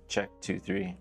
Check 2, 3.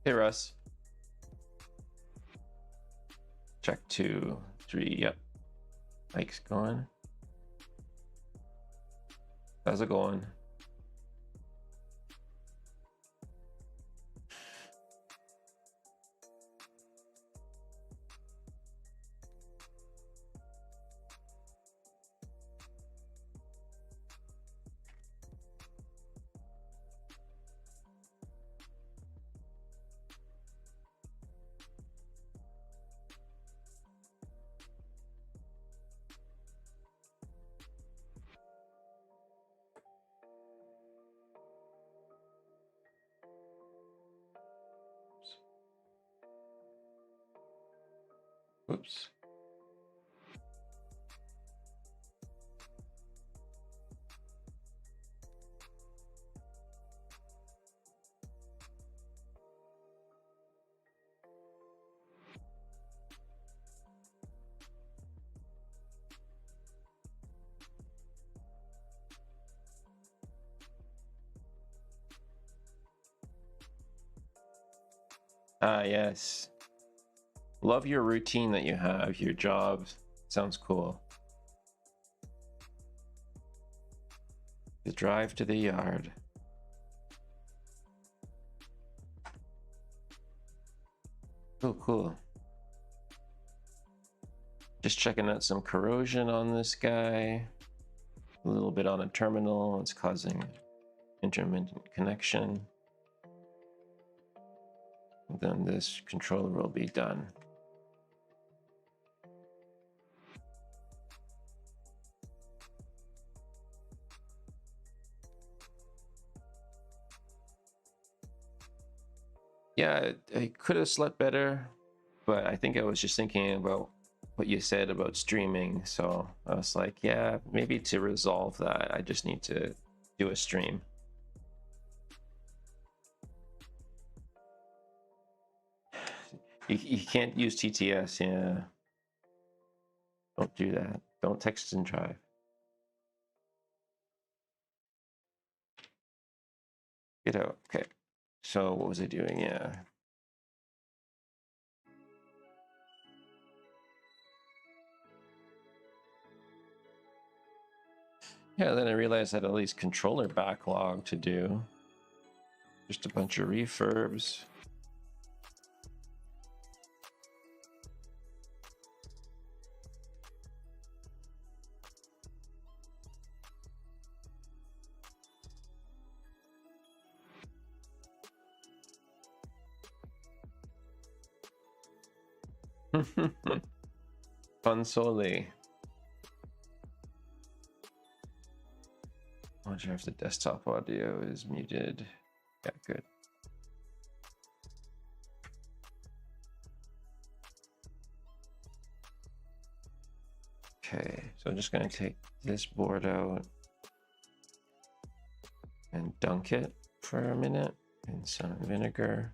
Hey, Russ. Check 2, 3. Yep. Mike's going. How's it going? Oops. Ah, yes. Love your routine that you have, your job. Sounds cool. The drive to the yard. Cool. Just checking out some corrosion on this guy. A little bit on a terminal. It's causing intermittent connection. And then this controller will be done. Yeah, I could have slept better, but I think I was just thinking about what you said about streaming. So I was like, yeah, maybe to resolve that, I just need to do a stream. You can't use TTS, yeah. Don't do that. Don't text and drive. Get out. Okay. So what was I doing? Yeah. Yeah, then I realized I had all these controller backlog to do. Just a bunch of refurbs. Console. I wonder if the desktop audio is muted. Yeah, good. Okay, so I'm just going to take this board out and dunk it for a minute in some vinegar.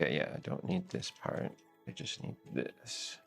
Okay, yeah, I don't need this part. I just need this.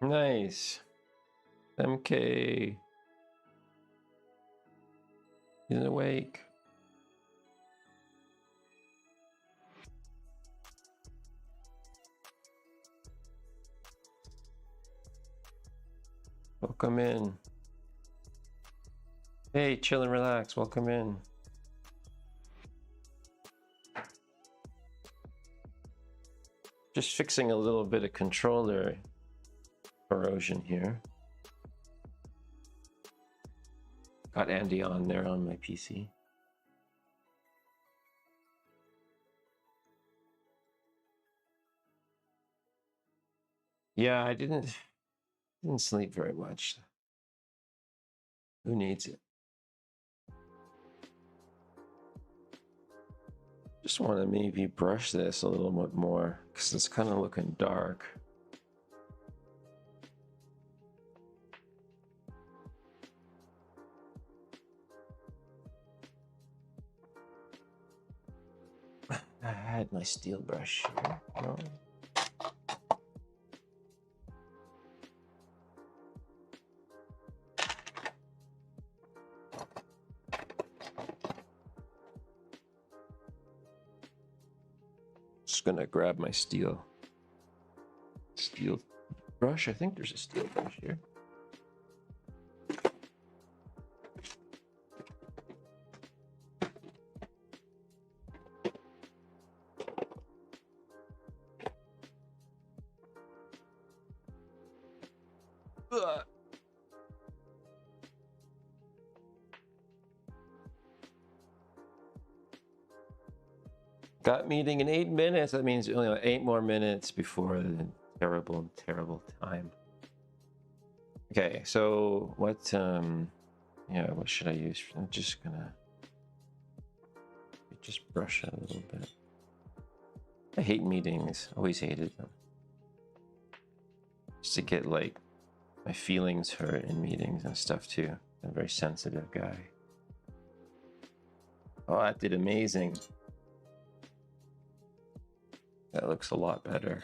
Nice. MK. He's awake. Welcome in. Hey, chill and relax. Welcome in. Just fixing a little bit of controller corrosion here. Got Andy on there on my PC. Yeah, I didn't sleep very much. Who needs it? Just want to maybe brush this a little bit more because it's kind of looking dark. I had my steel brush here. No. Just gonna grab my steel brush. I think there's a steel brush here. Ugh. Got meeting in 8 minutes. That means only 8 more minutes before the terrible time. Okay, so what yeah, what should I use? I'm just gonna just brush it a little bit. I hate meetings, always hated them. Just to get like my feelings hurt in meetings and stuff too. I'm a very sensitive guy. Oh, that did amazing. That looks a lot better.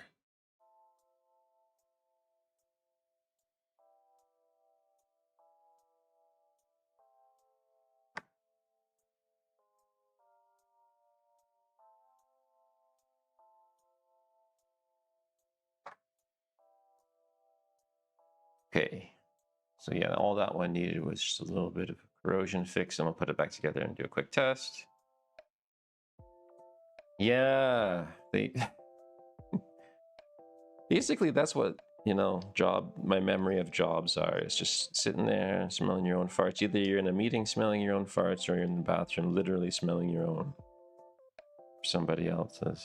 Okay, so yeah, all that one needed was just a little bit of corrosion fix. I'm gonna put it back together and do a quick test. Yeah, they basically that's what, you know, my memory of jobs are. It's just sitting there smelling your own farts. Either you're in a meeting smelling your own farts, or you're in the bathroom literally smelling your own, somebody else's.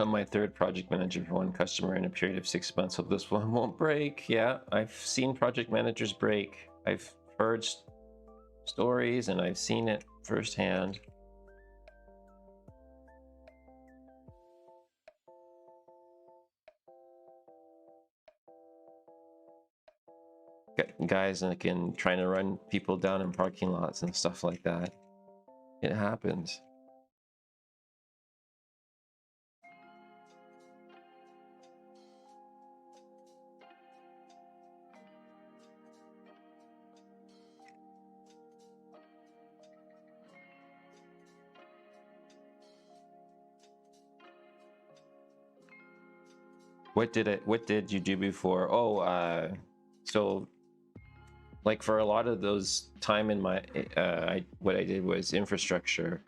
My third project manager for one customer in a period of 6 months, so this one won't break. Yeah, I've seen project managers break. I've heard stories and I've seen it firsthand. Guys like in trying to run people down in parking lots and stuff like that. It happens. What did you do before? Oh, so like for a lot of those time in my what I did was infrastructure.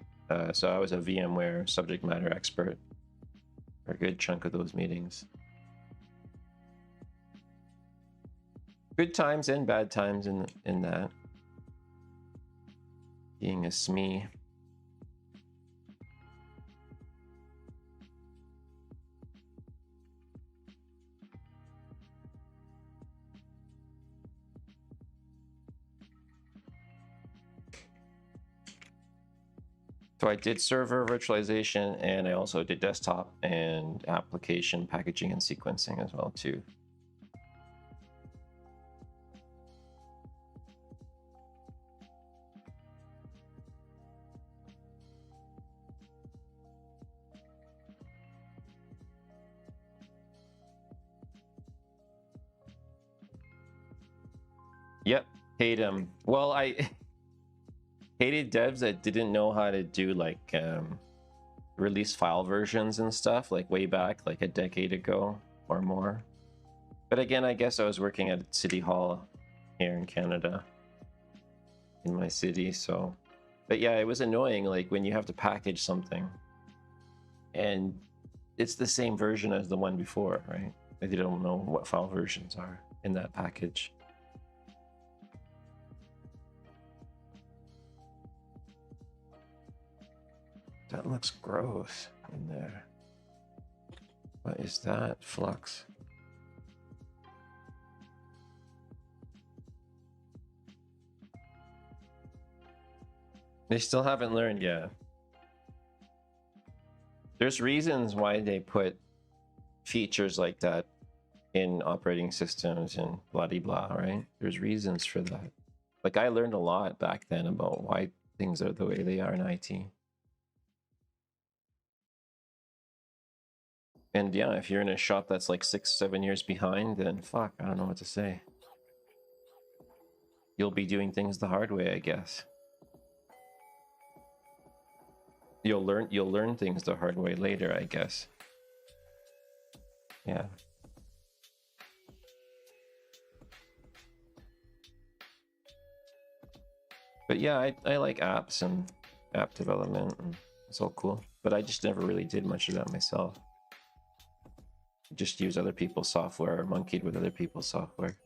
So I was a VMware subject matter expert for a good chunk of those meetings. Good times and bad times in that. Being a SME. So I did server virtualization, and I also did desktop and application packaging and sequencing as well too. Yep, hate them. Well, I hated devs that didn't know how to do like release file versions and stuff, like way back, like a decade ago or more. But again, I guess I was working at City Hall here in Canada, in my city, so. But yeah, it was annoying, like when you have to package something and it's the same version as the one before, right? Like they don't know what file versions are in that package. That looks gross in there. What is that? Flux. They still haven't learned yet. There's reasons why they put features like that in operating systems and blah de blah, right? There's reasons for that. Like I learned a lot back then about why things are the way they are in IT. And yeah, if you're in a shop that's like 6-7 years behind, then fuck, I don't know what to say. You'll be doing things the hard way, I guess. You'll learn things the hard way later, I guess. Yeah. But yeah, I like apps and app development, and it's all cool. But I just never really did much of that myself. Just use other people's software or monkeyed with other people's software.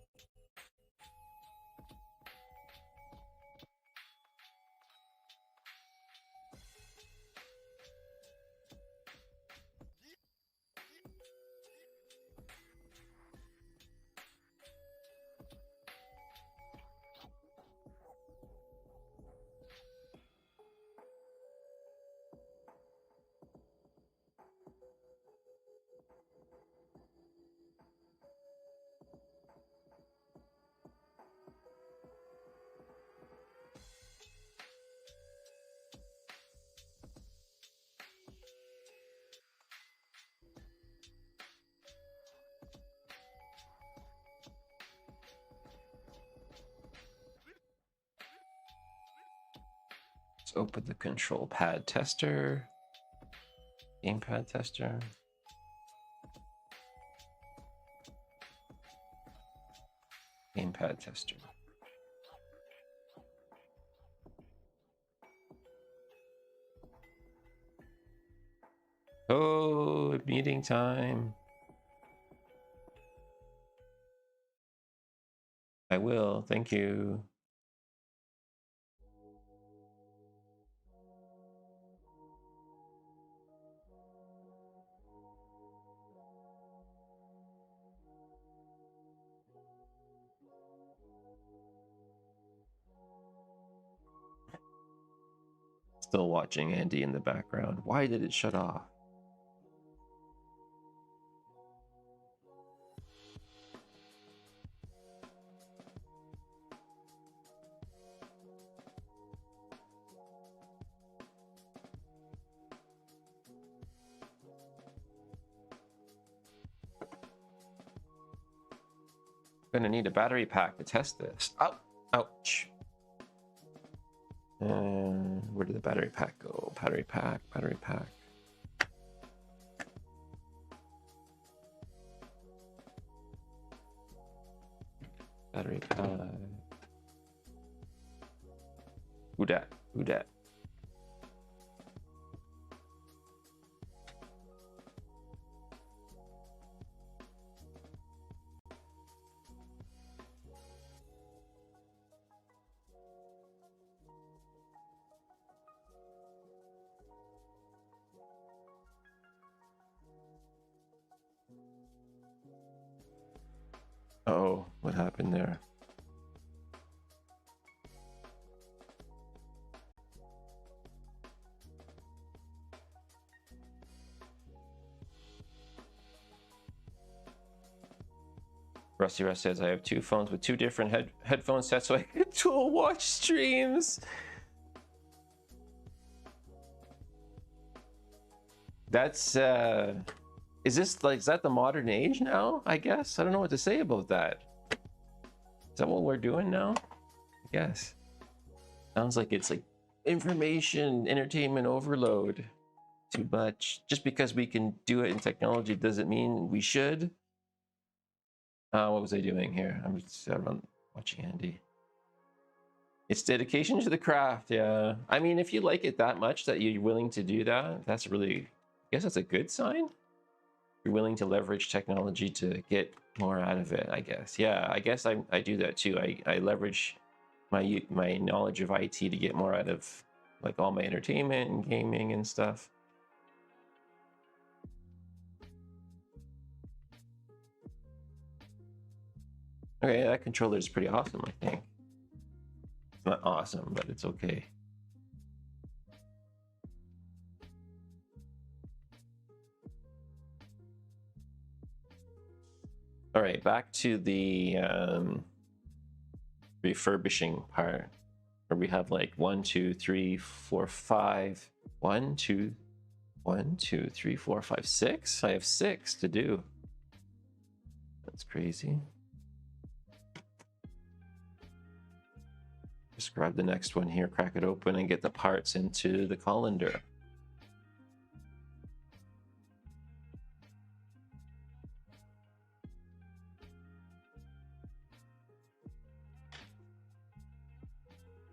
Let's open the control pad tester, gamepad tester. Gamepad tester. Oh, meeting time. I will, thank you. Still watching Andy in the background. Why did it shut off? Gonna need a battery pack to test this. Oh, ouch. Where did the battery pack go? Battery pack, battery pack. Battery pack. Who dat? Who dat? Uh-oh, what happened there? Rusty Russ says, I have 2 phones with 2 different headphone sets so I can dual watch streams. That's, is this like, is that the modern age now? I guess. I don't know what to say about that. Is that what we're doing now? I guess. Sounds like it's like information, entertainment overload. Too much. Just because we can do it in technology doesn't mean we should. What was I doing here? I'm just watching Andy. It's dedication to the craft, yeah. I mean, if you like it that much that you're willing to do that, that's really, I guess that's a good sign. You're willing to leverage technology to get more out of it, I guess. Yeah, I guess I do that too. I leverage my knowledge of IT to get more out of like all my entertainment and gaming and stuff. Okay, that controller is pretty awesome, I think. It's not awesome, but it's okay. All right, back to the refurbishing part, where we have like 1, 2, 3, 4, 5. 1, 2, 3, 4, 5, 6. I have 6 to do. That's crazy. Just grab the next one here, crack it open, and get the parts into the colander.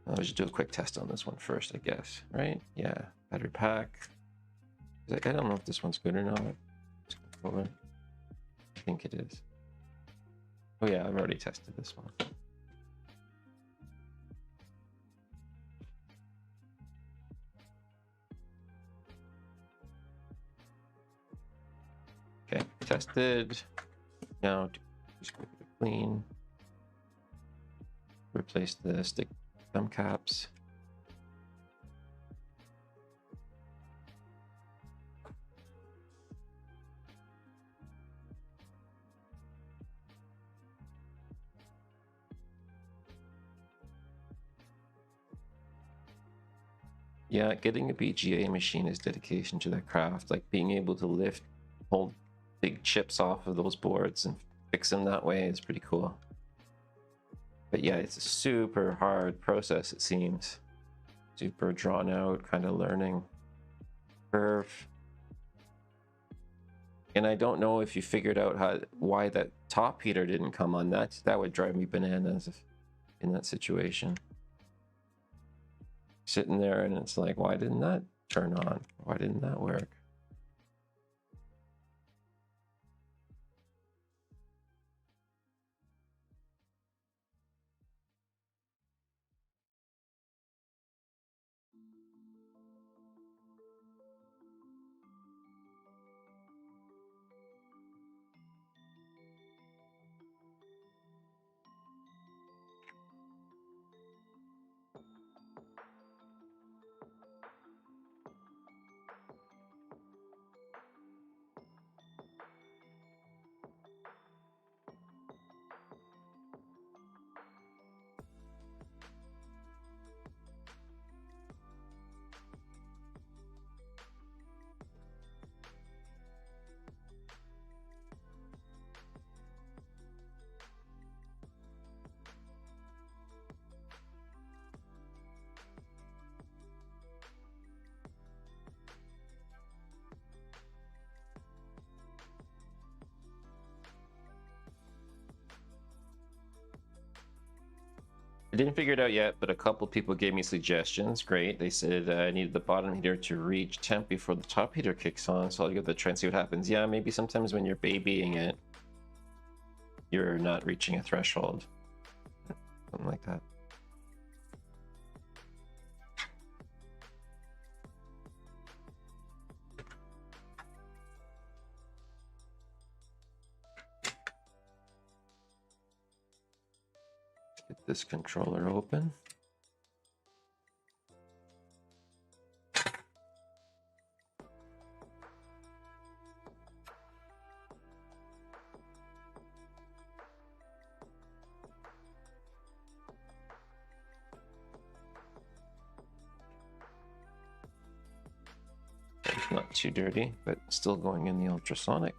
I'll just do a quick test on this one first, I guess, right? Yeah, battery pack. I don't know if this one's good or not. I think it is. Oh yeah, I've already tested this one. Okay, tested. Now just clean. Replace the stick thumb caps. Yeah, getting a BGA machine is dedication to the craft. Like being able to lift, hold big chips off of those boards and fix them that way is pretty cool. But yeah, it's a super hard process, it seems. Super drawn out kind of learning curve. And I don't know if you figured out why that top heater didn't come on. That would drive me bananas in that situation. Sitting there and it's like, why didn't that turn on? Why didn't that work? I didn't figure it out yet, but a couple people gave me suggestions. Great. They said I needed the bottom heater to reach temp before the top heater kicks on, so I'll give it a try and see what happens. Yeah, maybe sometimes when you're babying it, you're not reaching a threshold. Something like that. Get this controller open. too dirty, but still going in the ultrasonic.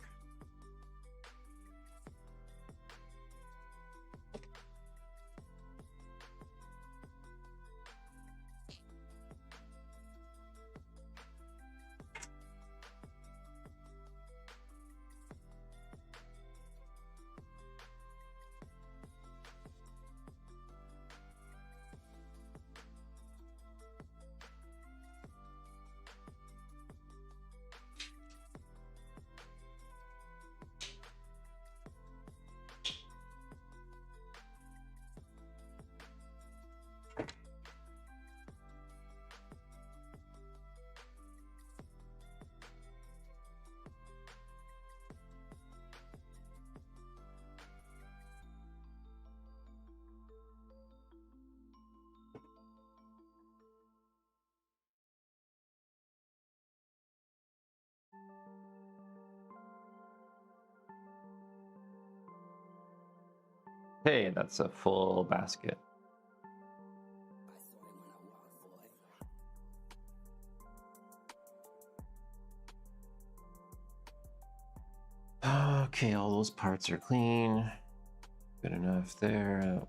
Hey, that's a full basket. Okay, all those parts are clean. Good enough there.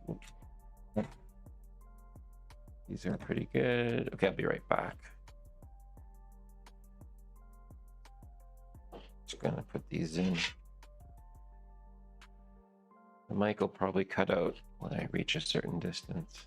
These are pretty good. Okay, I'll be right back. Just gonna put these in. The mic will probably cut out when I reach a certain distance.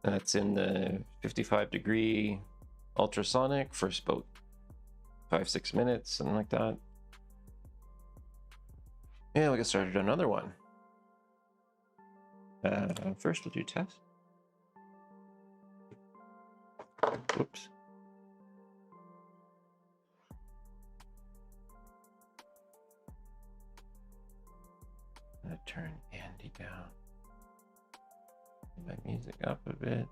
That's in the 55-degree ultrasonic for about 5-6 minutes, something like that. Yeah, we'll get started on another one. First, we'll do test. Whoops. I'm gonna turn Andy down. My music up a bit.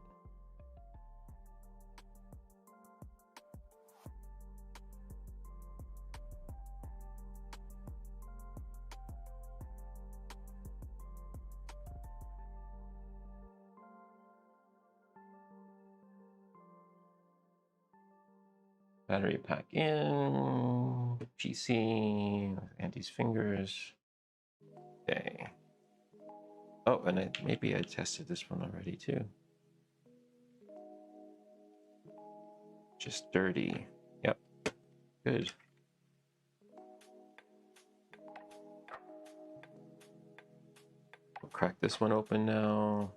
Battery pack in. PC. Andy's fingers. Okay. Oh, and maybe I tested this one already too. Just dirty. Yep. Good. We'll crack this one open now.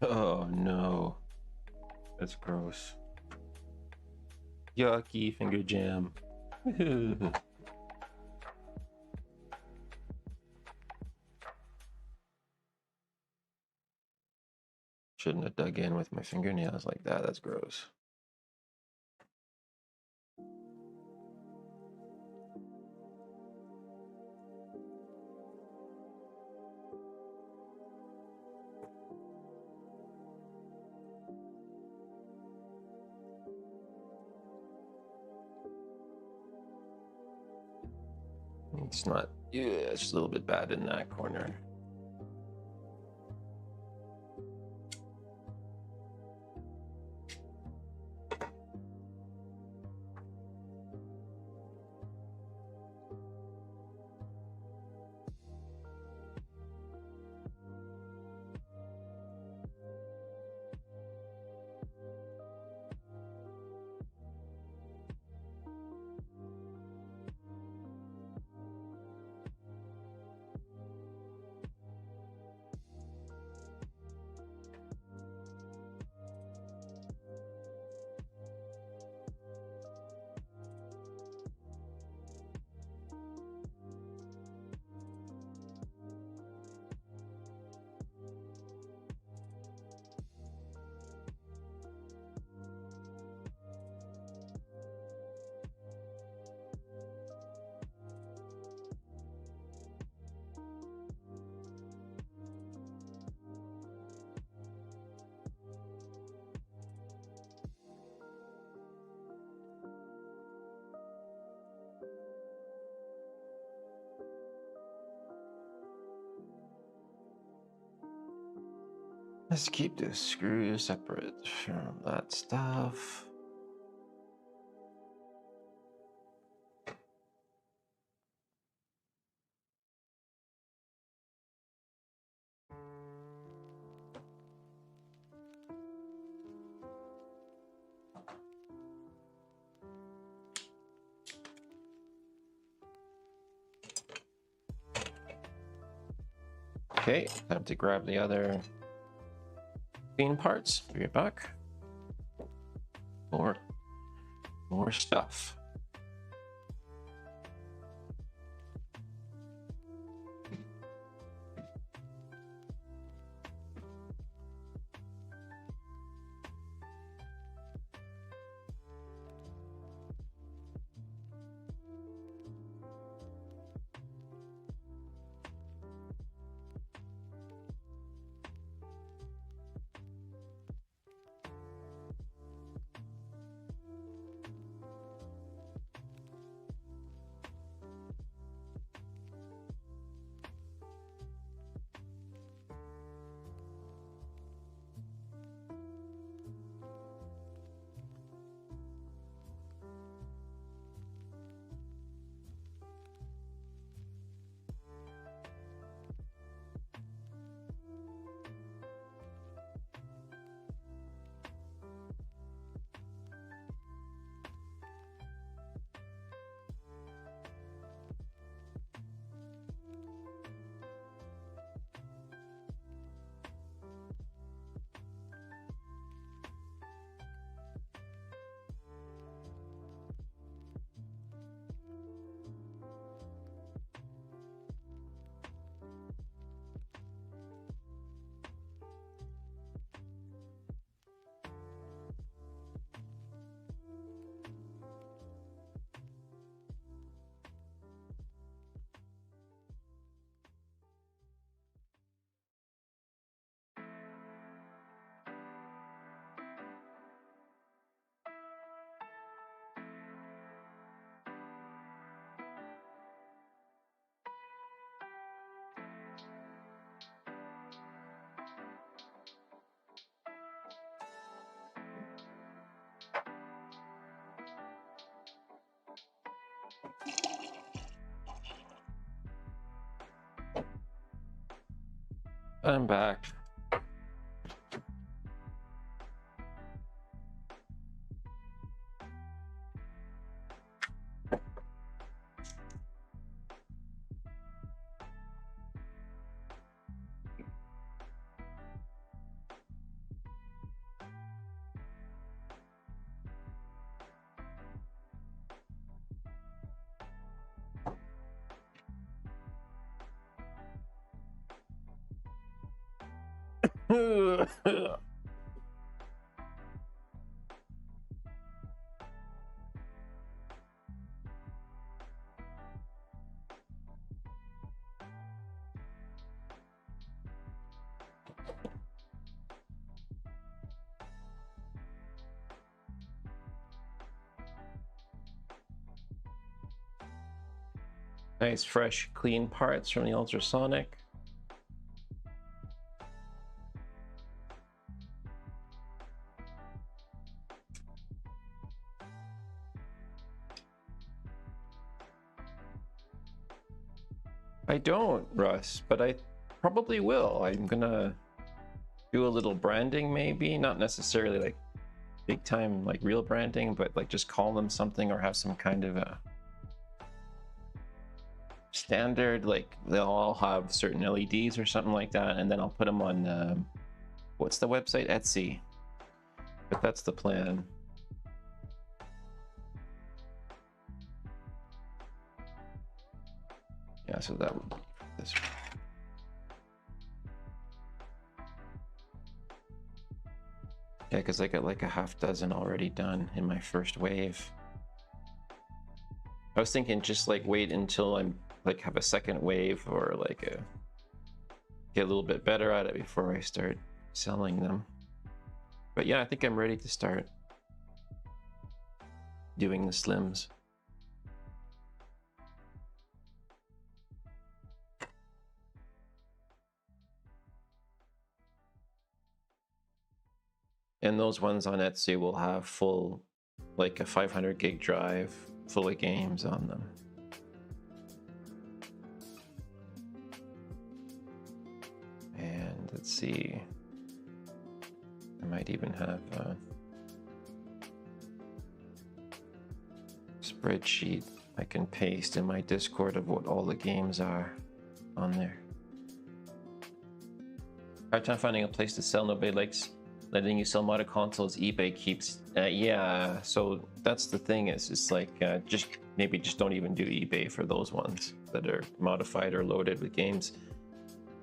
Oh no, that's gross. Yucky finger jam. Shouldn't have dug in with my fingernails like that. That's gross. It's not, yeah, it's a little bit bad in that corner. Let's keep this screw separate from that stuff. Okay, time to grab the other clean parts. Be right back. More stuff. I'm back. Nice, fresh, clean parts from the ultrasonic. I don't, Russ, but I probably will. I'm gonna do a little branding, maybe, not necessarily like big time, like real branding, but like just call them something or have some kind of a standard, like they'll all have certain LEDs or something like that, and then I'll put them on what's the website? Etsy. But that's the plan. Yeah, so that would be this. Yeah, because I got like a half dozen already done in my first wave. I was thinking just like wait until I'm like have a second wave or like get a little bit better at it before I start selling them. But yeah, I think I'm ready to start doing the slims. And those ones on Etsy will have full, like a 500 gig drive full of games on them. And let's see, I might even have a spreadsheet I can paste in my Discord of what all the games are on there. Hard time finding a place to sell. Nobody likes letting you sell modded consoles. eBay keeps yeah, so that's the thing, is it's like just maybe just don't even do eBay for those ones that are modified or loaded with games.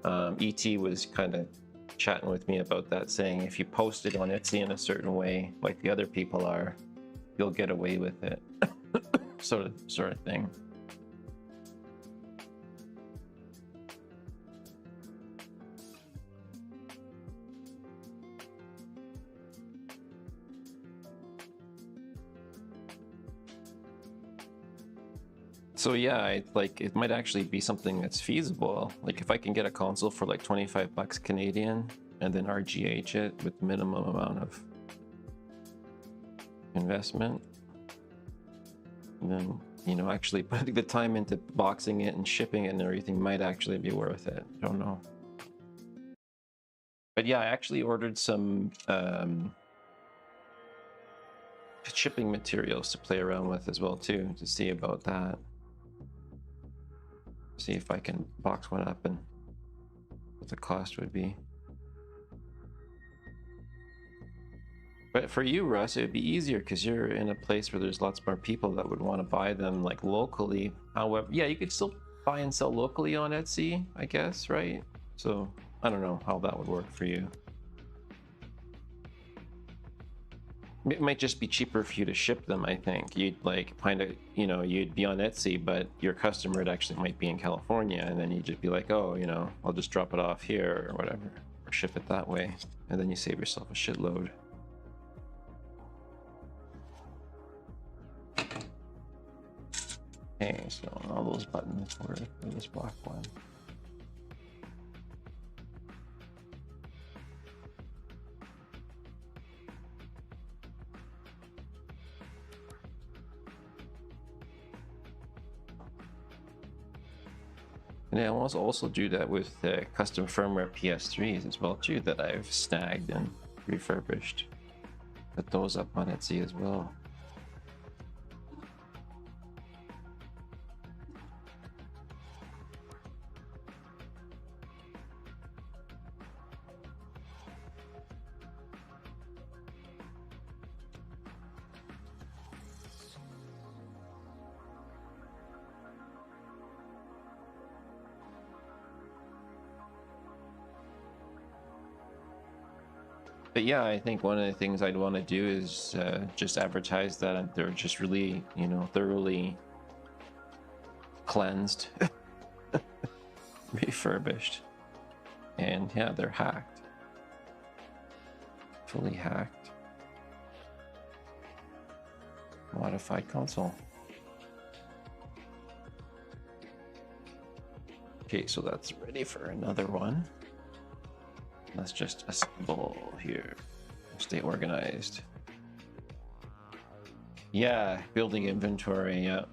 ET was kind of chatting with me about that, saying if you post it on Etsy in a certain way like the other people are, you'll get away with it. sort of thing. So yeah, like it might actually be something that's feasible. Like if I can get a console for like 25 bucks Canadian and then RGH it with minimum amount of investment, and then, you know, actually putting the time into boxing it and shipping it and everything might actually be worth it. I don't know. But yeah, I actually ordered some shipping materials to play around with as well too, to see about that. See if I can box one up and what the cost would be. But for you, Russ, it would be easier because you're in a place where there's lots more people that would want to buy them like locally. However, yeah, you could still buy and sell locally on Etsy, I guess, right? So I don't know how that would work for you. It might just be cheaper for you to ship them, I think. You'd like kind of, you know, you'd be on Etsy, but your customer actually might be in California, and then you'd just be like, oh, you know, I'll just drop it off here or whatever, or ship it that way. And then you save yourself a shitload. Okay, so all those buttons were for this black one. And I also do that with custom firmware PS3s as well too, that I've snagged and refurbished. Put those up on Etsy as well. But yeah, I think one of the things I'd want to do is just advertise that they're just really, you know, thoroughly cleansed, refurbished, and yeah, they're hacked, fully hacked, modified console. Okay, so that's ready for another one. Let's just assemble here. Stay organized. Yeah, building inventory, yeah.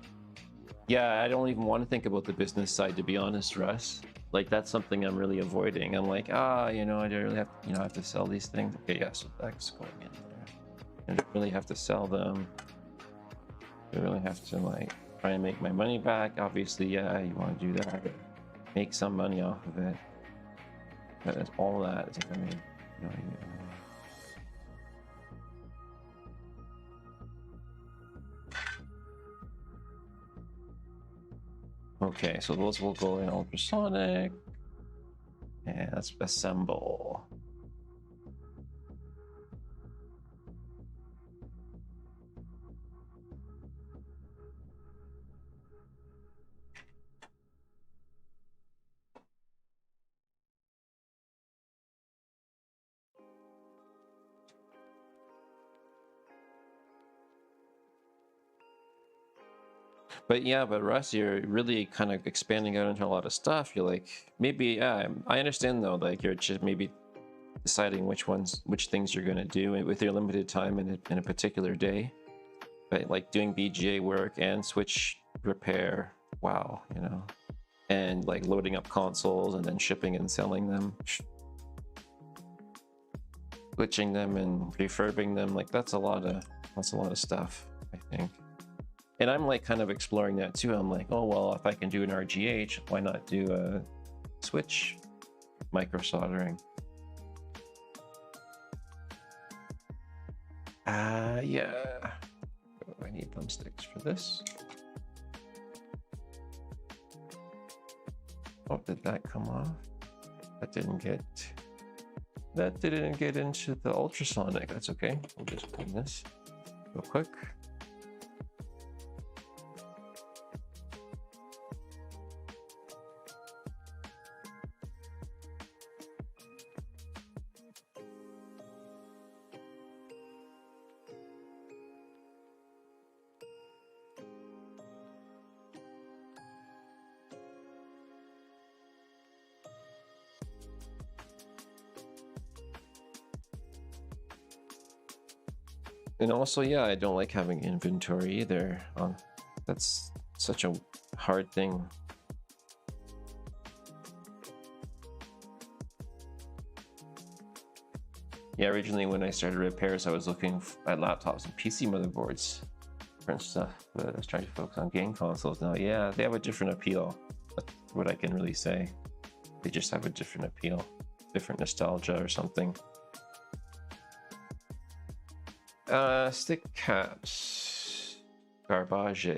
Yeah, I don't even want to think about the business side, to be honest, Russ. Like, that's something I'm really avoiding. I'm like, you know, I don't really have, you know, I have to sell these things. Okay, yeah, so that's going in there. I don't really have to sell them. I really have to, like, try and make my money back. Obviously, yeah, you want to do that. Make some money off of it. But all that is, I mean, you know, okay, so those will go in ultrasonic. And let's assemble. But yeah, but Russ, you're really kind of expanding out into a lot of stuff. You're like, maybe, yeah, I understand though, like you're just maybe deciding which things you're going to do with your limited time in a particular day. But like doing BGA work and switch repair, wow, you know, and like loading up consoles and then shipping and selling them, switching them and refurbing them, like that's a lot of stuff, I think. And I'm like kind of exploring that too. I'm like, oh well, if I can do an RGH, why not do a switch micro soldering? Yeah. I need thumbsticks for this. Oh, did that come off? That didn't get into the ultrasonic. That's okay. We'll just clean this real quick. And also, yeah, I don't like having inventory either. That's such a hard thing. Yeah, originally when I started repairs, I was looking at laptops and PC motherboards and stuff, but I was trying to focus on game consoles now. Yeah, they have a different appeal. That's what I can really say. They just have a different appeal, different nostalgia or something. Stick caps, garbage.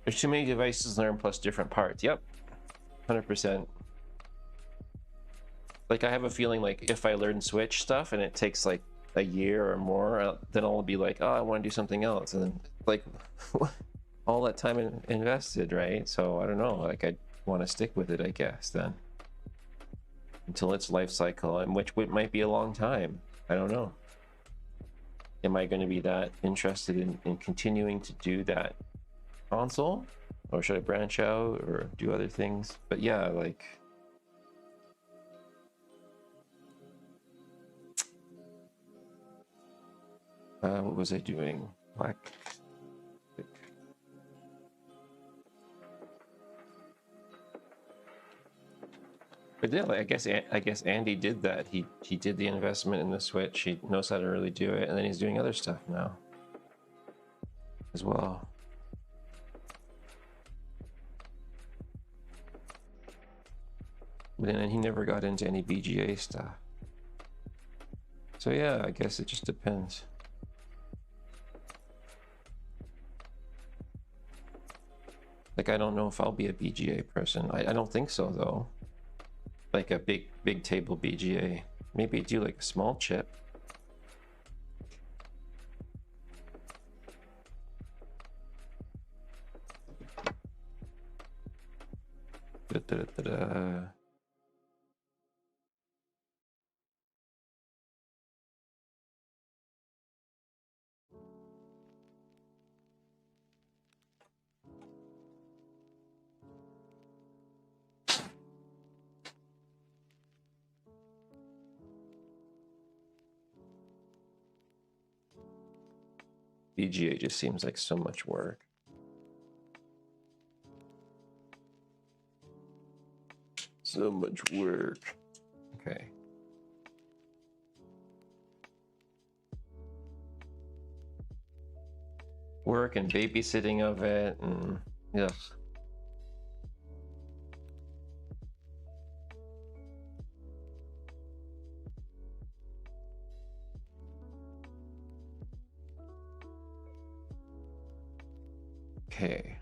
There's too many devices to learn plus different parts. Yep, 100%. Like I have a feeling like if I learn Switch stuff and it takes like a year or more, then I'll be like, oh, I want to do something else, and then like all that time invested, right? So I don't know. Like I want to stick with it, I guess, then until its life cycle, and which might be a long time. I don't know. Am I going to be that interested in continuing to do that console, or should I branch out or do other things? But yeah, like what was I doing? Black. But yeah, like, I guess Andy did that. He did the investment in the Switch. He knows how to really do it, and then he's doing other stuff now as well. But then he never got into any BGA stuff. So yeah, I guess it just depends. Like, I don't know if I'll be a BGA person. I don't think so though. Like a big table BGA. Maybe do like a small chip. Da, da, da, da. BGA just seems like so much work. So much work. Okay. Work and babysitting of it, and yeah. Okay.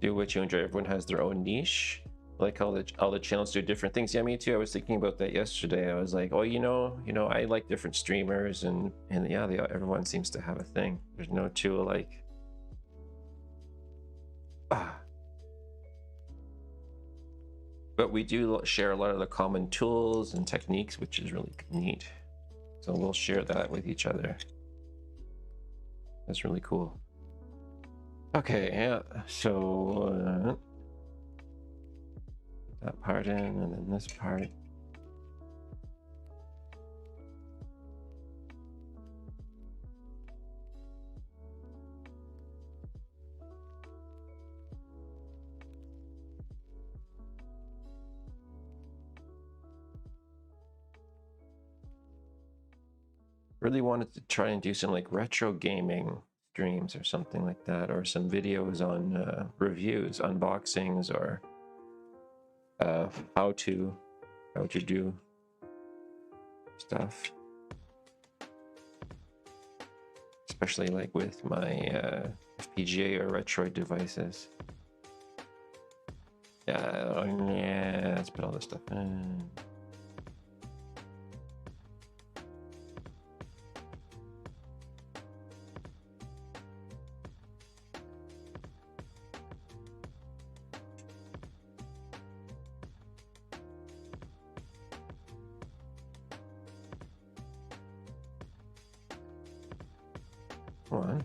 Do what you enjoy. Everyone has their own niche. Like how all the channels do different things. Yeah, me too. I was thinking about that yesterday. I was like, oh, you know, I like different streamers, and yeah, everyone seems to have a thing. There's no two alike. But we do share a lot of the common tools and techniques, which is really neat. So we'll share that with each other. That's really cool. Okay, yeah, so that part in, and then this part. Really wanted to try and do some like retro gaming streams or something like that, or some videos on reviews, unboxings, or how to do stuff, especially like with my FPGA or Retroid devices. Yeah, let's put all this stuff in. Come on.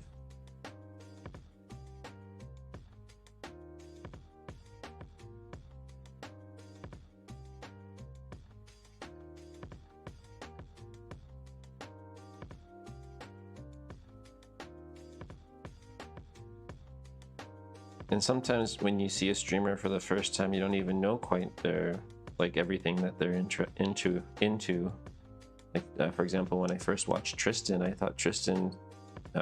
And sometimes when you see a streamer for the first time, you don't even know quite their, like, everything that they're into. Like, for example, when I first watched Tristan, I thought Tristan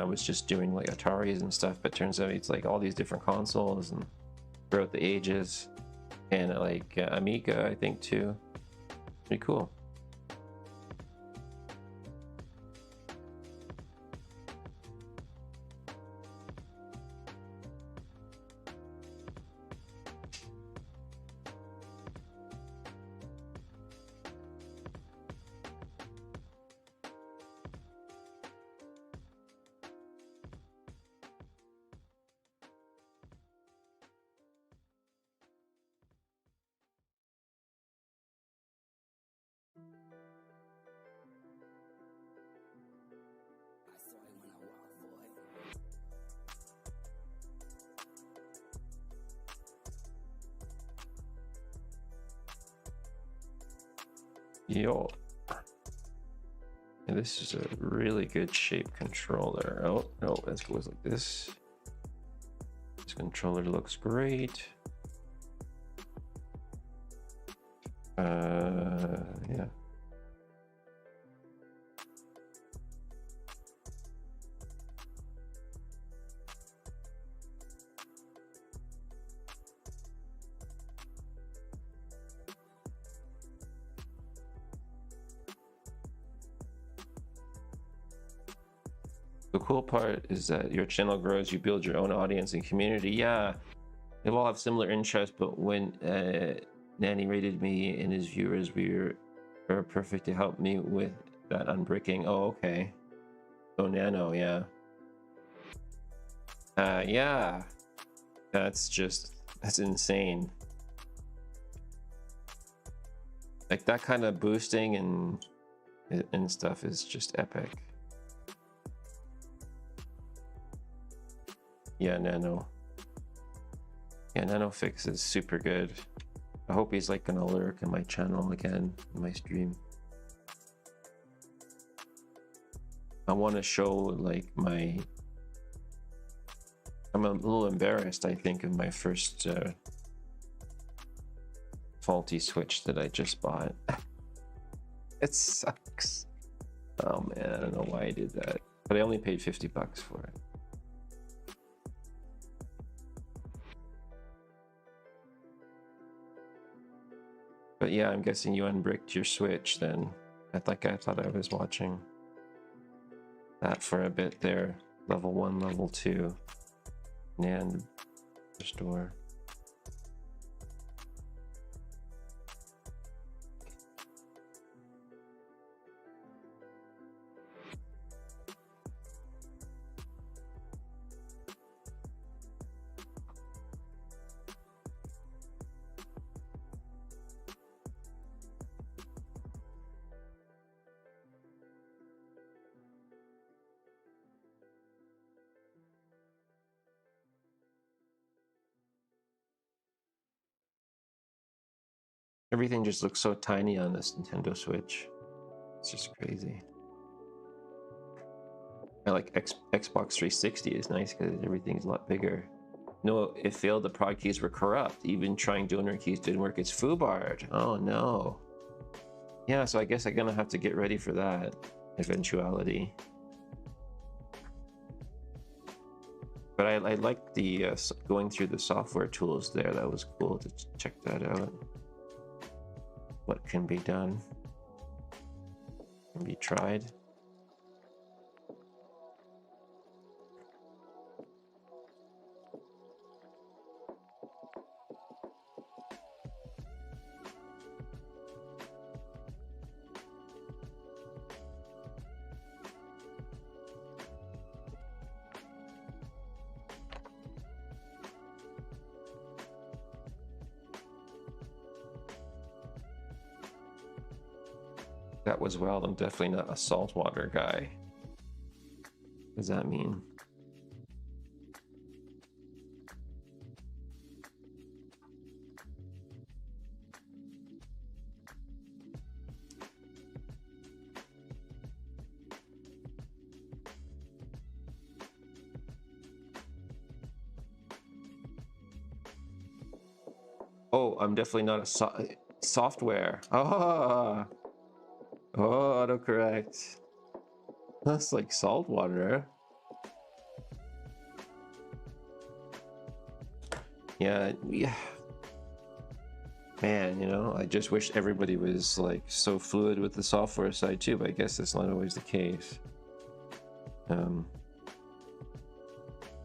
was just doing like Ataris and stuff, but turns out it's like all these different consoles and throughout the ages, and like Amiga, I think too. Pretty cool. Yo. And this is a really good shape controller. Oh, no, it goes like this. This controller looks great. Yeah. The cool part is that your channel grows, you build your own audience and community. Yeah, they all have similar interests, but when Nanny rated me and his viewers were perfect to help me with that unbricking. Oh, okay. Oh, Nano, yeah. Yeah. That's insane. Like that kind of boosting and stuff is just epic. Yeah, Nano. Yeah, Nano Fix is super good. I hope he's like gonna lurk in my channel again, in my stream. I want to show like I'm a little embarrassed, I think, of my first faulty switch that I just bought. It sucks. Oh man, I don't know why I did that, but I only paid $50 for it. But yeah, I'm guessing you unbricked your switch then. I thought I was watching that for a bit there. Level 1, level 2. NAND restore. Everything just looks so tiny on this Nintendo Switch. It's just crazy. I like Xbox 360 is nice because everything's a lot bigger. No, it failed. The prod keys were corrupt. Even trying donor keys didn't work. It's foobarred. Oh no. Yeah, so I guess I'm gonna have to get ready for that eventuality. But I like the going through the software tools there. That was cool to check that out. What can be done? Can be tried. That was well. I'm definitely not a saltwater guy. What does that mean? Oh, I'm definitely not a software. Oh, autocorrect. That's like salt water. Yeah. Man, you know, I just wish everybody was like so fluid with the software side too, but I guess that's not always the case. I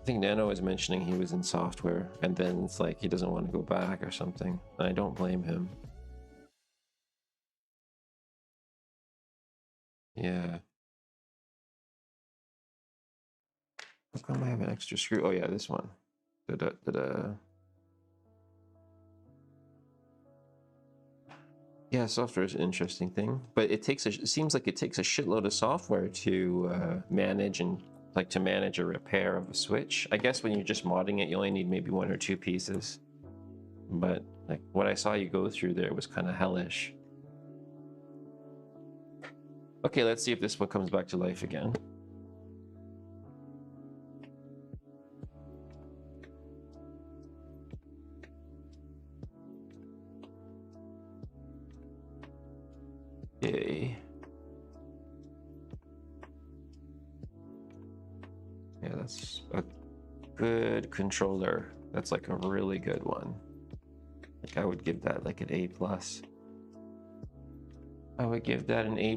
think Nano was mentioning he was in software, and then it's like he doesn't want to go back or something. I don't blame him. Yeah. How come I have an extra screw? Oh yeah, this one. Yeah, software is an interesting thing, but it seems like it takes a shitload of software to manage and like to manage a repair of a switch. I guess when you're just modding it, you only need maybe 1 or 2 pieces. But like what I saw you go through there was kind of hellish. Okay, let's see if this one comes back to life again. Okay. Yeah, that's a good controller. That's like a really good one. Like I would give that like an A+. I would give that an A+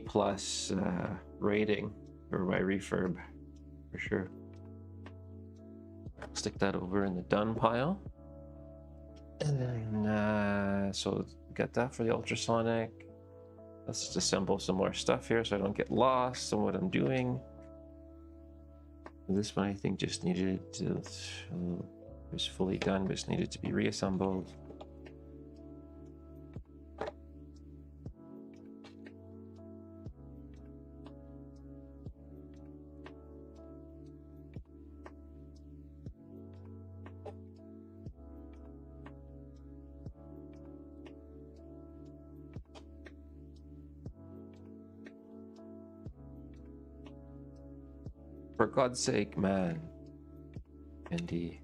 rating for my refurb, for sure. Stick that over in the done pile. And then, so got that for the ultrasonic. Let's just assemble some more stuff here so I don't get lost on what I'm doing. This one I think just needed to, it was fully done, but just needed to be reassembled. For God's sake, man. Andy.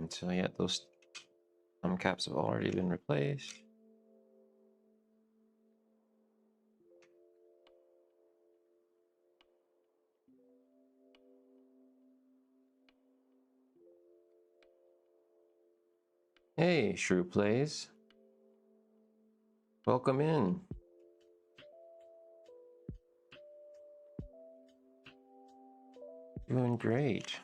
So yeah, those caps have already been replaced. Hey, Shrew Plays. Welcome in. Doing great.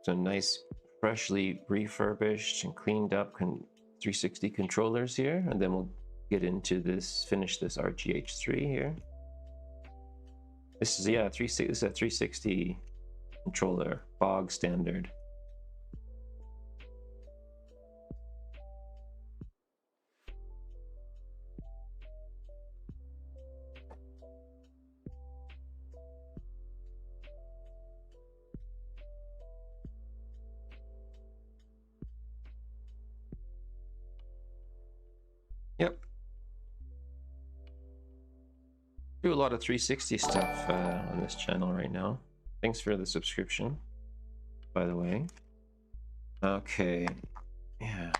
So nice, freshly refurbished and cleaned up 360 controllers here, and then we'll get into this, finish this RGH3 here. This is, yeah, this is a 360 controller, bog standard. Do a lot of 360 stuff on this channel right now. Thanks for the subscription, by the way. Okay, yeah.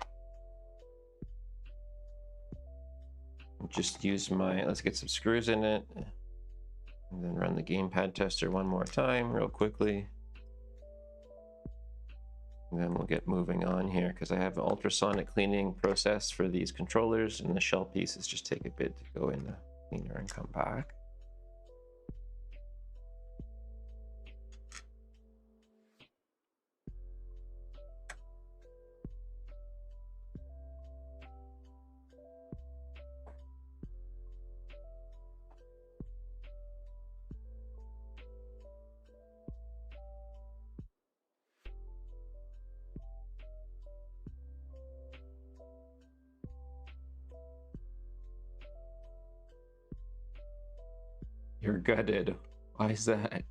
Just use my, let's get some screws in it. And then run the gamepad tester one more time real quickly. And then we'll get moving on here because I have an ultrasonic cleaning process for these controllers, and the shell pieces just take a bit to go in the cleaner and come back. You're gutted. Why is that?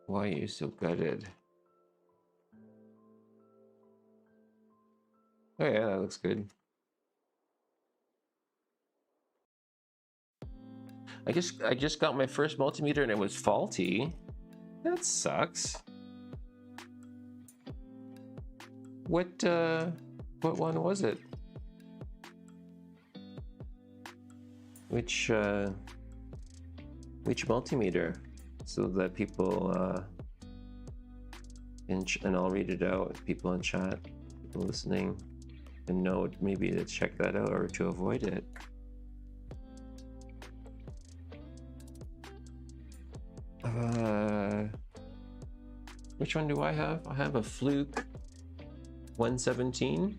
Why are you so gutted? Oh yeah, that looks good. I just got my first multimeter and it was faulty. That sucks. What one was it? Which multimeter? So that people and I'll read it out. People in chat, people listening, and know maybe to check that out or to avoid it. Which one do I have? I have a Fluke 117.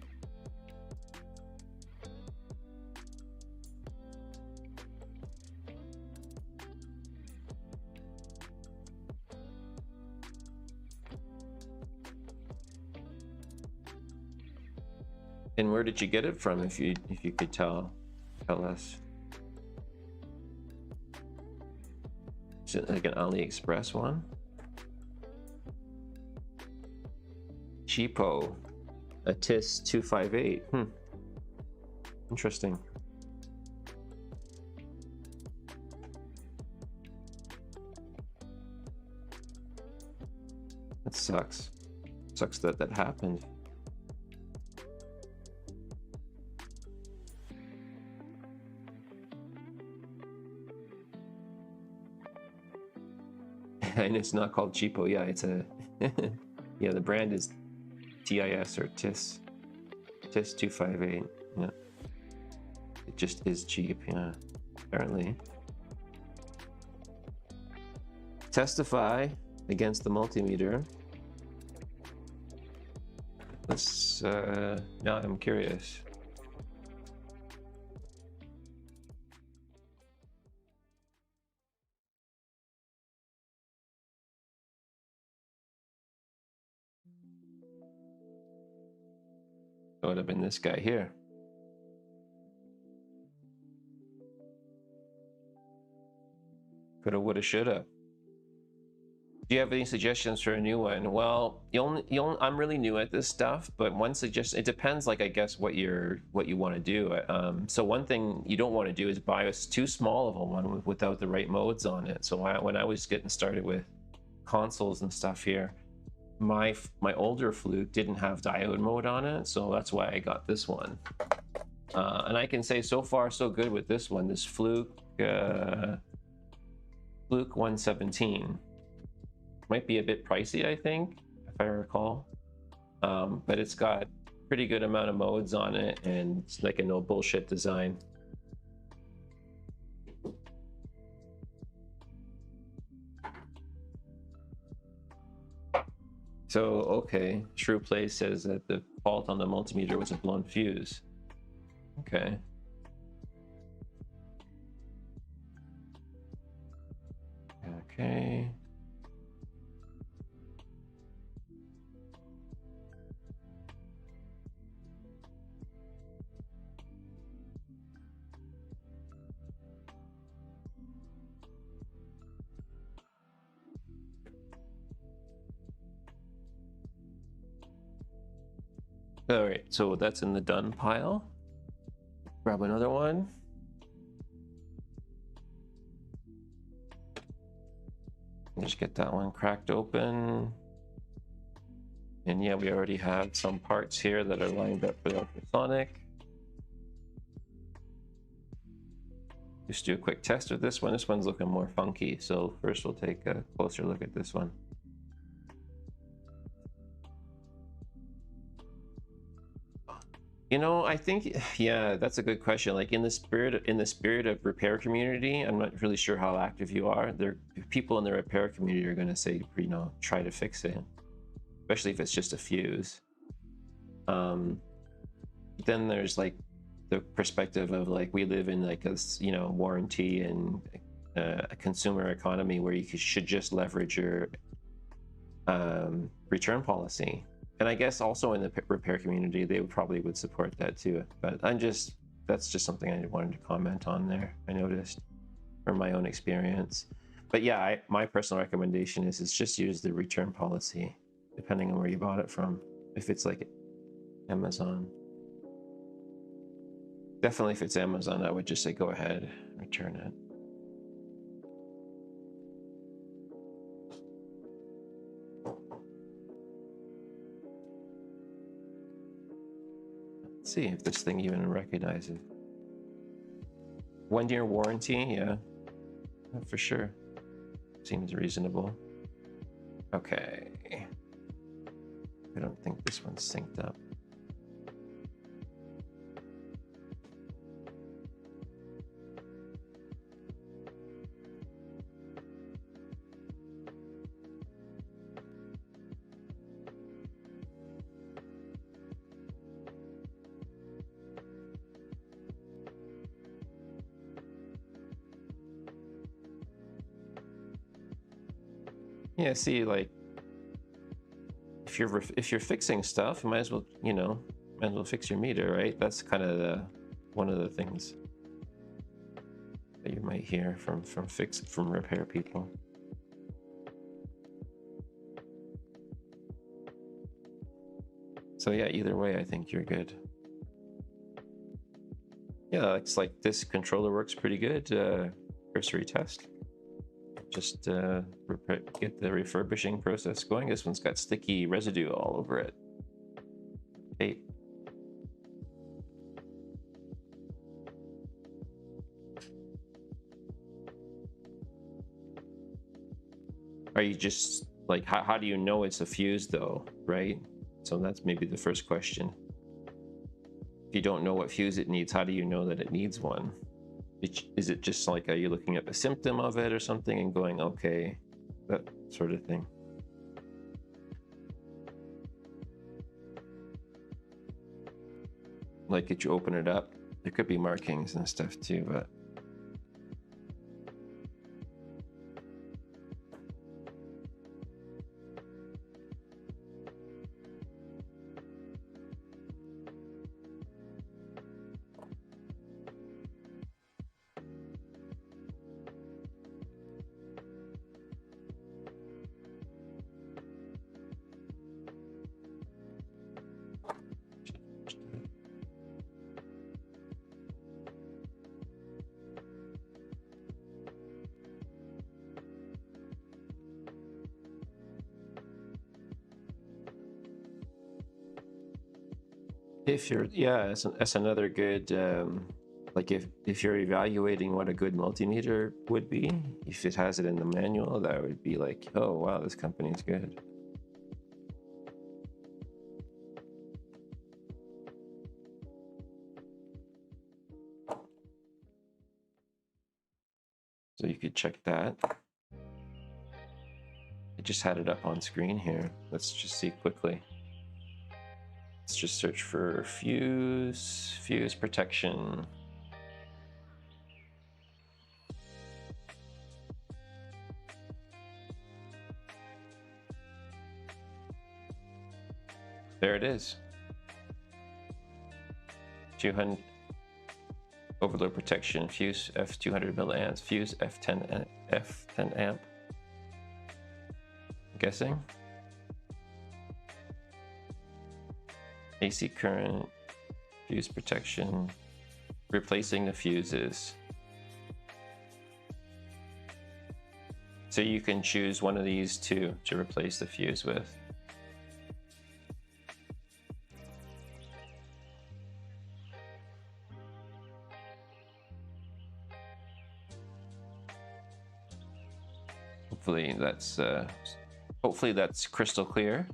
And where did you get it from, if you could tell us? Is it like an AliExpress one? Cheapo. A TIS 258. Interesting. That sucks. Sucks that that happened. And it's not called cheapo. Yeah, it's a yeah, the brand is TIS or TIS 258. Yeah, it just is cheap. Yeah, apparently. Testify against the multimeter. Let's now I'm curious. It would have been this guy here. Coulda, woulda, shoulda. Do you have any suggestions for a new one? Well, I'm really new at this stuff, but one suggestion, it depends, like, I guess what you want to do. So one thing you don't want to do is buy a too small of a one without the right modes on it. So when I was getting started with consoles and stuff here, my older Fluke didn't have diode mode on it, so that's why I got this one. And I can say so far so good with this one, this Fluke 117. Might be a bit pricey, I think, if I recall, but it's got pretty good amount of modes on it, and it's like a no bullshit design. So okay, Shrew Play says that the fault on the multimeter was a blown fuse. Okay. Okay. All right, so that's in the done pile. Grab another one. Just get that one cracked open. And yeah, we already have some parts here that are lined up for the ultrasonic. Just do a quick test with this one. This one's looking more funky, so first we'll take a closer look at this one. You know, I think, yeah, that's a good question. Like in the spirit of repair community, I'm not really sure how active you are. There, people in the repair community are going to say, you know, try to fix it, especially if it's just a fuse. Then there's like the perspective of like we live in like a, you know, warranty and a consumer economy where you should just leverage your return policy. And I guess also in the repair community, they probably would support that too. But that's just something I wanted to comment on there. I noticed from my own experience. But yeah, my personal recommendation is just use the return policy, depending on where you bought it from. If it's like Amazon. Definitely if it's Amazon, I would just say go ahead, return it. Let's see if this thing even recognizes. 1 year warranty, yeah, for sure. Seems reasonable. Okay. I don't think this one's synced up. Yeah, see, like if you're fixing stuff, you might as well, you know, might as well fix your meter, right? That's kind of one of the things that you might hear from repair people. So yeah, either way, I think you're good. Yeah, it's like this controller works pretty good. Cursory test. Just get the refurbishing process going. This one's got sticky residue all over it. Vape. Are you just like, how do you know it's a fuse though, right? So that's maybe the first question. If you don't know what fuse it needs, how do you know that it needs one? Is it just like, are you looking at a symptom of it or something and going, okay, that sort of thing? Like, if you open it up, there could be markings and stuff too, but if you're, yeah, that's another good, like if you're evaluating what a good multimeter would be, if it has it in the manual, that would be like, oh wow, this company's good. So you could check that. I just had it up on screen here. Let's just see quickly. Let's just search for fuse protection. There it is. 200 overload protection, fuse F200 milliamps, fuse F10 amp. I'm guessing. AC current, fuse protection, replacing the fuses. So you can choose one of these two to replace the fuse with. Hopefully that's crystal clear.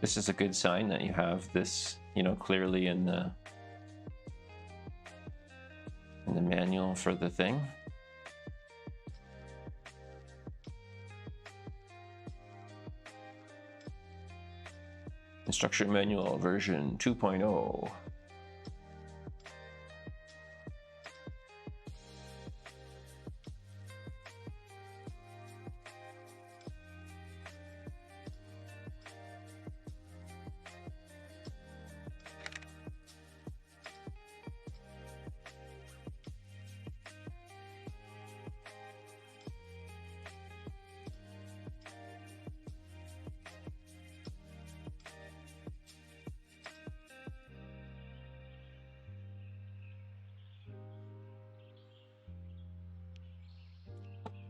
This is a good sign that you have this, you know, clearly in the manual for the thing. Instruction manual version 2.0.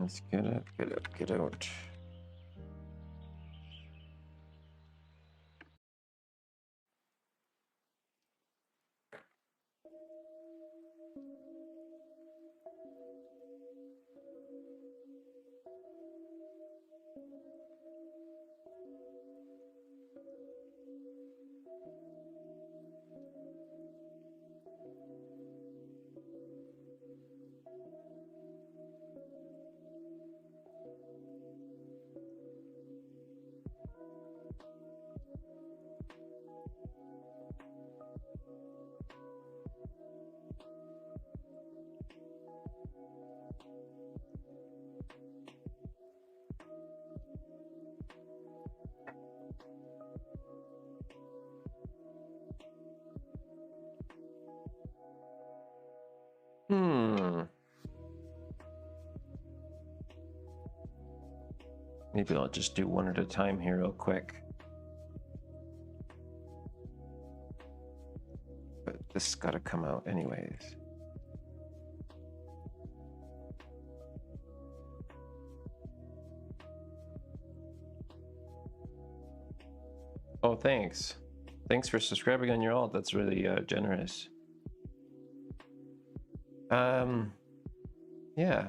Let's get out. Maybe I'll just do one at a time here real quick. But this has got to come out anyways. Oh, thanks. Thanks for subscribing on your alt. That's really generous. Yeah.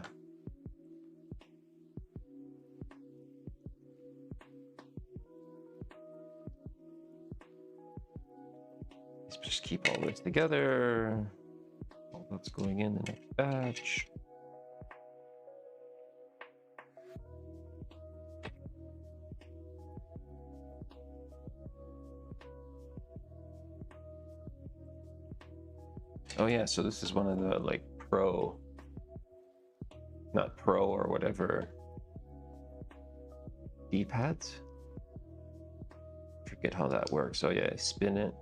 Let's just keep all this together. All that's going in the next batch. Oh yeah, so this is one of the like not pro or whatever D-pads. Forget how that works. Oh yeah, spin it.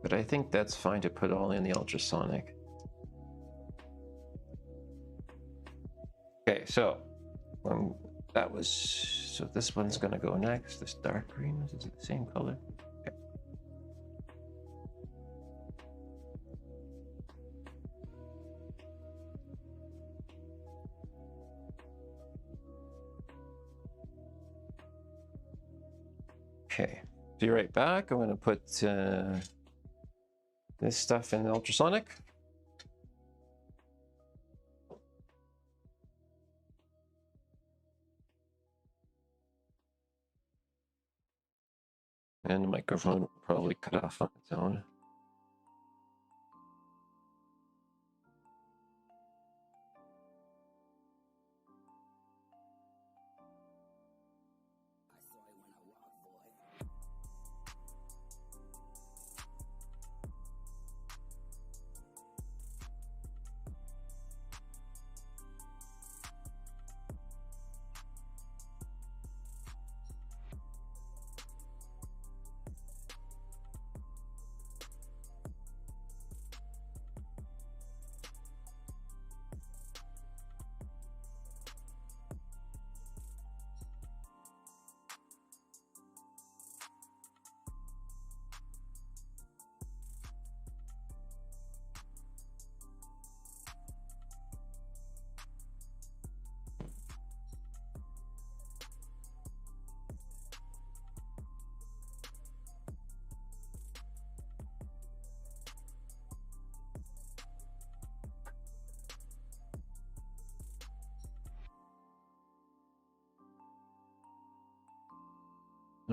But I think that's fine to put all in the ultrasonic. Okay, so so this one's gonna go next. This dark green, is it the same color? Okay. Okay, be right back. I'm gonna put this stuff in the ultrasonic. And the microphone will probably cut off on its own.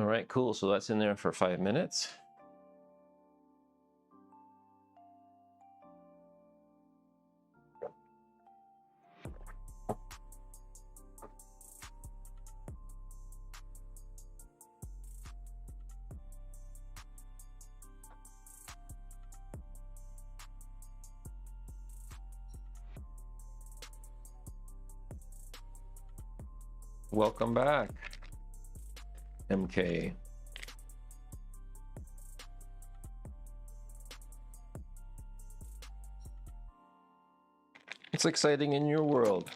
All right, cool. So that's in there for 5 minutes. Welcome back, MK. It's exciting in your world.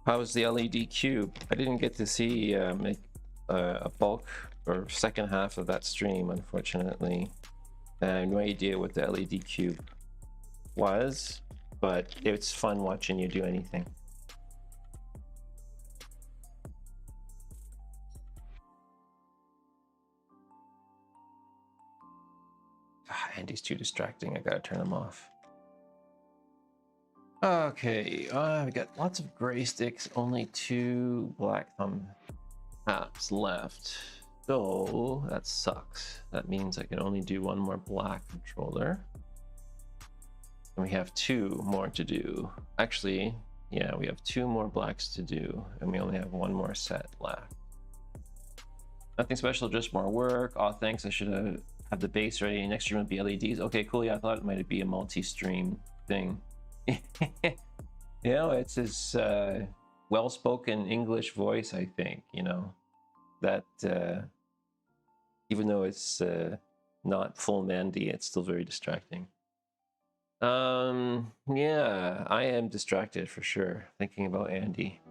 How's the LED cube? I didn't get to see make a bulk or second half of that stream, unfortunately. I have no idea what the LED cube was, but it's fun watching you do anything. Andy's too distracting. I gotta turn him off. Okay, we got lots of gray sticks, only 2 black thumb apps left. So that sucks. That means I can only do 1 more black controller. And we have 2 more to do. Actually, yeah, we have 2 more blacks to do, and we only have 1 more set left. Nothing special, just more work. Oh, thanks. I should have the base ready. Next stream would be LEDs. Okay, cool. Yeah, I thought it might be a multi-stream thing. You know, it's his well-spoken English voice, I think, you know, that even though it's not full Mandy, it's still very distracting. Yeah, I am distracted for sure, thinking about Andy.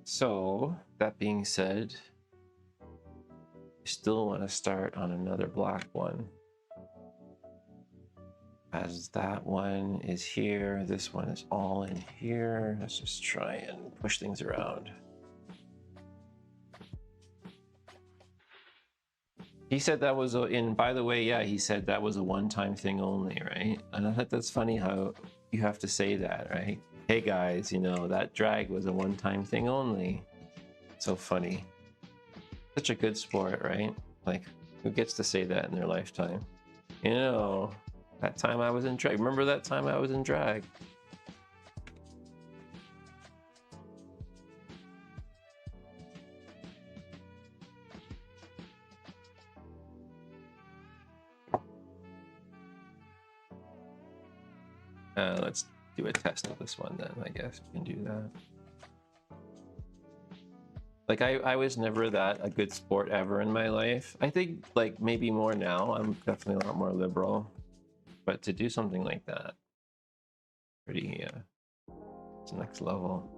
So, that being said, I still want to start on another black one. As that one is here, this one is all in here. Let's just try and push things around. He said that was by the way, yeah, he said that was a one-time thing only, right? And I thought that's funny how you have to say that, right? Hey guys, you know, that drag was a one-time thing only. So funny. Such a good sport, right? Like, who gets to say that in their lifetime? You know, that time I was in drag. Remember that time I was in drag? Let's do a test of this one then, I guess we can do that. Like, I was never that a good sport ever in my life. I think, like, maybe more now. I'm definitely a lot more liberal. But to do something like that, pretty, it's next level.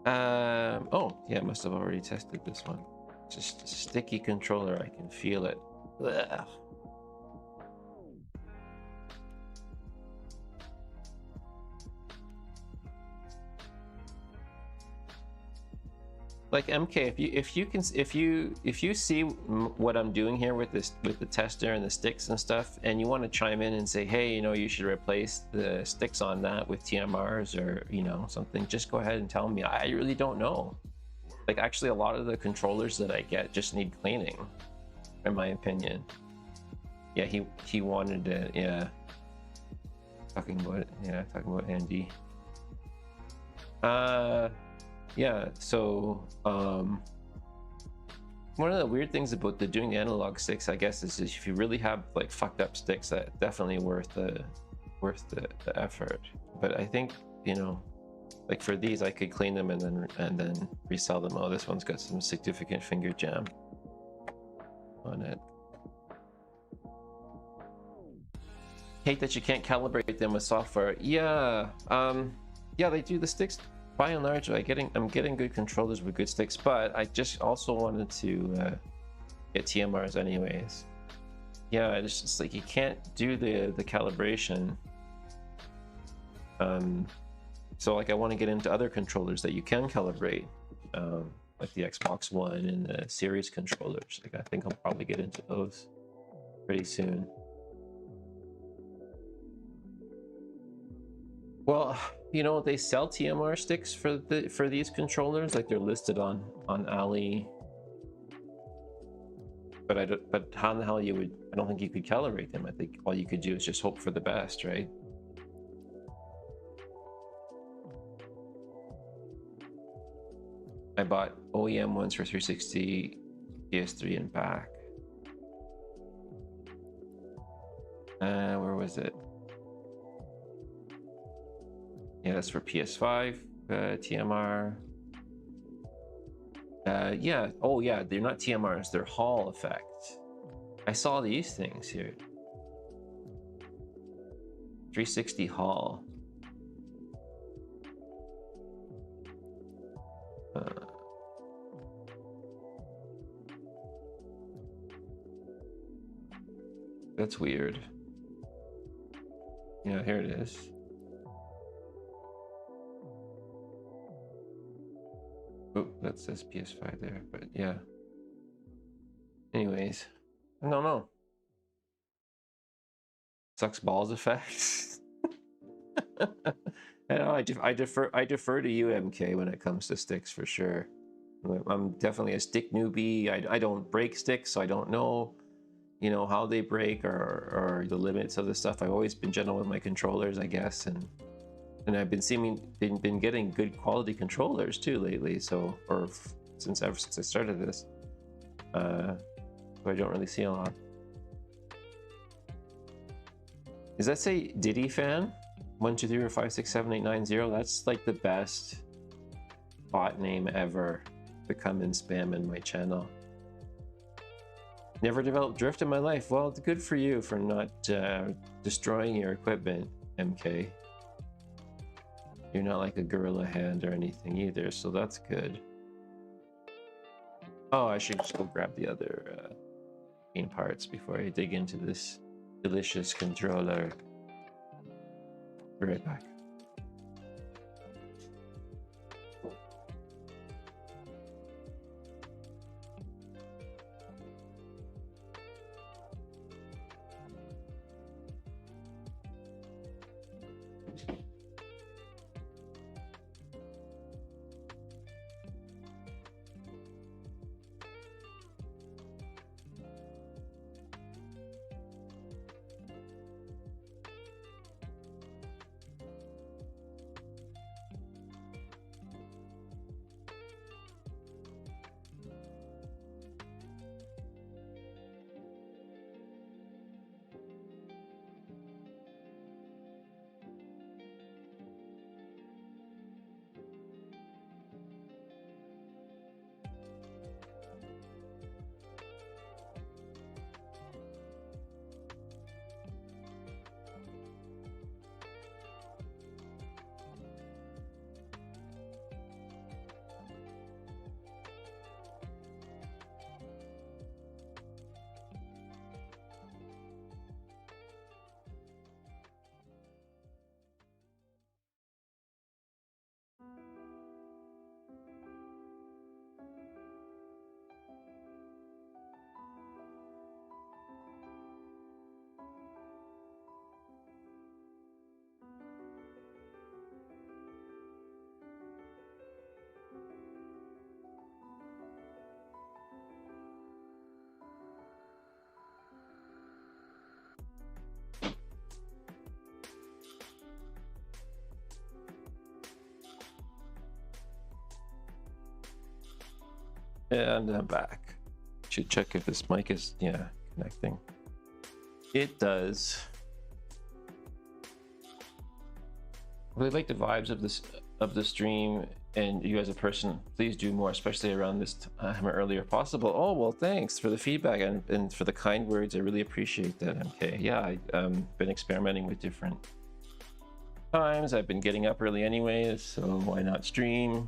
Oh, yeah, I must have already tested this one. Just a sticky controller, I can feel it. Ugh. Like MK, if you see what I'm doing here with this, with the tester and the sticks and stuff, and you want to chime in and say, hey, you know, you should replace the sticks on that with TMRs or, you know, something, just go ahead and tell me. I really don't know. Like, actually, a lot of the controllers that I get just need cleaning, in my opinion. Yeah, he wanted to, yeah. Talking about Andy. Yeah, so one of the weird things about doing the analog sticks, I guess, is if you really have like fucked up sticks, that definitely worth the effort. But I think, you know, like for these, I could clean them and then resell them. Oh, this one's got some significant finger jam on it. Hate that you can't calibrate them with software. Yeah, yeah, they do the sticks. By and large, I'm getting good controllers with good sticks, but I just also wanted to get TMRs anyways. Yeah, it's just like you can't do the calibration. So like I want to get into other controllers that you can calibrate, like the Xbox One and the Series controllers. Like I think I'll probably get into those pretty soon. Well, you know, they sell TMR sticks for these controllers, like they're listed on Ali. But how in the hell you would? I don't think you could calibrate them. I think all you could do is just hope for the best, right? I bought OEM ones for 360, PS3, and back. Where was it? Yeah, that's for PS5, TMR. Yeah. Oh, yeah. They're not TMRs. They're Hall effects. I saw these things here. 360 Hall. That's weird. Yeah, here it is. Oh, that says PS5 there, but yeah. Anyways, I don't know. Sucks balls effects. I know, I defer to you, MK, when it comes to sticks for sure. I'm definitely a stick newbie. I don't break sticks, so I don't know, you know, how they break or the limits of the stuff. I've always been gentle with my controllers, I guess, and I've been getting good quality controllers too lately. So, or ever since I started this, so I don't really see a lot. Does that say Diddy fan? 1 2 3 4 5 6 7 8 9 0. That's like the best bot name ever to come and spam in my channel. Never developed drift in my life. Well, it's good for you for not destroying your equipment, MK. You're not like a gorilla hand or anything either, so that's good. Oh, I should just go grab the other main parts before I dig into this delicious controller. Be right back. And I'm back. Should check if this mic is, yeah, connecting. It does. Really like the vibes of the stream, and you as a person, please do more, especially around this time earlier possible. Oh, well, thanks for the feedback and for the kind words. I really appreciate that, MK. Yeah, I've been experimenting with different times. I've been getting up early anyways, so why not stream?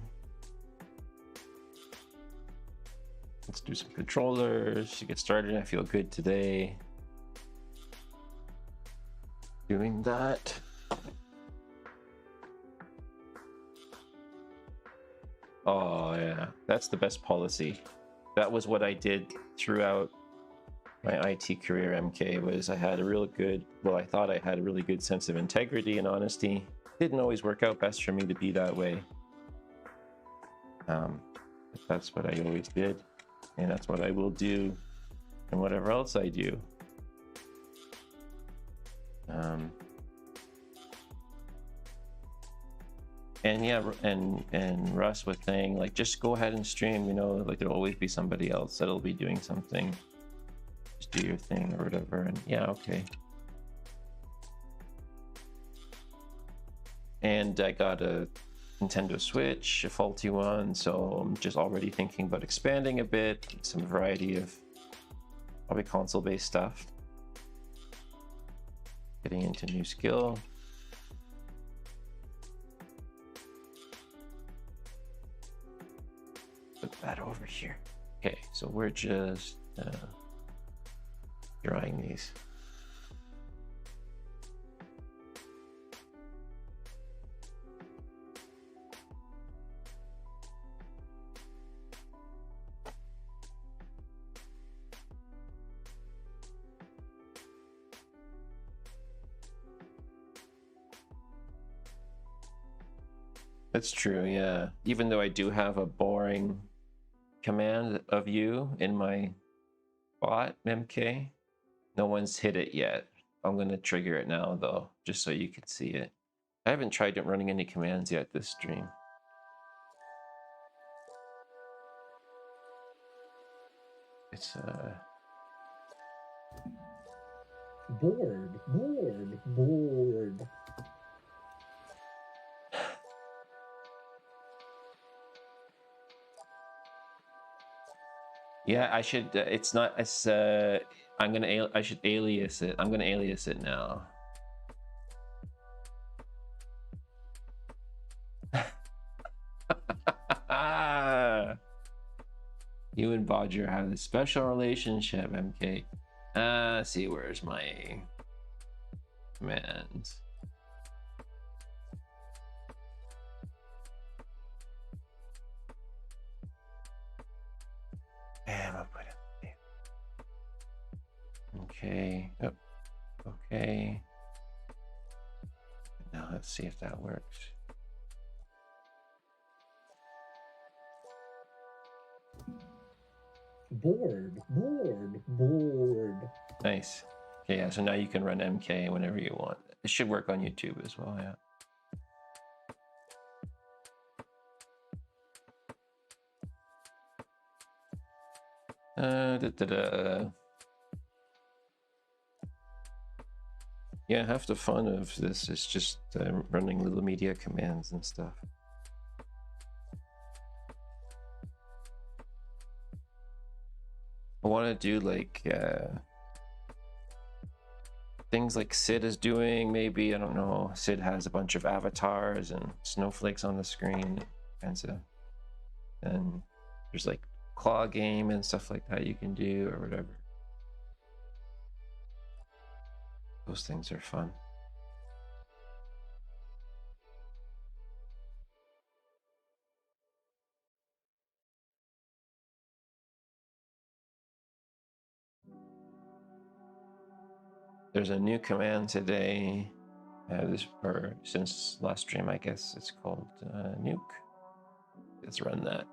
Let's do some controllers to get started. I feel good today doing that. Oh yeah, that's the best policy. That was what I did throughout my IT career, MK, was I had a real good, well, I thought I had a really good sense of integrity and honesty. didn't always work out best for me to be that way. But that's what I always did, and that's what I will do, and whatever else I do. And yeah, and Russ was saying, like, just go ahead and stream, you know, like there'll always be somebody else that'll be doing something. Just do your thing or whatever. And yeah, okay. And I got a Nintendo Switch, a faulty one, so I'm just already thinking about expanding a bit, some variety of probably console-based stuff. Getting into new skill. Put that over here. Okay, so we're just drying these. That's true, yeah. Even though I do have a boring command of you in my bot, MK, no one's hit it yet. I'm going to trigger it now, though, just so you can see it. I haven't tried it running any commands yet this stream. It's bored. Yeah, I should. It's not as. I should alias it. I'm gonna alias it now. You and Bodger have a special relationship, MK. Let's see, where's my commands? And I'll put it there. Okay. Oh, okay. Now let's see if that works. Bored. Nice. Okay, yeah, so now you can run MK whenever you want. It should work on YouTube as well, yeah. Yeah, half the fun of this is just running little media commands and stuff. I want to do like things like Sid is doing, maybe. I don't know. Sid has a bunch of avatars and snowflakes on the screen, kinds of. And there's like claw game and stuff like that you can do or whatever. Those things are fun. There's a new command today. Since last stream, I guess it's called nuke. Let's run that.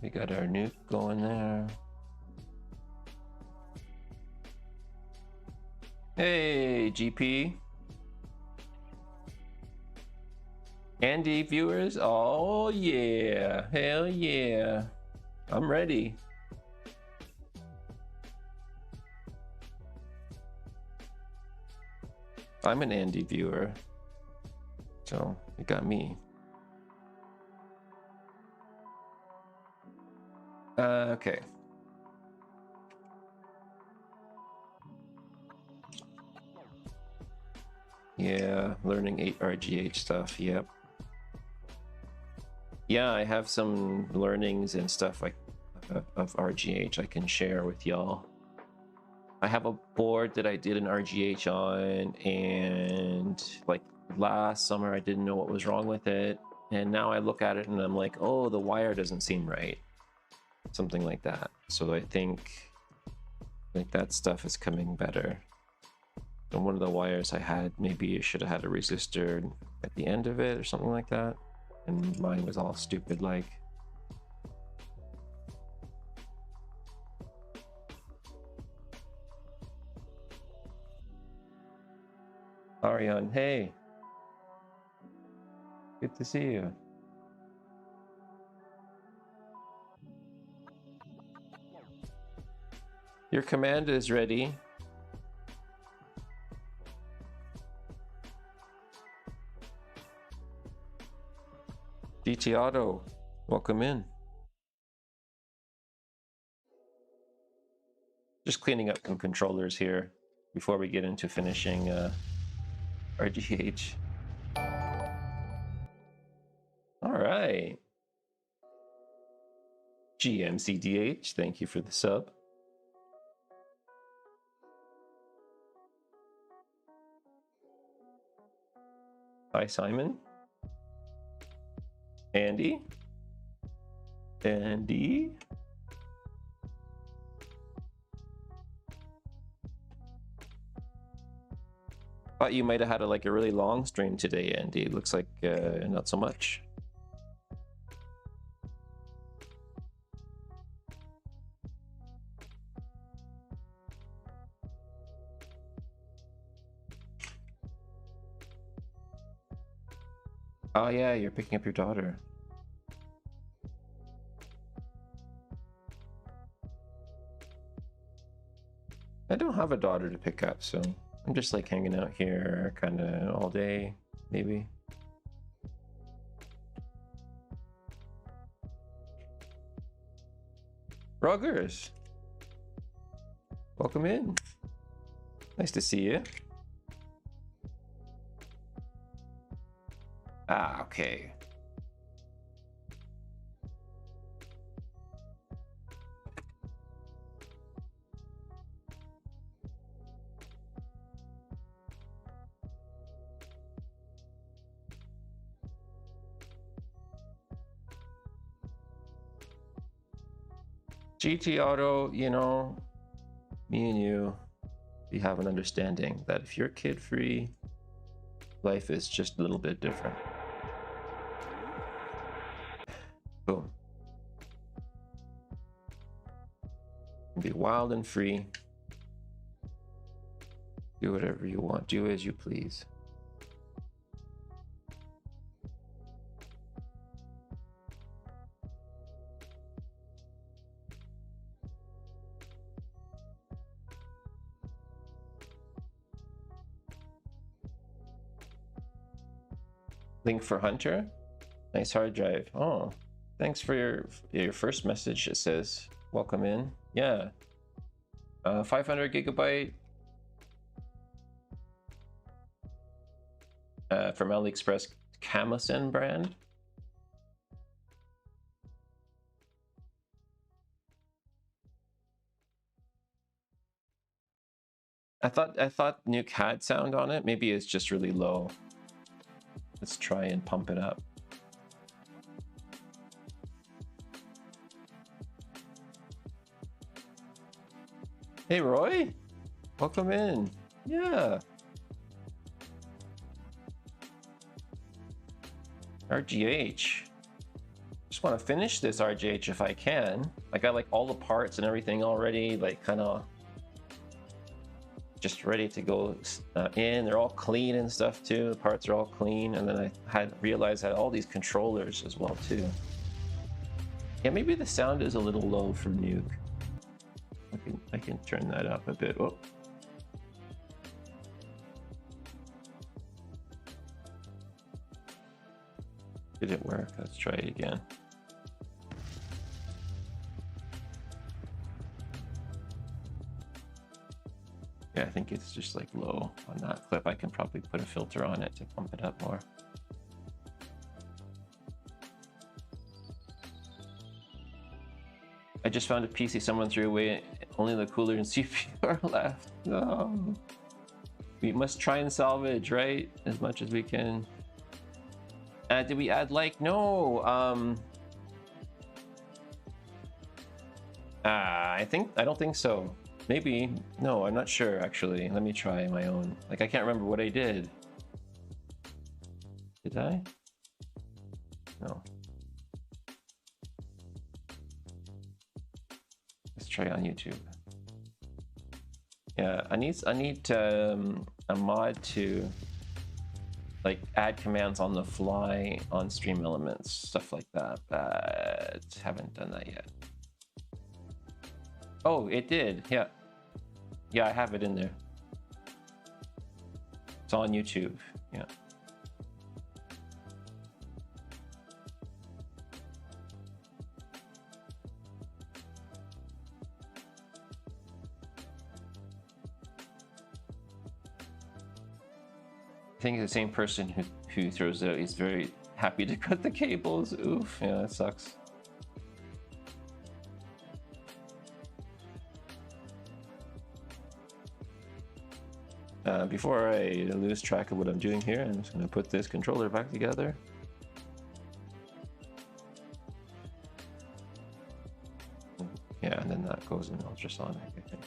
We got our nuke going there. Hey, GP. Andy viewers, oh yeah, hell yeah. I'm ready. I'm an Andy viewer, so it got me. Okay. Yeah, learning 8 RGH stuff, yep. Yeah, I have some learnings and stuff like of RGH I can share with y'all. I have a board that I did an RGH on, and like last summer I didn't know what was wrong with it, and now I look at it and I'm like, oh, the wire doesn't seem right. Something like that. So I think Like that stuff is coming better. And one of the wires I had, maybe it should have had a resistor at the end of it or something like that. And mine was all stupid like. Ariane, hey. Good to see you. Your command is ready. DT Auto, welcome in. Just cleaning up some controllers here before we get into finishing RGH. All right. GMCDH, thank you for the sub. Hi, Simon. Andy. Andy. Thought you might have had a really long stream today, Andy. Looks like not so much. Oh yeah, you're picking up your daughter. I don't have a daughter to pick up, so I'm just like hanging out here kind of all day, maybe. Ruggers, welcome in. Nice to see you. Ah, okay. GT Auto, you know, me and you, we have an understanding that if you're kid-free, life is just a little bit different. Boom. Be wild and free. Do whatever you want. Do as you please. Link for Hunter. Nice hard drive. Oh, thanks for your first message. It says welcome in. Yeah. 500 gigabyte. From AliExpress Camusen brand. I thought Nuke had sound on it. Maybe it's just really low. Let's try and pump it up. Hey Roy, welcome in. Yeah. RGH. Just want to finish this RGH if I can. I got like all the parts and everything already, like kind of just ready to go in. They're all clean and stuff too. The parts are all clean. And then I had realized I had all these controllers as well too. Yeah, maybe the sound is a little low for Nuke. I can turn that up a bit. Oh. Did it work? Let's try it again. Yeah, I think it's just like low on that clip. I can probably put a filter on it to pump it up more. I just found a PC someone threw away. Only the cooler and CPU are left. No. We must try and salvage, right? As much as we can. Did we add like? No. I don't think so. Maybe. No, I'm not sure actually. Let me try my own. Like, I can't remember what I did. Did I? No. Let's try on YouTube. Yeah, I need a mod to like add commands on the fly on Stream Elements, stuff like that, but haven't done that yet. Oh, it did. Yeah. Yeah, I have it in there. It's on YouTube. Yeah. I think the same person who throws it out, he's very happy to cut the cables. Oof, yeah, that sucks. Before I lose track of what I'm doing here, I'm just going to put this controller back together. Yeah, and then that goes in ultrasonic, I think.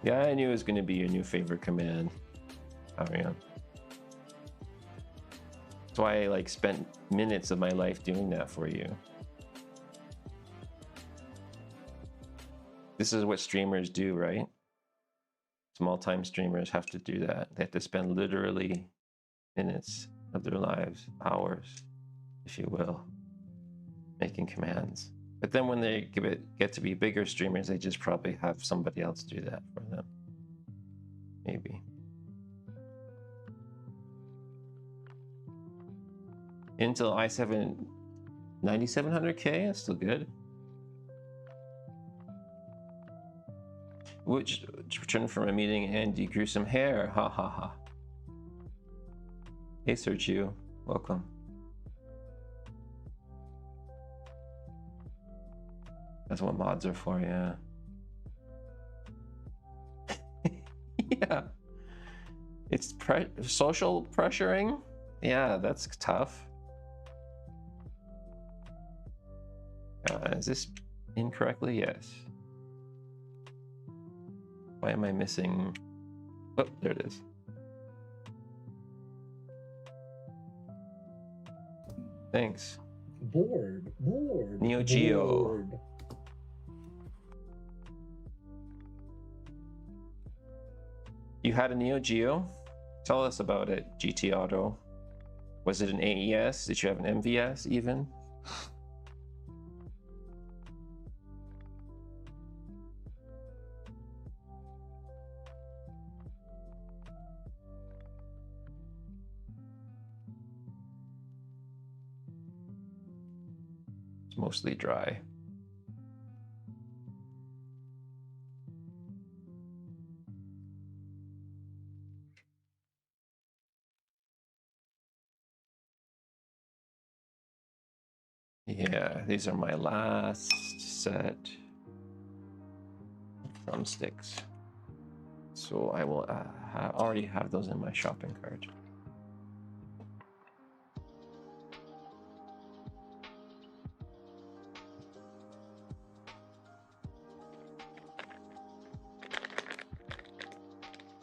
Yeah, I knew it was going to be your new favorite command, Ariane. That's why I like spent minutes of my life doing that for you. This is what streamers do, right? Small-time streamers have to do that. They have to spend literally minutes of their lives, hours, if you will, making commands. But then when they get to be bigger streamers, they just probably have somebody else do that for them. Maybe. Intel i7 9700K, that's still good. Which returned from a meeting and you grew some hair. Ha ha ha. Hey Sergio, welcome. That's what mods are for, yeah. Yeah. It's social pressuring. Yeah, that's tough. Is this incorrectly? Yes. Why am I missing? Oh, there it is. Thanks. Bored. Neo Geo. Bored. You had a Neo Geo? Tell us about it, GT Auto. Was it an AES? Did you have an MVS even? It's mostly dry. Yeah, these are my last set of thumbsticks. So I will already have those in my shopping cart.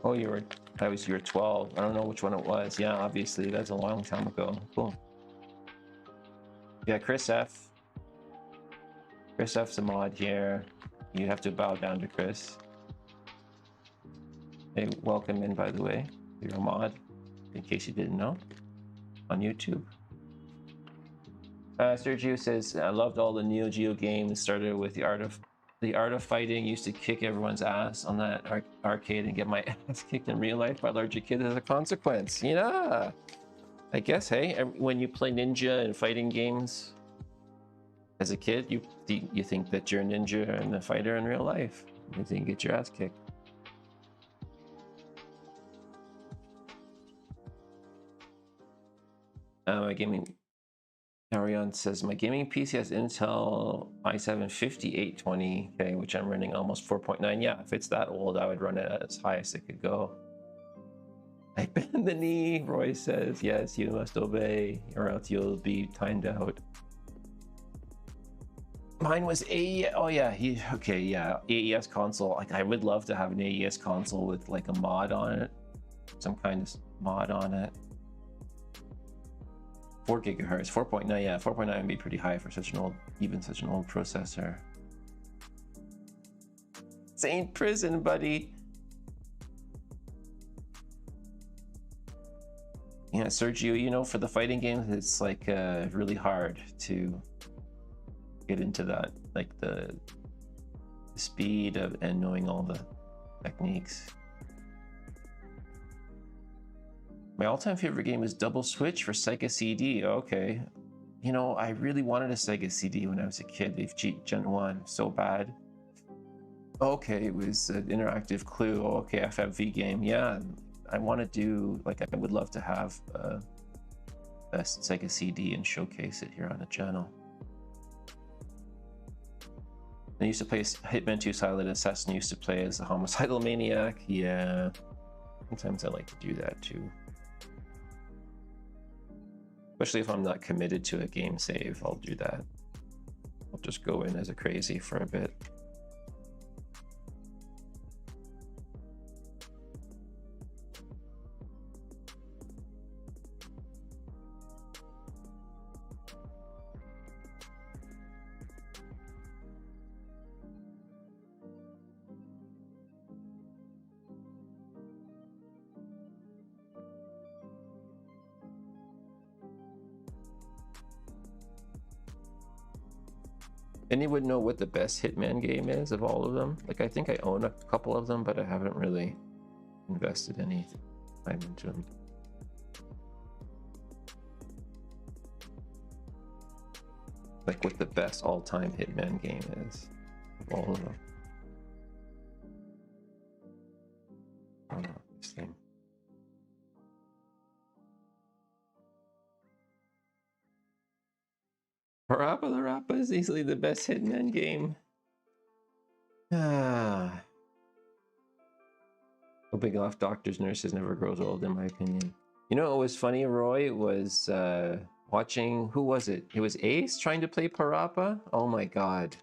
Oh, you were 12. I don't know which one it was. Yeah, obviously that's a long time ago. Cool. Yeah, Chris F. Chris F's a mod here. You have to bow down to Chris. Hey, welcome in, by the way. You're a mod, in case you didn't know, on YouTube. Sergio says, I loved all the Neo Geo games. Started with the art of fighting. Used to kick everyone's ass on that arcade and get my ass kicked in real life by larger kids as a consequence. Yeah. I guess, hey, when you play ninja and fighting games as a kid, you think that you're a ninja and a fighter in real life. You think you get your ass kicked. My gaming, Ariane says, my gaming PC has Intel i7 5820K, which I'm running almost 4.9. Yeah, if it's that old, I would run it at its highest it could go. I bend the knee, Roy says. Yes, you must obey, or else you'll be timed out. Mine was AES. Oh yeah, okay, yeah, AES console. Like, I would love to have an AES console with like a mod on it, some kind of mod on it. 4 gigahertz, 4.9. Yeah, 4.9 would be pretty high for such an old, even such an old processor. Saint Prison, buddy. Yeah, Sergio, you know, for the fighting games, it's like really hard to get into that, like the speed of and knowing all the techniques. My all-time favorite game is Double Switch for Sega CD. Okay, you know, I really wanted a Sega CD when I was a kid. They've cheated Gen 1 so bad. Okay, it was an interactive Clue. Okay, FFV game. Yeah, I want to do, like, I would love to have a Sega CD and showcase it here on the channel. I used to play Hitman 2 Silent Assassin. Used to play as a homicidal maniac. Yeah, sometimes I like to do that too. Especially if I'm not committed to a game save, I'll do that. I'll just go in as a crazy for a bit. Anyone know what the best Hitman game is of all of them? Like, I think I own a couple of them, but I haven't really invested any time into them. Like, what the best all-time Hitman game is of all of them. I don't know this thing. Parappa the Rappa is easily the best Hitman game. Ah. Big off doctors, nurses never grows old, in my opinion. You know what was funny, Roy, was watching, who was it? It was Ace trying to play Parappa. Oh my god.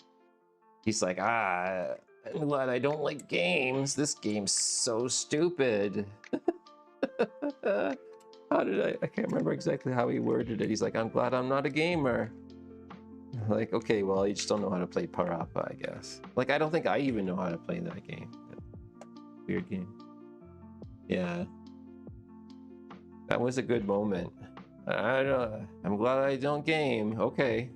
He's like, I'm glad I don't like games. This game's so stupid. How did I can't remember exactly how he worded it. He's like, I'm glad I'm not a gamer. Like, okay, well, you just don't know how to play Parappa, I guess. Like, I don't think I even know how to play that game. Weird game. Yeah. That was a good moment. I'm glad I don't game. Okay.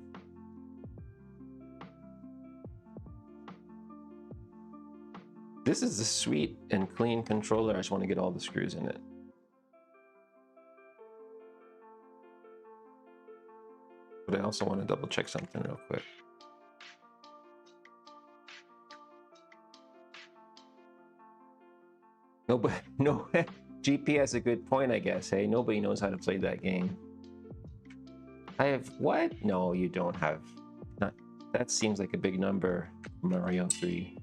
This is a sweet and clean controller. I just want to get all the screws in it. But I also want to double check something real quick. No, GP has a good point, I guess. Hey, nobody knows how to play that game. I have what? No, you don't have. Not. That seems like a big number. Mario 3.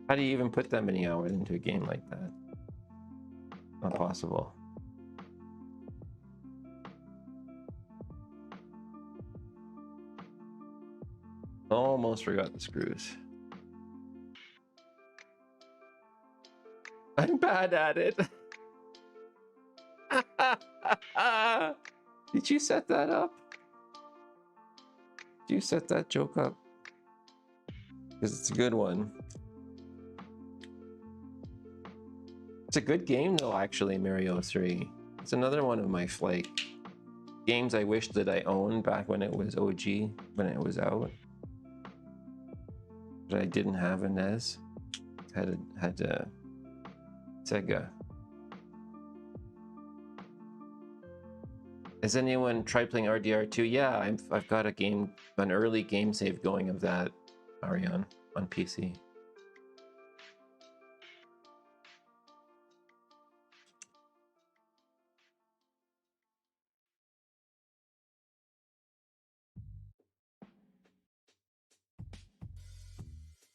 How do you even put that many hours into a game like that? Not possible. Almost forgot the screws. I'm bad at it. Did you set that up? Did you set that joke up? Because it's a good one. It's a good game though, actually, Mario 3. It's another one of my like games I wish that I owned back when it was OG, when it was out. But I didn't have a NES. Had a Sega. Has anyone tried playing RDR2? Yeah, I've got a game, an early game save going of that, Ariane, on PC.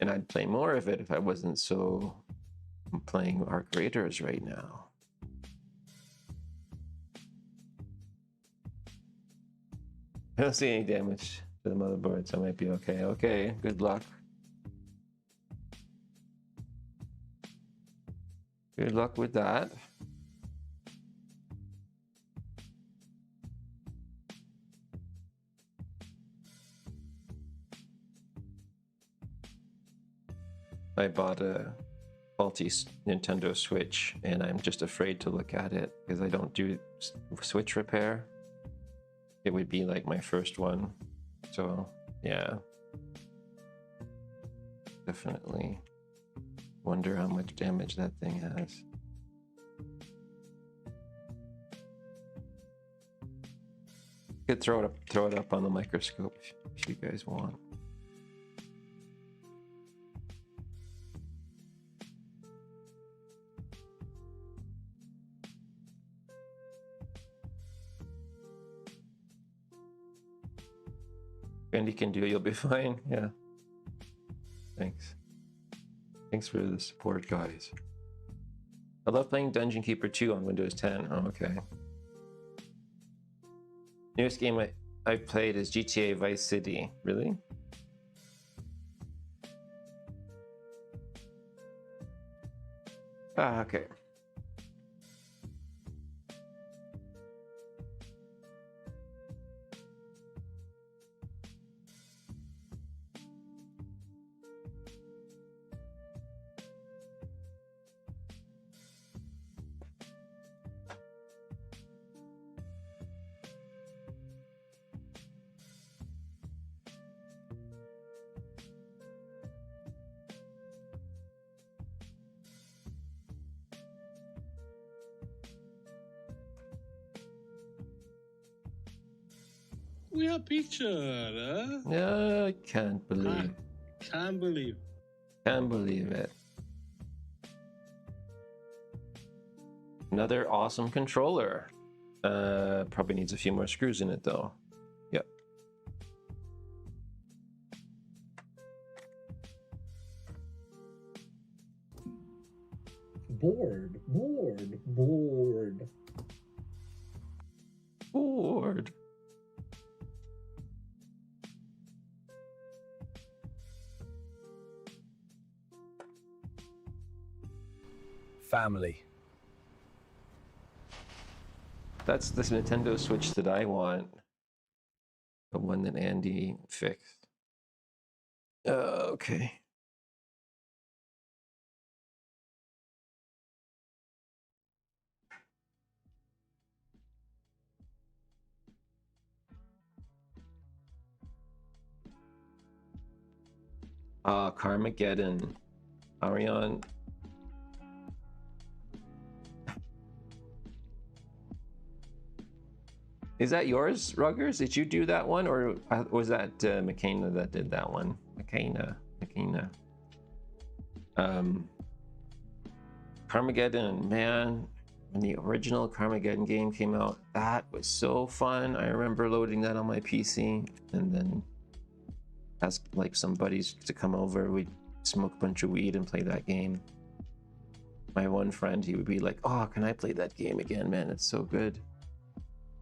And I'd play more of it if I wasn't so playing Arc Raiders right now. I don't see any damage to the motherboard, so I might be okay. Okay, good luck. Good luck with that. I bought a faulty Nintendo Switch and I'm just afraid to look at it because I don't do Switch repair. It would be like my first one. So yeah, definitely wonder how much damage that thing has. Could throw it up on the microscope if you guys want. Andy can do it, you'll be fine. Yeah. Thanks. Thanks for the support, guys. I love playing Dungeon Keeper 2 on Windows 10. Oh, okay. Newest game I played is GTA Vice City. Really? Ah, okay. We have picture, huh? Yeah, I can't believe. Can't believe. Can't believe it. Another awesome controller. Probably needs a few more screws in it though. Yep. Bored. Bored. Family. That's the Nintendo Switch that I want. The one that Andy fixed. Okay. Carmageddon. Arion. Is that yours, Ruggers? Did you do that one, or was that McKenna that did that one? McKenna. Carmageddon, man, when the original Carmageddon game came out, that was so fun. I remember loading that on my PC and then ask like some buddies to come over. We'd smoke a bunch of weed and play that game. My one friend, he would be like, "Oh, can I play that game again, man? It's so good."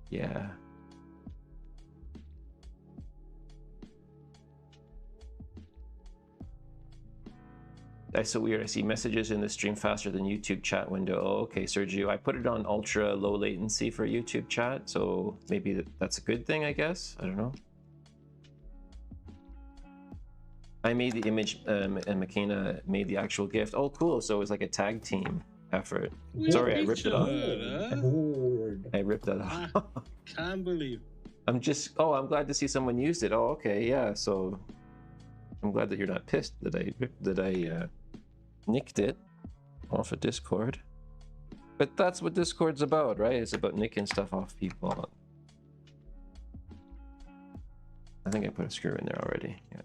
Yeah. That's so weird. I see messages in the stream faster than YouTube chat window. Oh, okay, Sergio. I put it on ultra low latency for YouTube chat, so maybe that's a good thing, I guess. I don't know. I made the image and McKenna made the actual gift. Oh, cool. So it was like a tag team effort. Sorry, I ripped it off. Bored. I ripped that off. Can't believe. I'm I'm glad to see someone used it. Oh, okay, yeah. So I'm glad that you're not pissed that I nicked it off of Discord. But that's what Discord's about, right? It's about nicking stuff off people. I think I put a screw in there already. Yeah.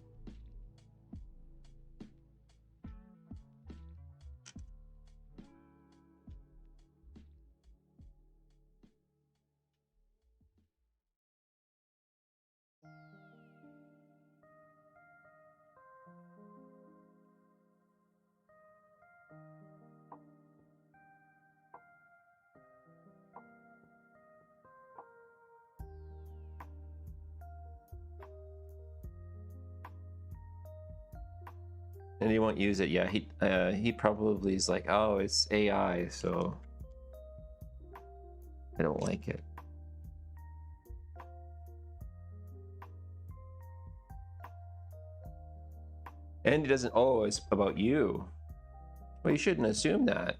And he won't use it. Yeah, he probably is like, oh, it's AI, so I don't like it. And he doesn't. Oh, it's about you. Well, you shouldn't assume that.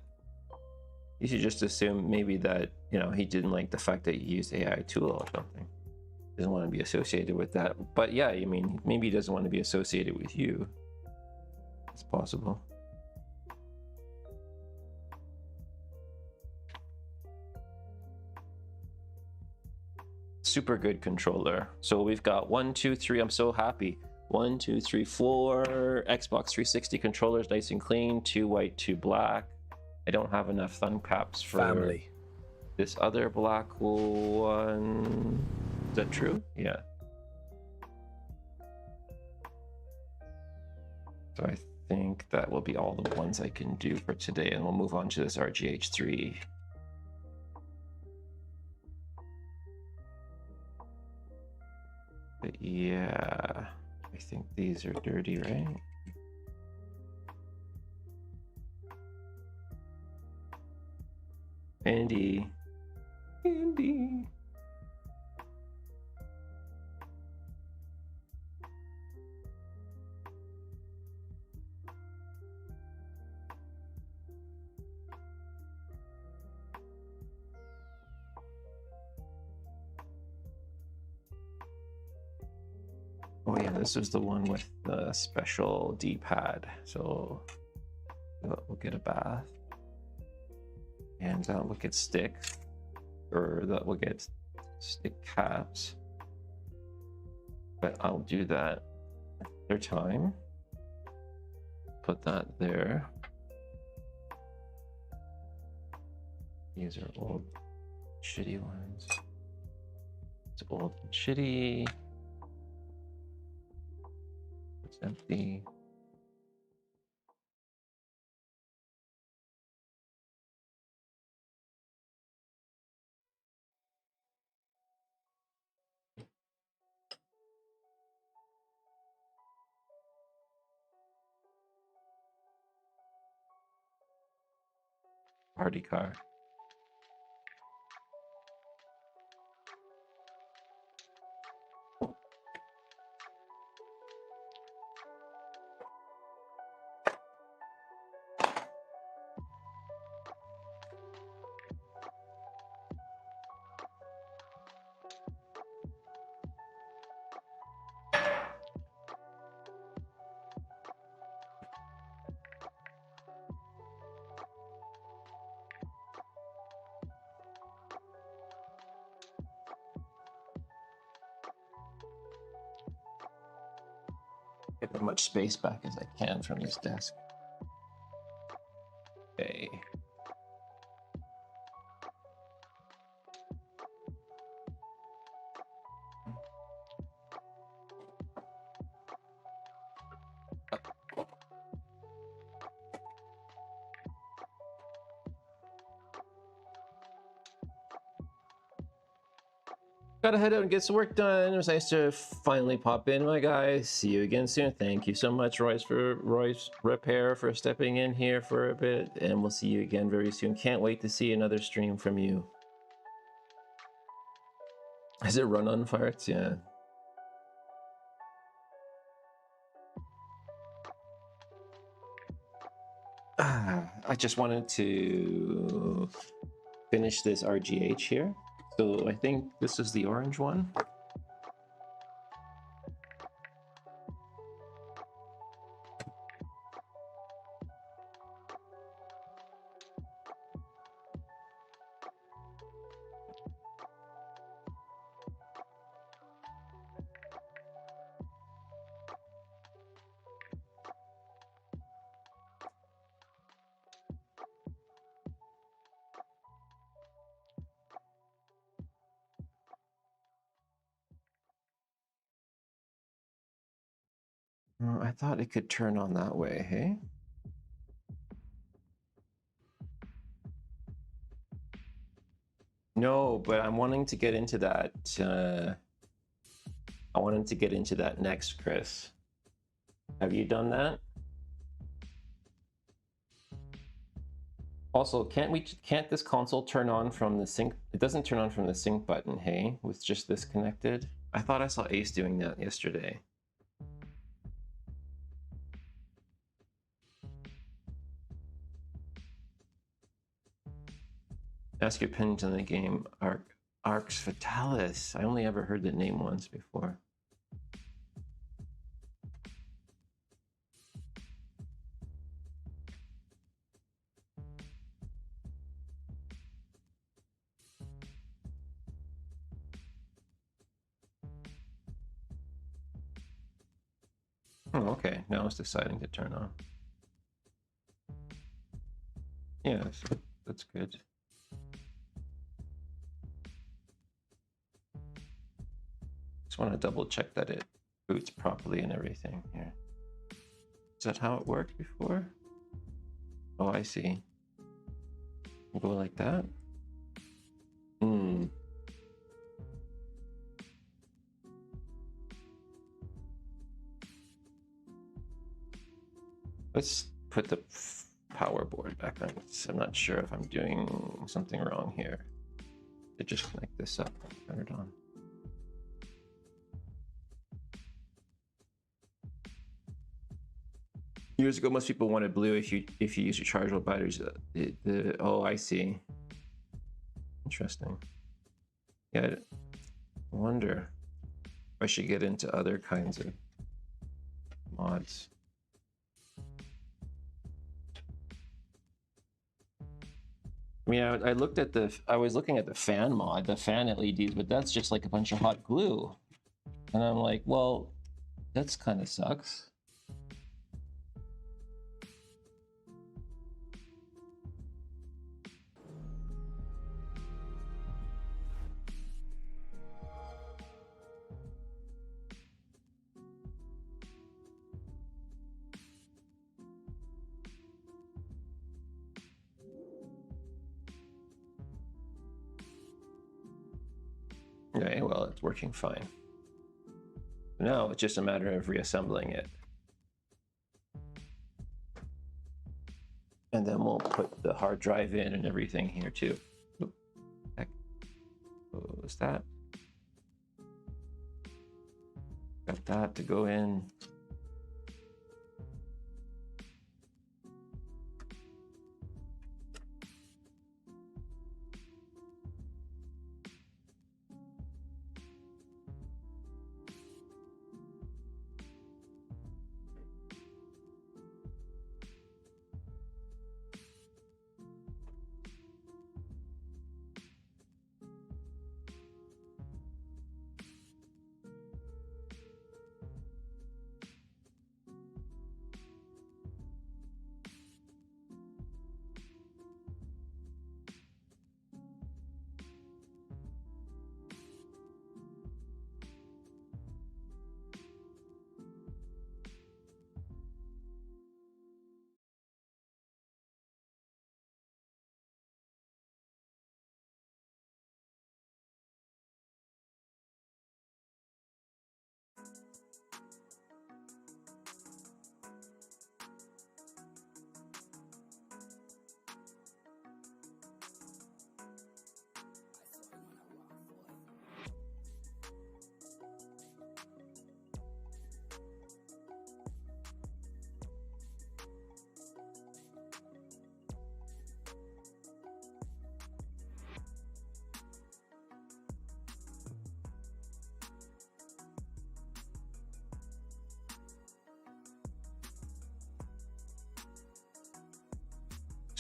You should just assume maybe that, you know, he didn't like the fact that you used AI tool or something. Doesn't want to be associated with that. But yeah, I mean, maybe he doesn't want to be associated with you. It's possible. Super good controller. So we've got 1, 2, 3. I'm so happy. 1, 2, 3, 4 Xbox 360 controllers, nice and clean. 2 white, 2 black. I don't have enough thumb caps for Family. this other black one. Is that true? Yeah. So I think that will be all the ones I can do for today, and we'll move on to this RGH3. But yeah, I think these are dirty, right? Andy. Oh yeah, this is the one with the special D-pad. So we'll get a bath. And we'll get sticks, or that we'll get stick caps. But I'll do that another time. Put that there. These are old, shitty ones. It's old and shitty. It's empty. Party car. Get as much space back as I can from this desk. Okay. Gotta head out and get some work done. It was nice to finally pop in, my guys. See you again soon. Thank you so much, Royce Repair, for stepping in here for a bit, and we'll see you again very soon. Can't wait to see another stream from you. Is it run on farts? Yeah. I just wanted to finish this RGH here. So I think this is the orange one. I thought it could turn on that way, hey? No, but I'm wanting to get into that. I wanted to get into that next, Chris. Have you done that? Also, can't this console turn on from the sync? It doesn't turn on from the sync button, hey, with just this connected. I thought I saw Ace doing that yesterday. Ask your opinions on the game Arx Fatalis. I only ever heard the name once before. Oh, okay. Now it's deciding to turn on. Yeah, so that's good. Just want to double check that it boots properly and everything here. Is that how it worked before? Oh, I see. Go like that? Hmm. Let's put the power board back on. I'm not sure if I'm doing something wrong here. To just connect this up and turn it on. Years ago, most people wanted blue if you use your chargeable batteries. Oh, I see. Interesting. Yeah, I wonder if I should get into other kinds of mods. I mean, I looked at I was looking at the fan mod, the fan LEDs, but that's just like a bunch of hot glue. And I'm like, well, that's kind of sucks. Okay, well, it's working fine. Now it's just a matter of reassembling it. And then we'll put the hard drive in and everything here too. Oop, heck. What was that? Got that to go in.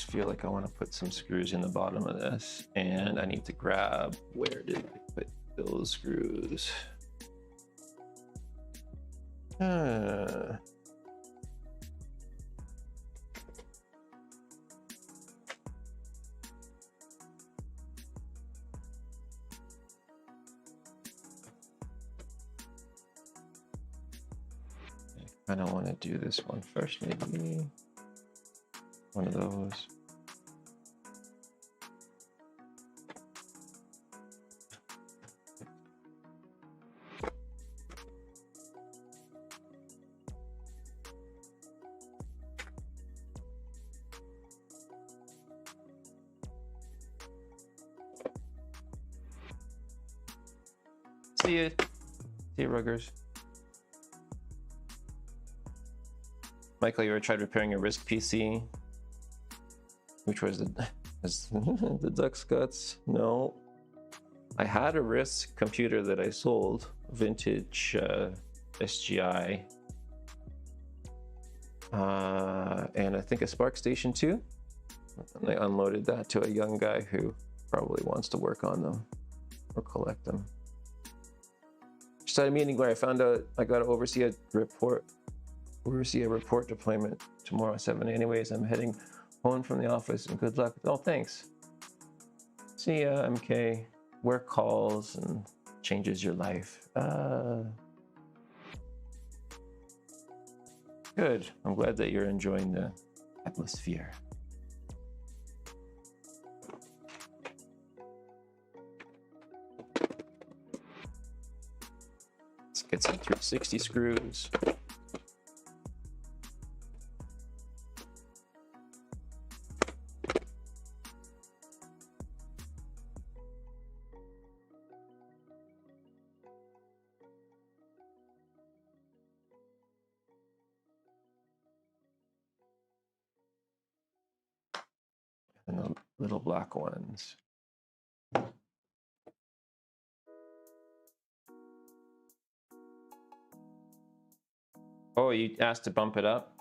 Feel like I want to put some screws in the bottom of this, and I need to grab, where did I put those screws? I don't want to do this one first, maybe one of those. See you. See you, Ruggers. Michael, you ever tried repairing a Risk PC? Which was the Duck's Guts? No. I had a Risk computer that I sold, vintage SGI. And I think a Spark Station 2. And I unloaded that to a young guy who probably wants to work on them or collect them. Just had a meeting where I found out I got to oversee a report deployment tomorrow at 7. Anyways, I'm heading home from the office, and good luck. Oh, thanks. See ya, MK. Work calls and changes your life. Good. I'm glad that you're enjoying the atmosphere. Let's get some 360 screws. And the little black ones. Oh, you asked to bump it up?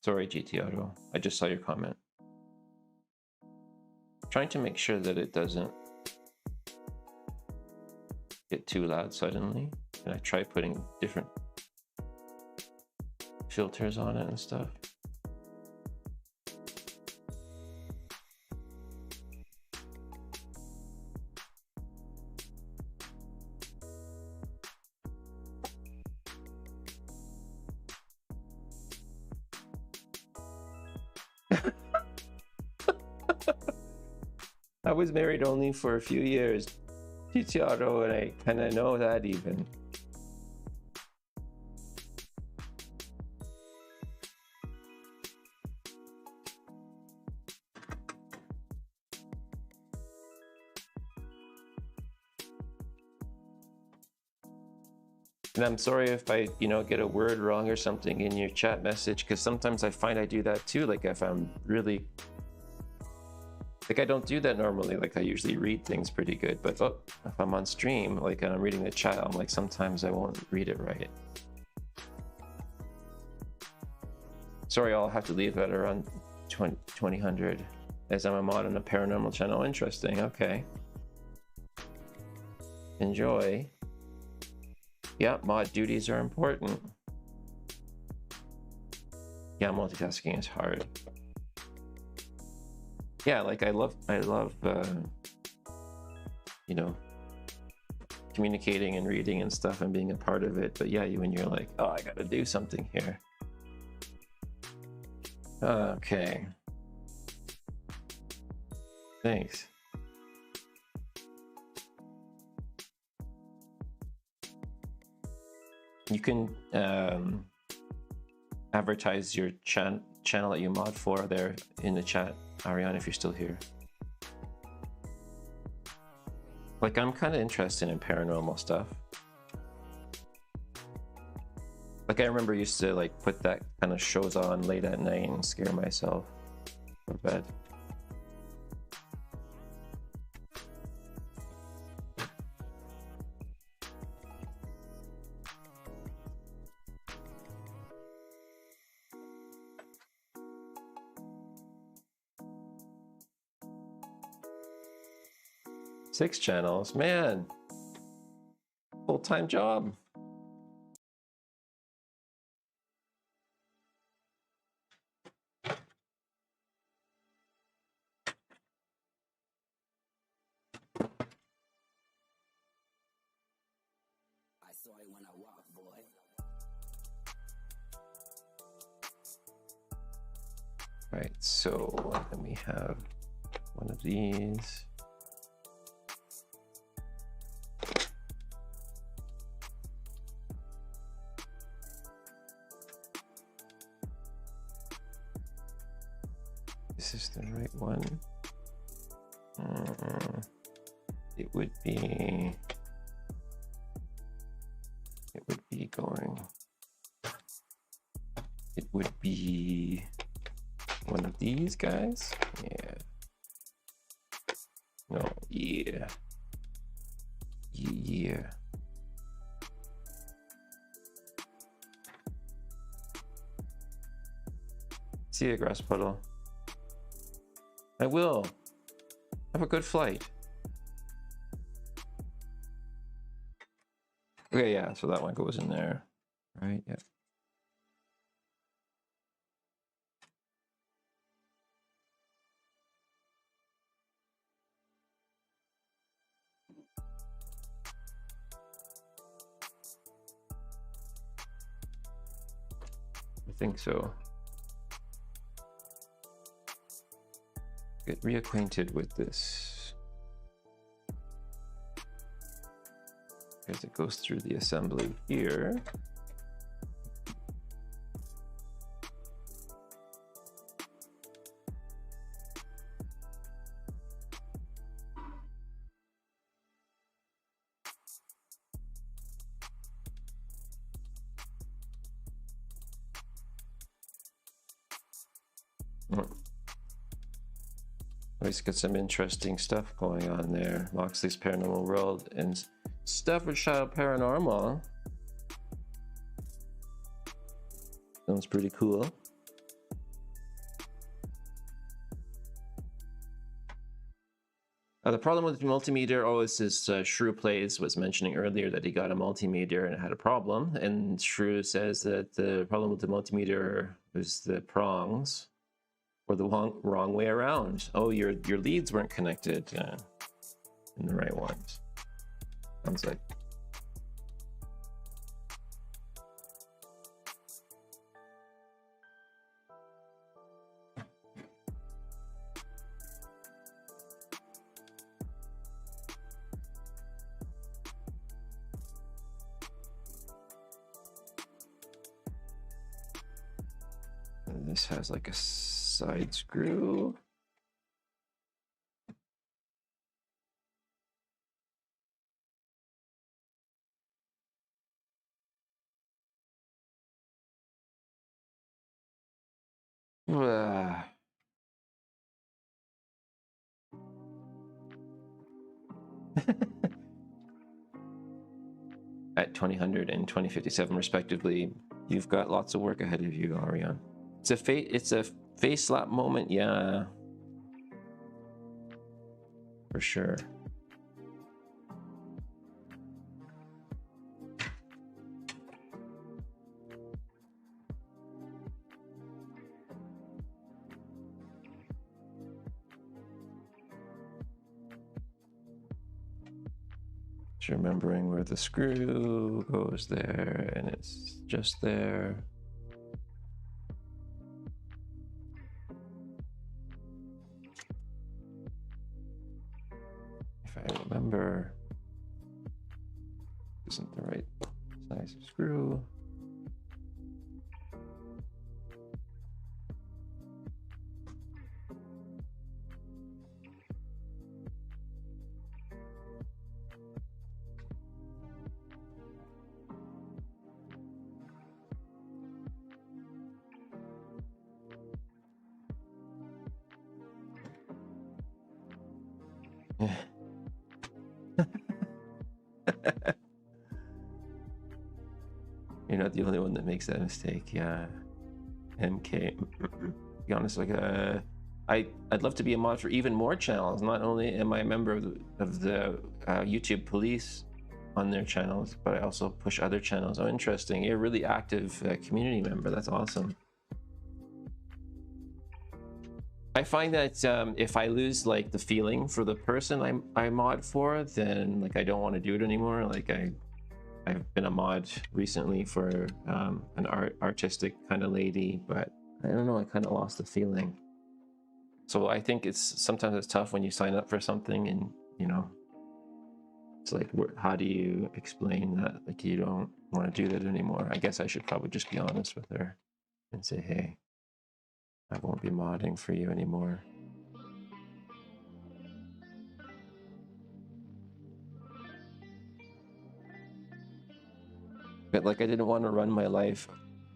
Sorry, GT Auto. I just saw your comment. Trying to make sure that it doesn't get too loud suddenly. And I try putting different filters on it and stuff. I was married only for a few years, GT Auto, and I kind of know that even. And I'm sorry if I, get a word wrong or something in your chat message, because sometimes I find I do that too. Like if I'm really, like I don't do that normally. Like I usually read things pretty good, but if I'm on stream, like and I'm reading the chat, I'm like, sometimes I won't read it right. Sorry, I'll have to leave at around 2000 as I'm a mod on a paranormal channel. Interesting, okay. Enjoy. Yeah, mod duties are important. Yeah, multitasking is hard. Yeah, like I love, communicating and reading and stuff and being a part of it. But yeah, when you're like, oh, I gotta do something here. Okay. Thanks. You can advertise your channel that you mod for there in the chat, Ariane, if you're still here. Like, I'm kind of interested in paranormal stuff. Like, I remember used to like put that kind of shows on late at night and scare myself for bed. Six channels, man. Full-time job. I saw it when I walked, boy. Right, so let me have one of these. This is the right one. it would be going, it would be one of these guys. Yeah. No, yeah. Yeah. See ya, grass puddle. I will. Have a good flight. Okay, yeah, so that one goes in there. Right, yeah. I think so. Get reacquainted with this. As it goes through the assembly here. Always got some interesting stuff going on there. Moxley's Paranormal World and Staffordshire Paranormal. Sounds pretty cool. The problem with the multimeter, is this Shrew Plays was mentioning earlier that he got a multimeter and it had a problem. And Shrew says that the problem with the multimeter was the prongs. Or the wrong way around. Oh, your leads weren't connected in the right ones. Sounds like. And this has like a side screw. At 2000 and 2057 respectively, you've got lots of work ahead of you, Ariane. It's a face slap moment, yeah. For sure. Just remembering where the screw goes there, and it's just there. If I remember, isn't the right size of screw. You're not the only one that makes that mistake, yeah. MK. To be honest, like I'd love to be a mod for even more channels. Not only am I a member of the YouTube police on their channels, but I also push other channels. Oh, interesting. You're a really active community member. That's awesome. I find that if I lose like the feeling for the person I mod for, then like I don't want to do it anymore. Like I've been a mod recently for an artistic kind of lady, but I don't know, I kind of lost the feeling. So I think sometimes it's tough when you sign up for something and, you know, it's like, how do you explain that like you don't want to do that anymore? I guess I should probably just be honest with her and say, hey, I won't be modding for you anymore. But like I didn't want to run my life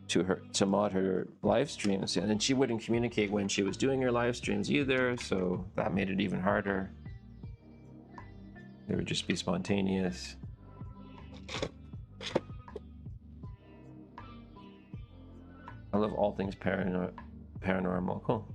to mod her live streams, and then she wouldn't communicate when she was doing her live streams either, so that made it even harder. They would just be spontaneous. I love all things paranormal. Cool.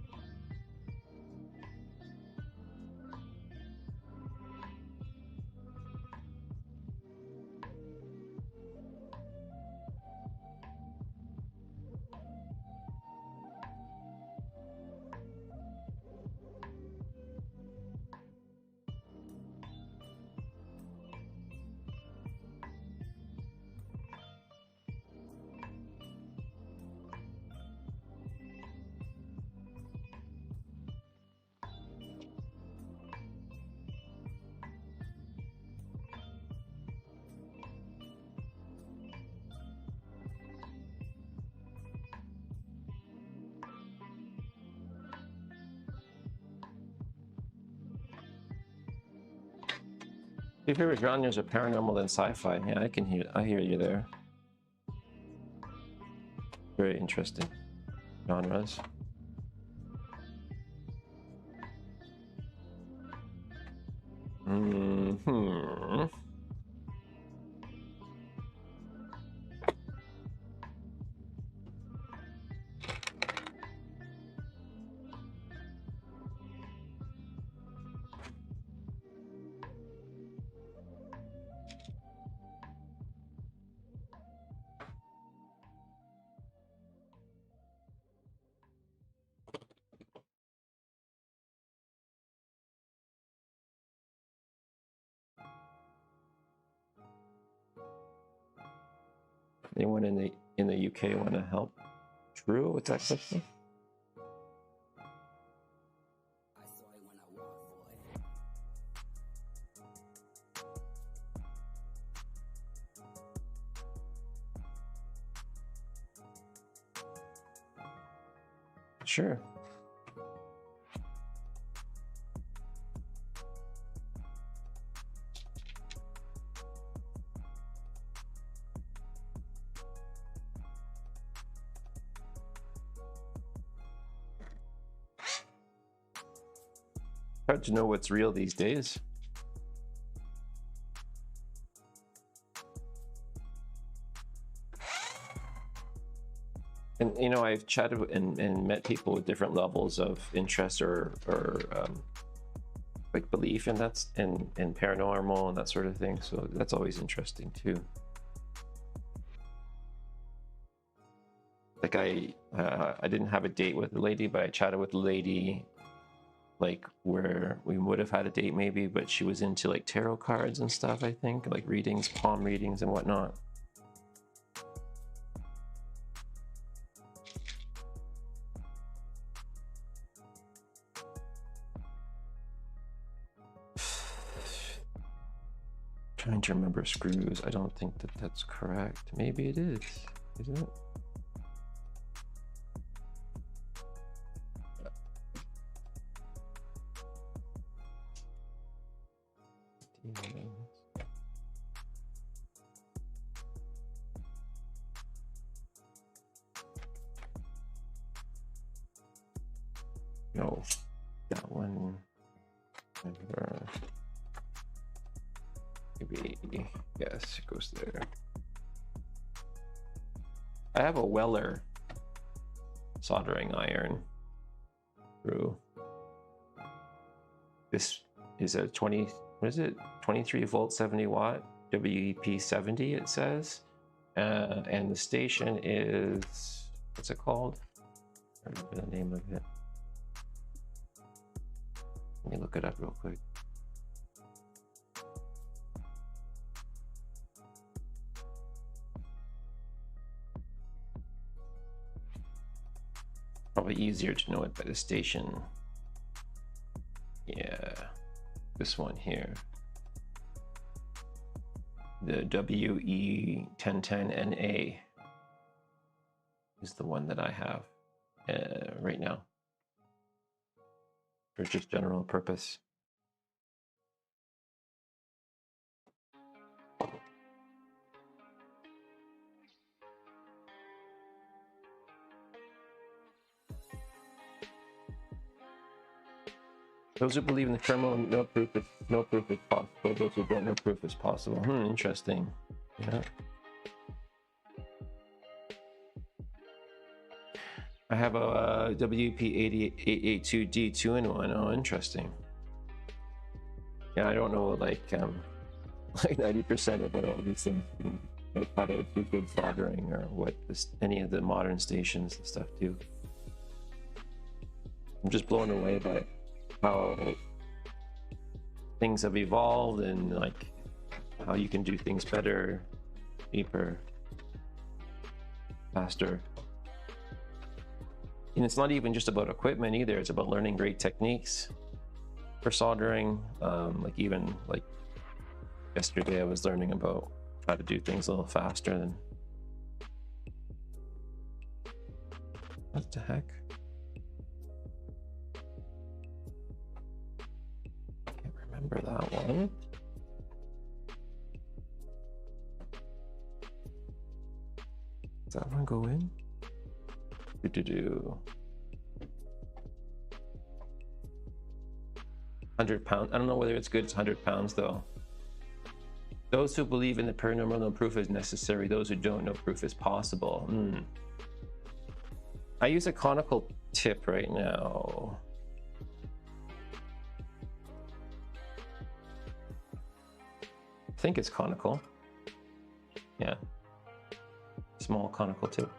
Your favorite genres are paranormal than sci-fi. Yeah, I hear you there. Very interesting genres. Hmm. Anyone in the UK want to help Drew with that question? I saw it when I walked, boy. Sure. Hard to know what's real these days. And you know, I've chatted and met people with different levels of interest or like belief in in paranormal and that sort of thing. So that's always interesting too. Like I didn't have a date with a lady, but I chatted with a lady like where we would have had a date maybe, but she was into like tarot cards and stuff, I think, like readings, palm readings and whatnot. Trying to remember screws. I don't think that's correct. Maybe it is. Isn't it? No, that one. Maybe, yes, it goes there. I have a Weller soldering iron. Through. This is a 20, what is it? 23 volt, 70 watt, WEP 70, it says. And the station is, what's it called? I don't remember the name of it. Let me look it up real quick. Probably easier to know it by the station. Yeah, this one here. The WE1010NA is the one that I have right now for just general purpose. Those who believe in the kernel, no proof is possible. Those who don't, no proof is possible. Interesting. Yeah. I have a WP882D 2-in-1. Oh, interesting. Yeah, I don't know, like 90% of what all these things can, like, how to do good soldering, or what any of the modern stations and stuff do. I'm just blown away by how things have evolved, and like how you can do things better, cheaper, faster. And it's not even just about equipment either, it's about learning great techniques for soldering. Like even like yesterday I was learning about how to do things a little faster than... What the heck? Can't remember that one. Does that one go in? Do 100 pounds. I don't know whether it's good. It's 100 pounds though. Those who believe in the paranormal, no proof is necessary. Those who don't, no proof is possible. I use a conical tip right now. I think it's conical. Yeah. Small conical tip.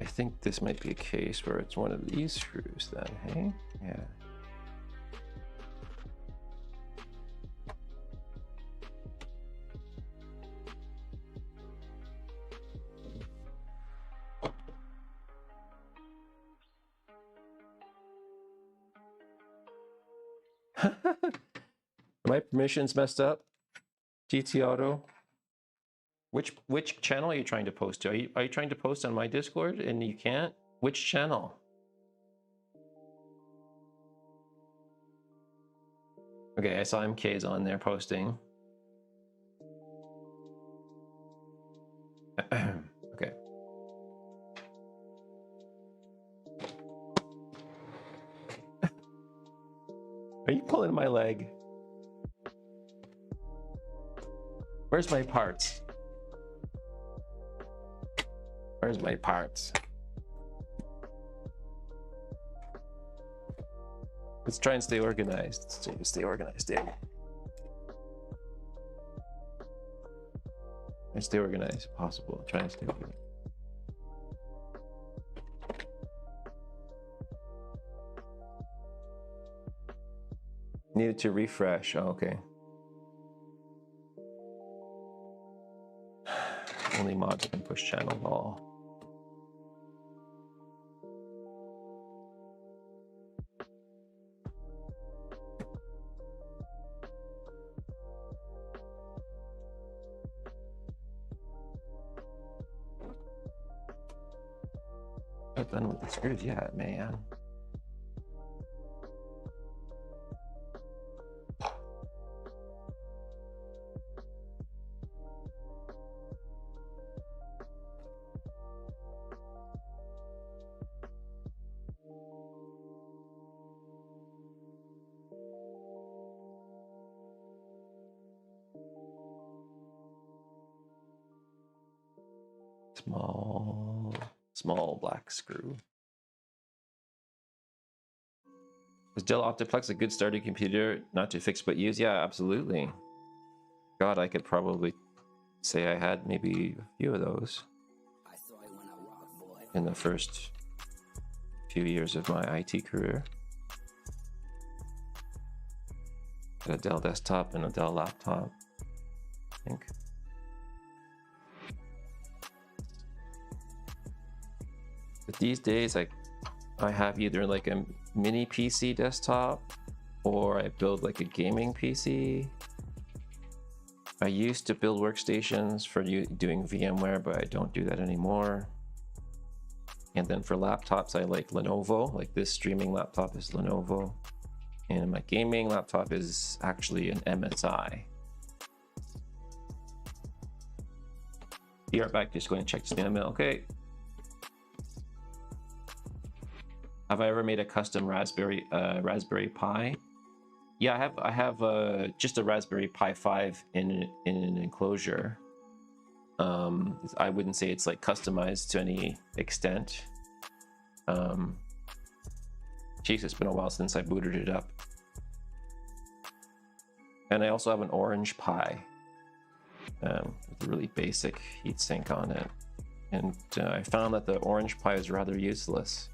I think this might be a case where it's one of these screws then, hey? Yeah. My permissions messed up. GT Auto. Which channel are you trying to post to? Are you trying to post on my Discord and you can't? Which channel? Okay, I saw MK's on there posting. Okay. Are you pulling my leg? Where's my parts? Where's my parts? Let's try and stay organized. Let's stay organized, Dave. And stay organized if possible. Try and stay organized. Needed to refresh. Oh, okay. Only mods can push channel ball. Not done with the screws yet, man. Small black screw. Is Dell Optiplex a good starter computer, not to fix but use? Yeah, absolutely. God, I could probably say I had maybe a few of those in the first few years of my IT career. Got a Dell desktop and a Dell laptop, I think. But these days, I have either like a mini PC desktop, or I build like a gaming PC. I used to build workstations for doing VMware, but I don't do that anymore. And then for laptops, I like Lenovo. Like this streaming laptop is Lenovo. And my gaming laptop is actually an MSI. Be right back, just going to check the spam mail. Okay. Have I ever made a custom Raspberry Pi? Yeah, I have just a Raspberry Pi 5 in an enclosure. I wouldn't say it's like customized to any extent. Jeez, it's been a while since I booted it up. And I also have an Orange Pi with a really basic heatsink on it. And I found that the Orange Pi is rather useless.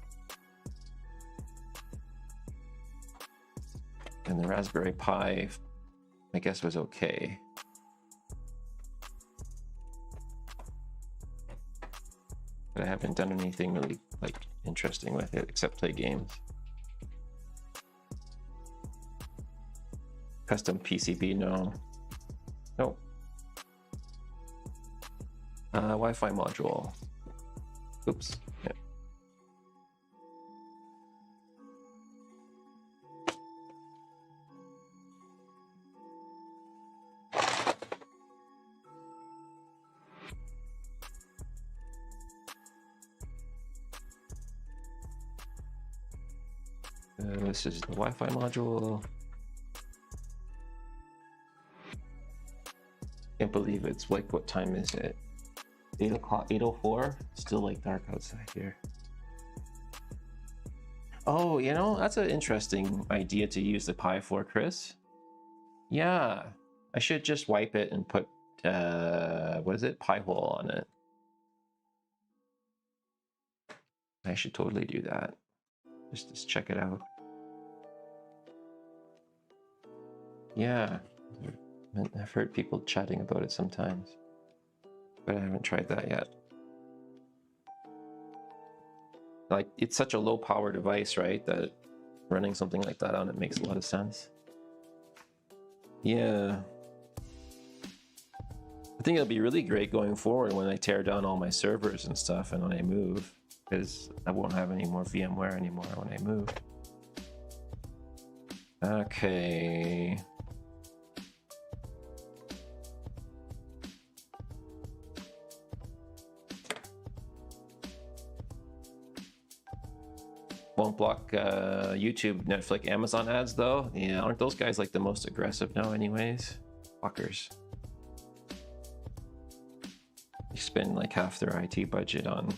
And the Raspberry Pi, I guess, was okay. But I haven't done anything really like interesting with it except play games. Custom PCB, no. No. Wi-Fi module. Oops. Yeah. This is the Wi-Fi module. Can't believe it's like, what time is it? 8 o'clock, 8:04? Still like dark outside here. Oh, you know, that's an interesting idea to use the Pi for, Chris. Yeah, I should just wipe it and put, what is it? Pi hole on it. I should totally do that. Just check it out. Yeah, I've heard people chatting about it sometimes, but I haven't tried that yet. Like, it's such a low power device, right? That running something like that on it makes a lot of sense. Yeah. I think it'll be really great going forward when I tear down all my servers and stuff and when I move, because I won't have any more VMware anymore when I move. Okay. Won't block YouTube, Netflix, Amazon ads though. Yeah, aren't those guys like the most aggressive now anyways? Fuckers. They spend like half their IT budget on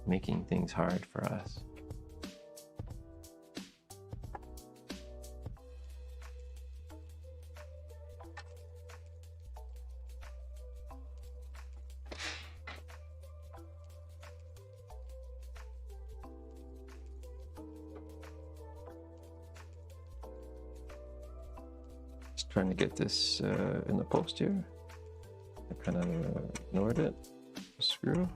making things hard for us. Trying to get this in the post here. I kind of ignored it. Screw.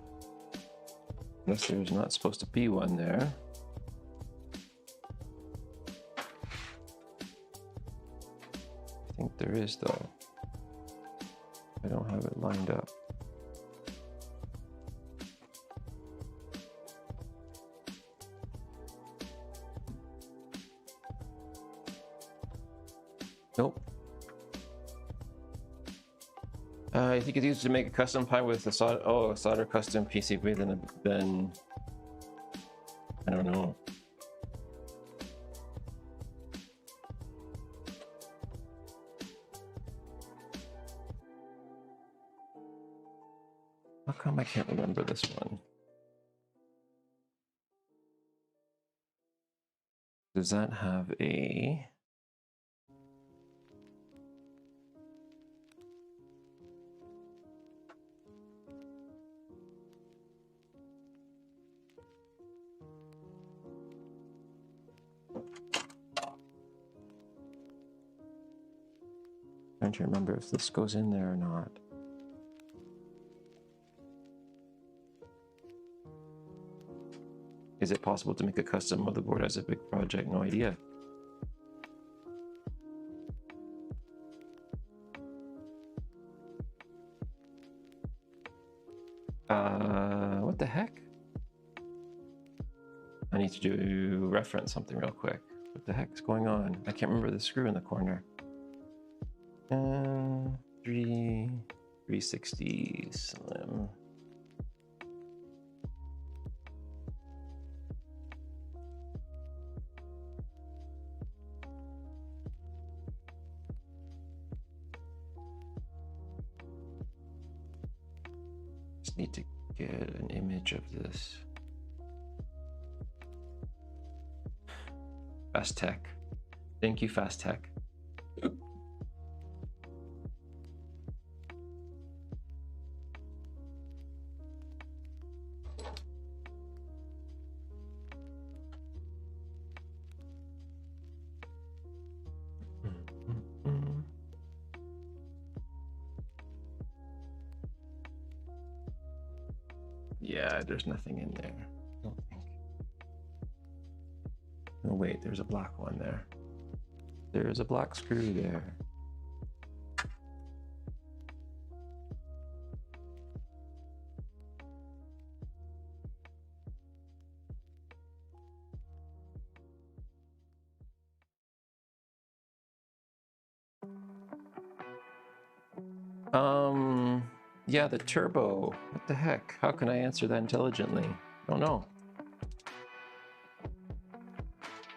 Unless there's not supposed to be one there. I think there is though. I don't have it lined up. Nope. I think it's used to make a custom Pi with a solder custom PCB. Then I don't know. How come I can't remember this one? Does that have a? Trying to remember if this goes in there or not. Is it possible to make a custom motherboard as a big project? No idea. What the heck? I need to reference something real quick. What the heck is going on? I can't remember the screw in the corner. 360 slim. Just need to get an image of this. Fast Tech. Thank you, Fast Tech. Yeah, there's nothing in there. I don't think. No, wait, there's a black one there. There's a black screw there. Yeah, the turbo. What the heck? How can I answer that intelligently? I don't know.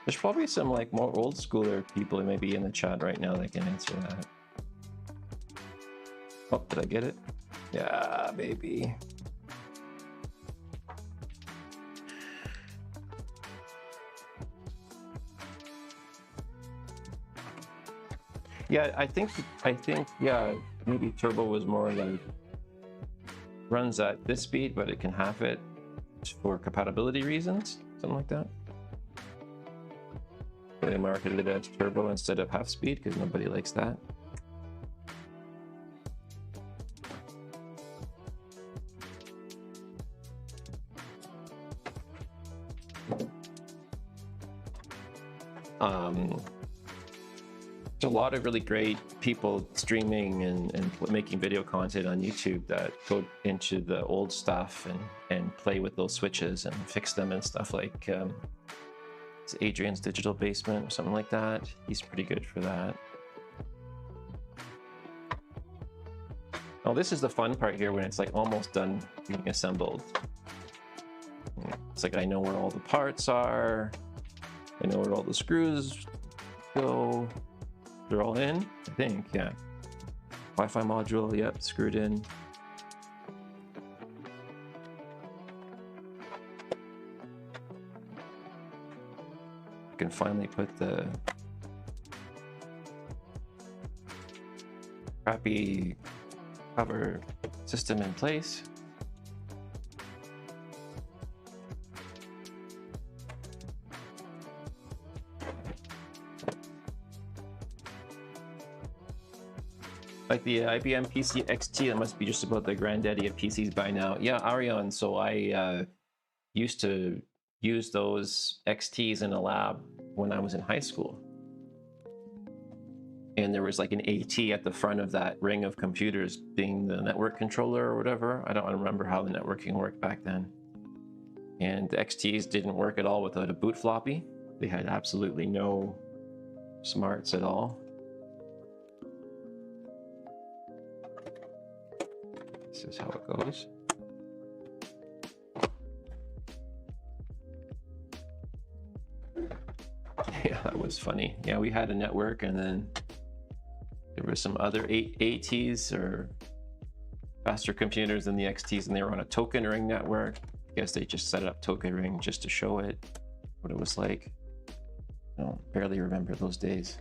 There's probably some like more old schooler people maybe in the chat right now that can answer that. Oh, did I get it? Yeah, baby. Yeah, I think yeah, maybe turbo was more like runs at this speed, but it can half it for compatibility reasons, something like that. They marketed it as turbo instead of half speed because nobody likes that. There's a lot of really great people streaming and making video content on YouTube that go into the old stuff and play with those switches and fix them and stuff like it's Adrian's Digital Basement or something like that. He's pretty good for that. Oh, this is the fun part here when it's like almost done being assembled. It's like I know where all the parts are. I know where all the screws go. They're all in, I think, yeah. Wi-Fi module, yep, screwed in. I can finally put the crappy cover system in place. Like the IBM PC XT, that must be just about the granddaddy of PCs by now. Yeah, Arion, so I used to use those XTs in a lab when I was in high school. And there was like an AT at the front of that ring of computers being the network controller or whatever. I don't remember how the networking worked back then. And the XTs didn't work at all without a boot floppy. They had absolutely no smarts at all. This is how it goes. Yeah, that was funny. Yeah, we had a network and then there were some other ATs or faster computers than the XTs and they were on a token ring network. I guess they just set up token ring just to show it what it was like. I don't barely remember those days.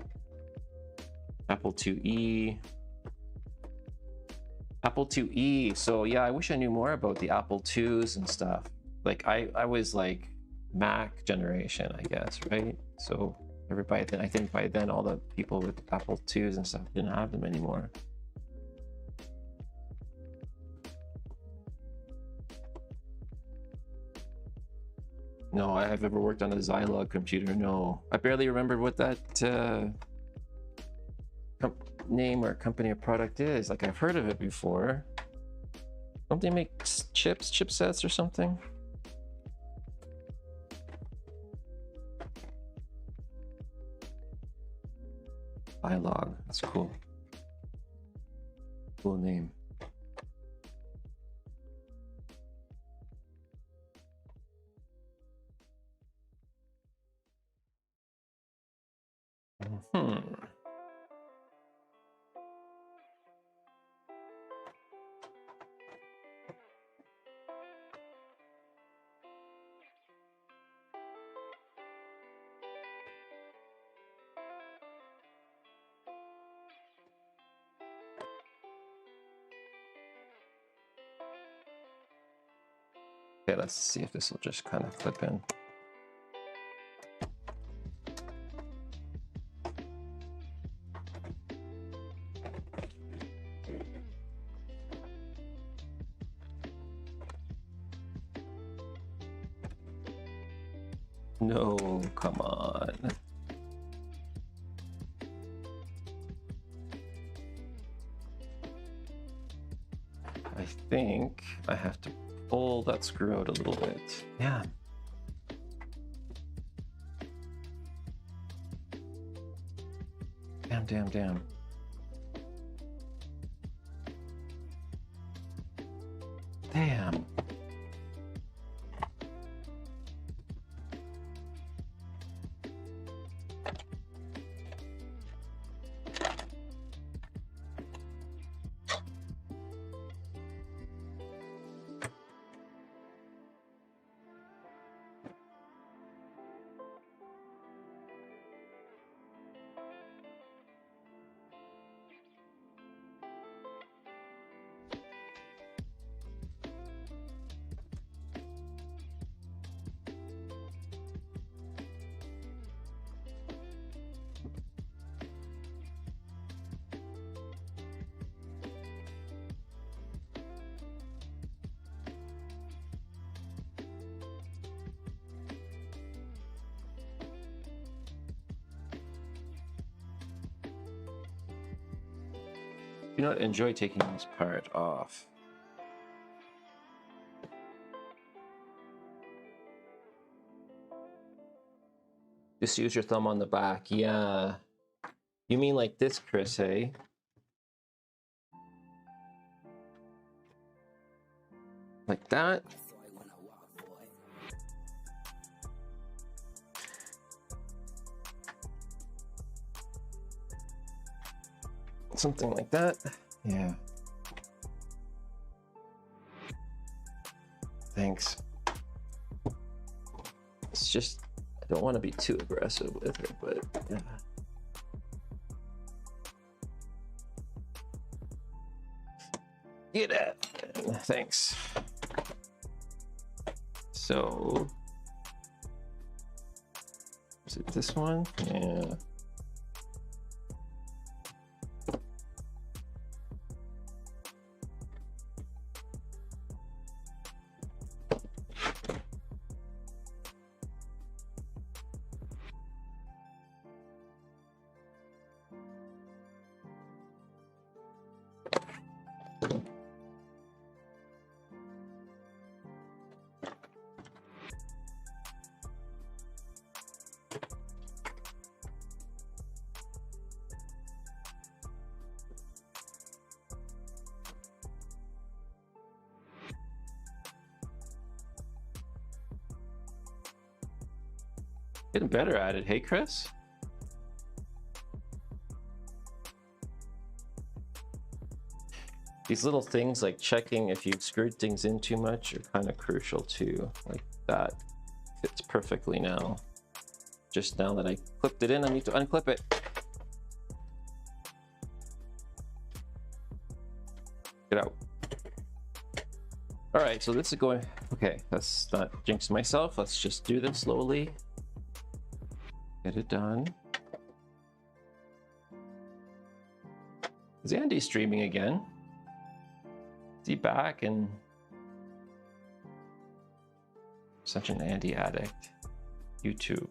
Apple IIe. Apple IIe. So yeah, I wish I knew more about the Apple IIs and stuff. Like I was like Mac generation, I guess, right? So everybody then, I think by then all the people with Apple IIs and stuff didn't have them anymore. No, I've ever worked on a Zilog computer. No, I barely remember what that name or company or product is. Like I've heard of it before. Don't they make chipsets or something? Bilog, that's cool. Cool name. Okay, let's see if this will just kind of clip in. No, come on. I think I have to pull that screw out a little bit. Yeah. Damn. Damn. Do not enjoy taking this part off. Just use your thumb on the back. Yeah. You mean like this, Chris, hey? Like that? Something like that. Yeah. Thanks. It's just, I don't want to be too aggressive with it, but yeah. Get it. Thanks. So, is it this one? Yeah. Getting better at it, hey Chris? These little things like checking if you've screwed things in too much are kind of crucial too. Like that fits perfectly now. Just now that I clipped it in, I need to unclip it. Get out. All right, so this is going, okay, let's not jinx myself. Let's just do this slowly. Get it done. Is Andy streaming again? Is he back? And such an Andy addict. YouTube.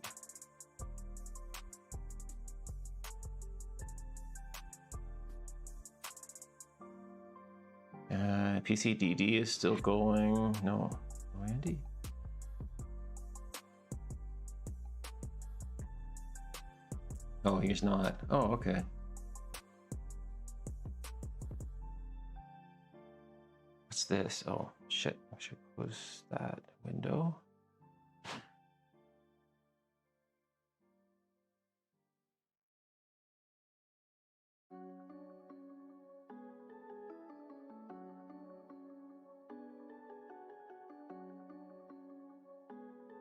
PCDD is still going. No, Andy. Oh, he's not. Oh, okay. What's this? Oh, shit. I should close that window.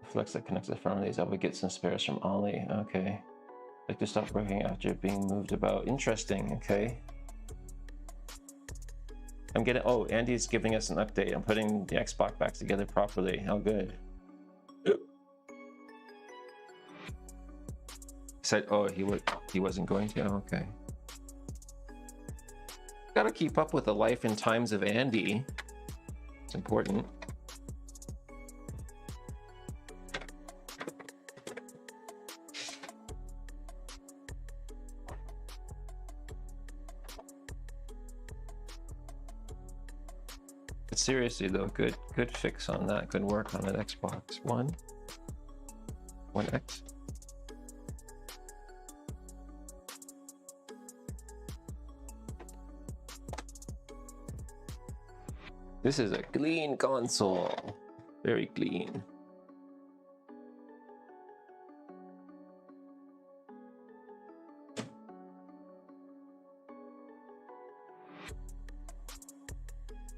Flex that connects the front of these. I would get some spares from Ollie. Okay. Like to stop working after being moved about. Interesting. Okay. I'm getting. Oh, Andy's giving us an update. I'm putting the Xbox back together properly. Oh, good. Said, oh, he wasn't going to. Oh, okay. Gotta keep up with the life and times of Andy. It's important. But seriously though, good fix on that. Good work on an Xbox One. One X. This is a clean console. Very clean.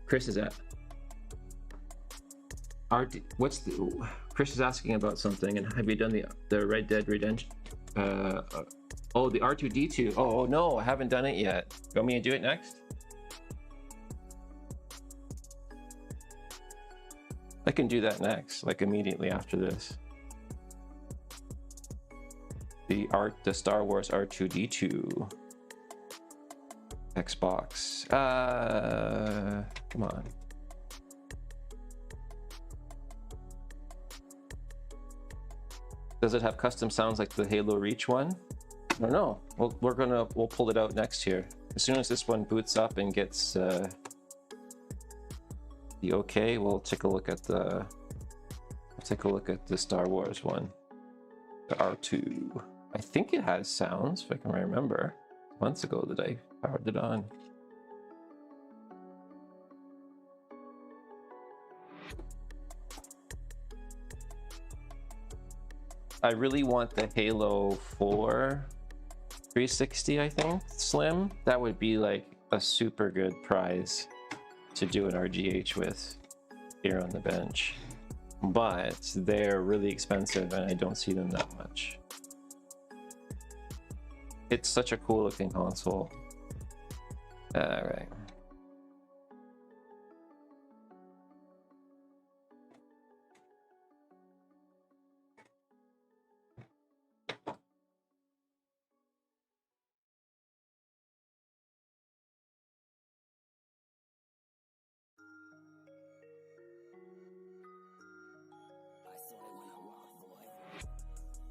Chris is at what's the Chris is asking about something, and have you done the Red Dead Redemption oh, the R2D2. Oh no, I haven't done it yet. You want me to do it next? I can do that next, like immediately after this. The Star Wars R2D2 Xbox. Come on. Does it have custom sounds like the Halo Reach one? I don't know. We'll pull it out next year. As soon as this one boots up and gets the okay, we'll take a look at the Star Wars one, the R2. I think it has sounds, if I can remember. Months ago that I powered it on. I really want the Halo 4 360, I think, Slim. That would be like a super good prize to do an RGH with here on the bench. But they're really expensive and I don't see them that much. It's such a cool looking console. All right.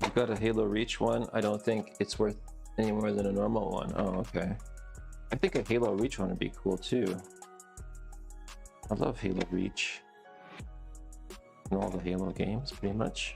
I've got a Halo Reach one. I don't think it's worth any more than a normal one. Oh, okay. I think a Halo Reach one would be cool too. I love Halo Reach. And all the Halo games, pretty much.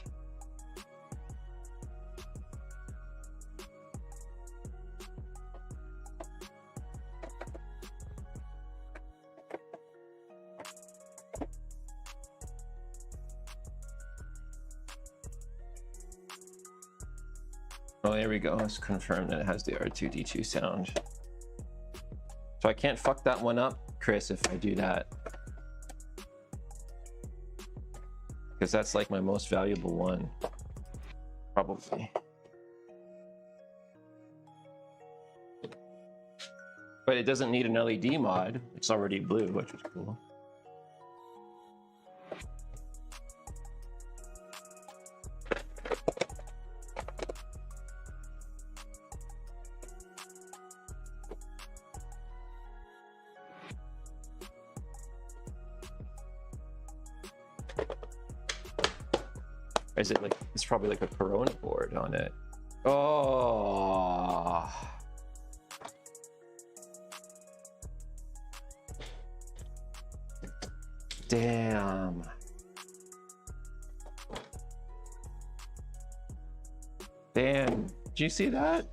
Oh, there we go. Let's confirm that it has the R2D2 sound. So I can't fuck that one up, Chris, if I do that. Because that's like my most valuable one. Probably. But it doesn't need an LED mod. It's already blue, which is cool. Is it like, it's probably like a Corona board on it. Oh. Damn. Damn. Did you see that?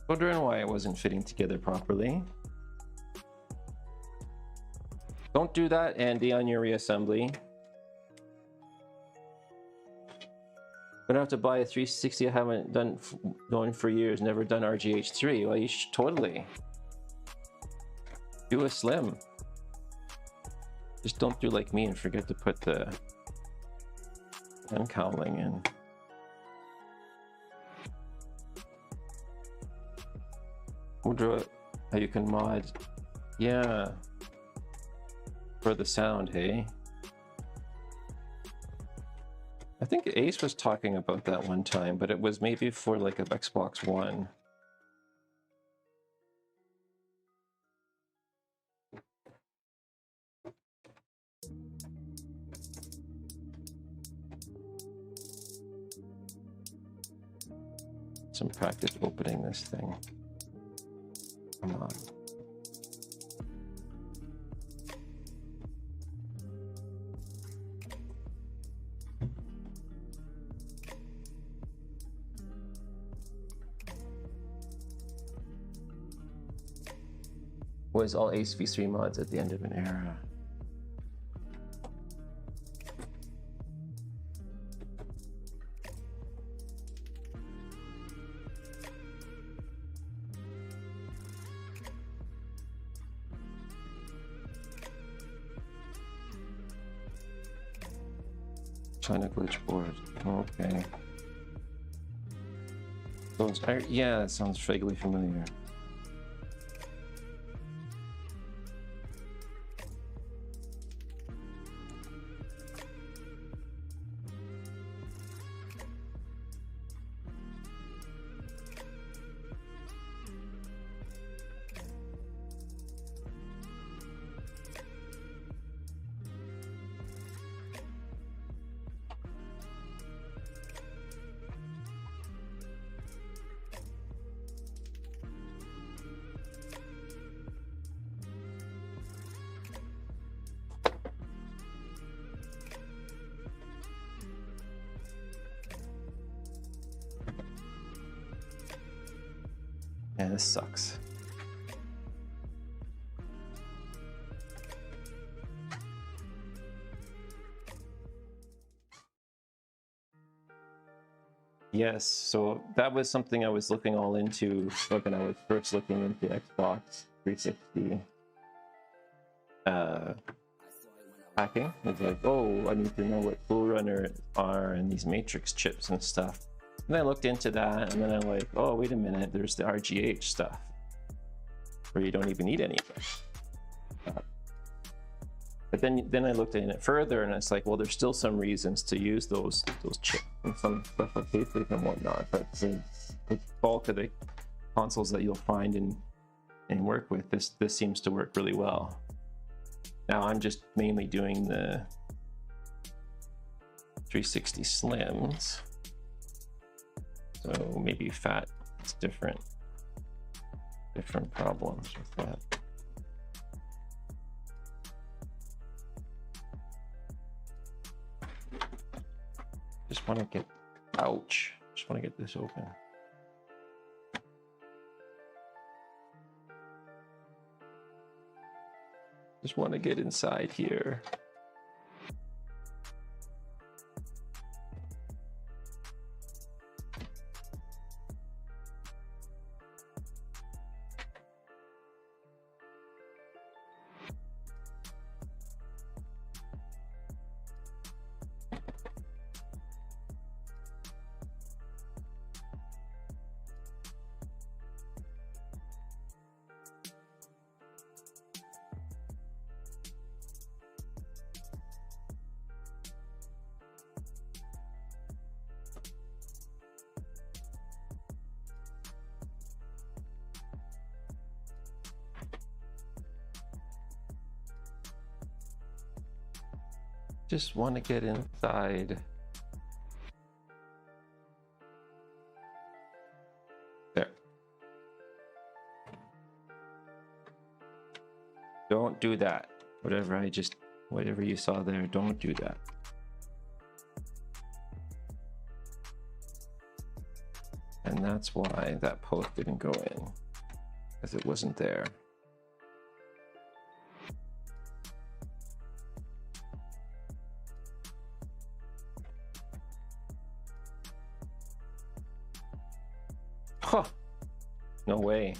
Wondering why it wasn't fitting together properly. Don't do that, Andy, on your reassembly. Gonna have to buy a 360. I haven't done one for years. Never done RGH3. Well, you should totally do a slim. Just don't do like me and forget to put the hand cowling in. Wonder how you can mod. Yeah. For the sound, hey? I think Ace was talking about that one time, but it was maybe for like an Xbox One. Some practice opening this thing. Come on. Was all Ace v3 mods at the end of an era? China glitch board. Okay. Those are, yeah, that sounds vaguely familiar. Yeah, this sucks. Yes, so that was something I was looking all into when I was first looking into Xbox 360 hacking. It's like, oh, I need to know what Cool Runner are and these matrix chips and stuff. And I looked into that, and then I'm like, oh, wait a minute, there's the RGH stuff, where you don't even need any of it. But then I looked at it further, and it's like, well, there's still some reasons to use those chips and some special cases and whatnot. But the bulk of the consoles that you'll find and work with, this seems to work really well. Now I'm just mainly doing the 360 Slims. So maybe fat is different problems with that. Just want to get, ouch, just want to get this open. Just want to get inside here. Just want to get inside. There. do that. Whatever you saw there, don't do that. And that's why that post didn't go in, because it wasn't there. Huh. No way.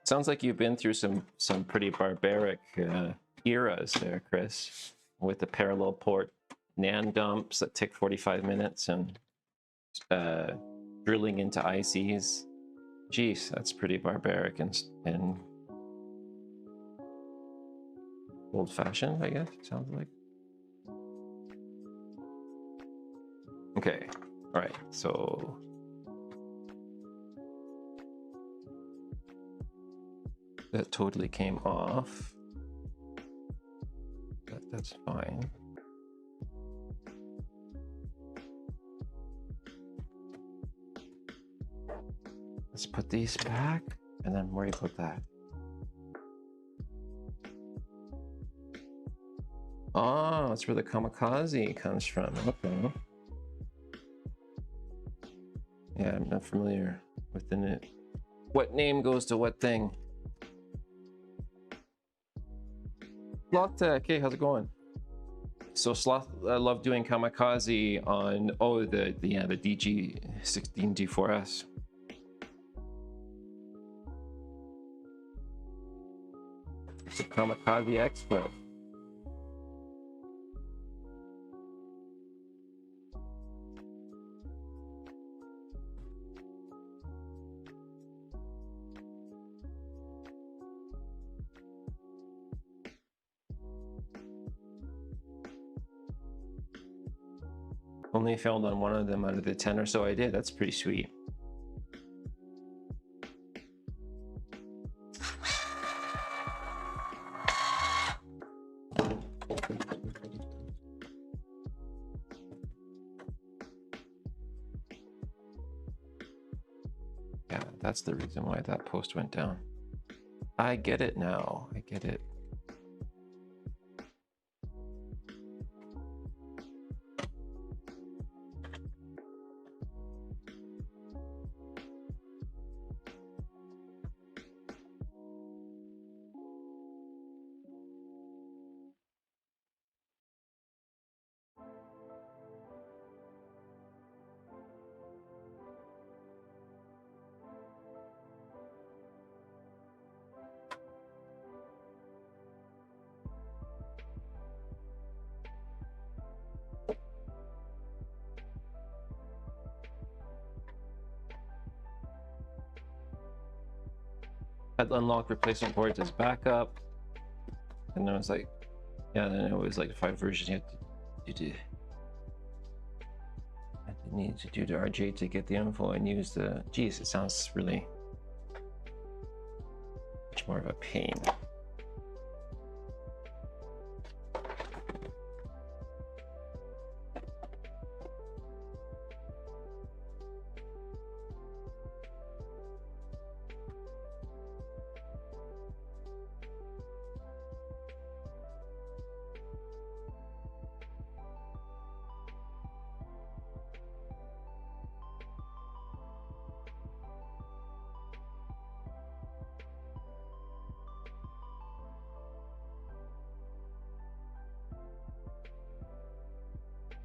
Sounds like you've been through some pretty barbaric eras there, Chris, with the parallel port NAND dumps that take 45 minutes and drilling into ICs. Jeez, that's pretty barbaric and old-fashioned, I guess it sounds like. Okay, all right, so that totally came off. That's fine. Let's put these back, and then where do you put that? Oh, that's where the kamikaze comes from. Okay. Yeah, I'm not familiar with the name. What name goes to what thing? Sloth, okay, how's it going? So Sloth, I love doing kamikaze on the DG16G4S. It's a kamikaze expert. Only failed on one of them out of the 10 or so I did. That's pretty sweet. Yeah, that's the reason why that post went down. I get it now. I get it. Had unlocked replacement boards as backup, and then I was like, yeah, then it was like 5 versions you had to do. I need to do the RJ to get the info and use the. Geez, it sounds really much more of a pain.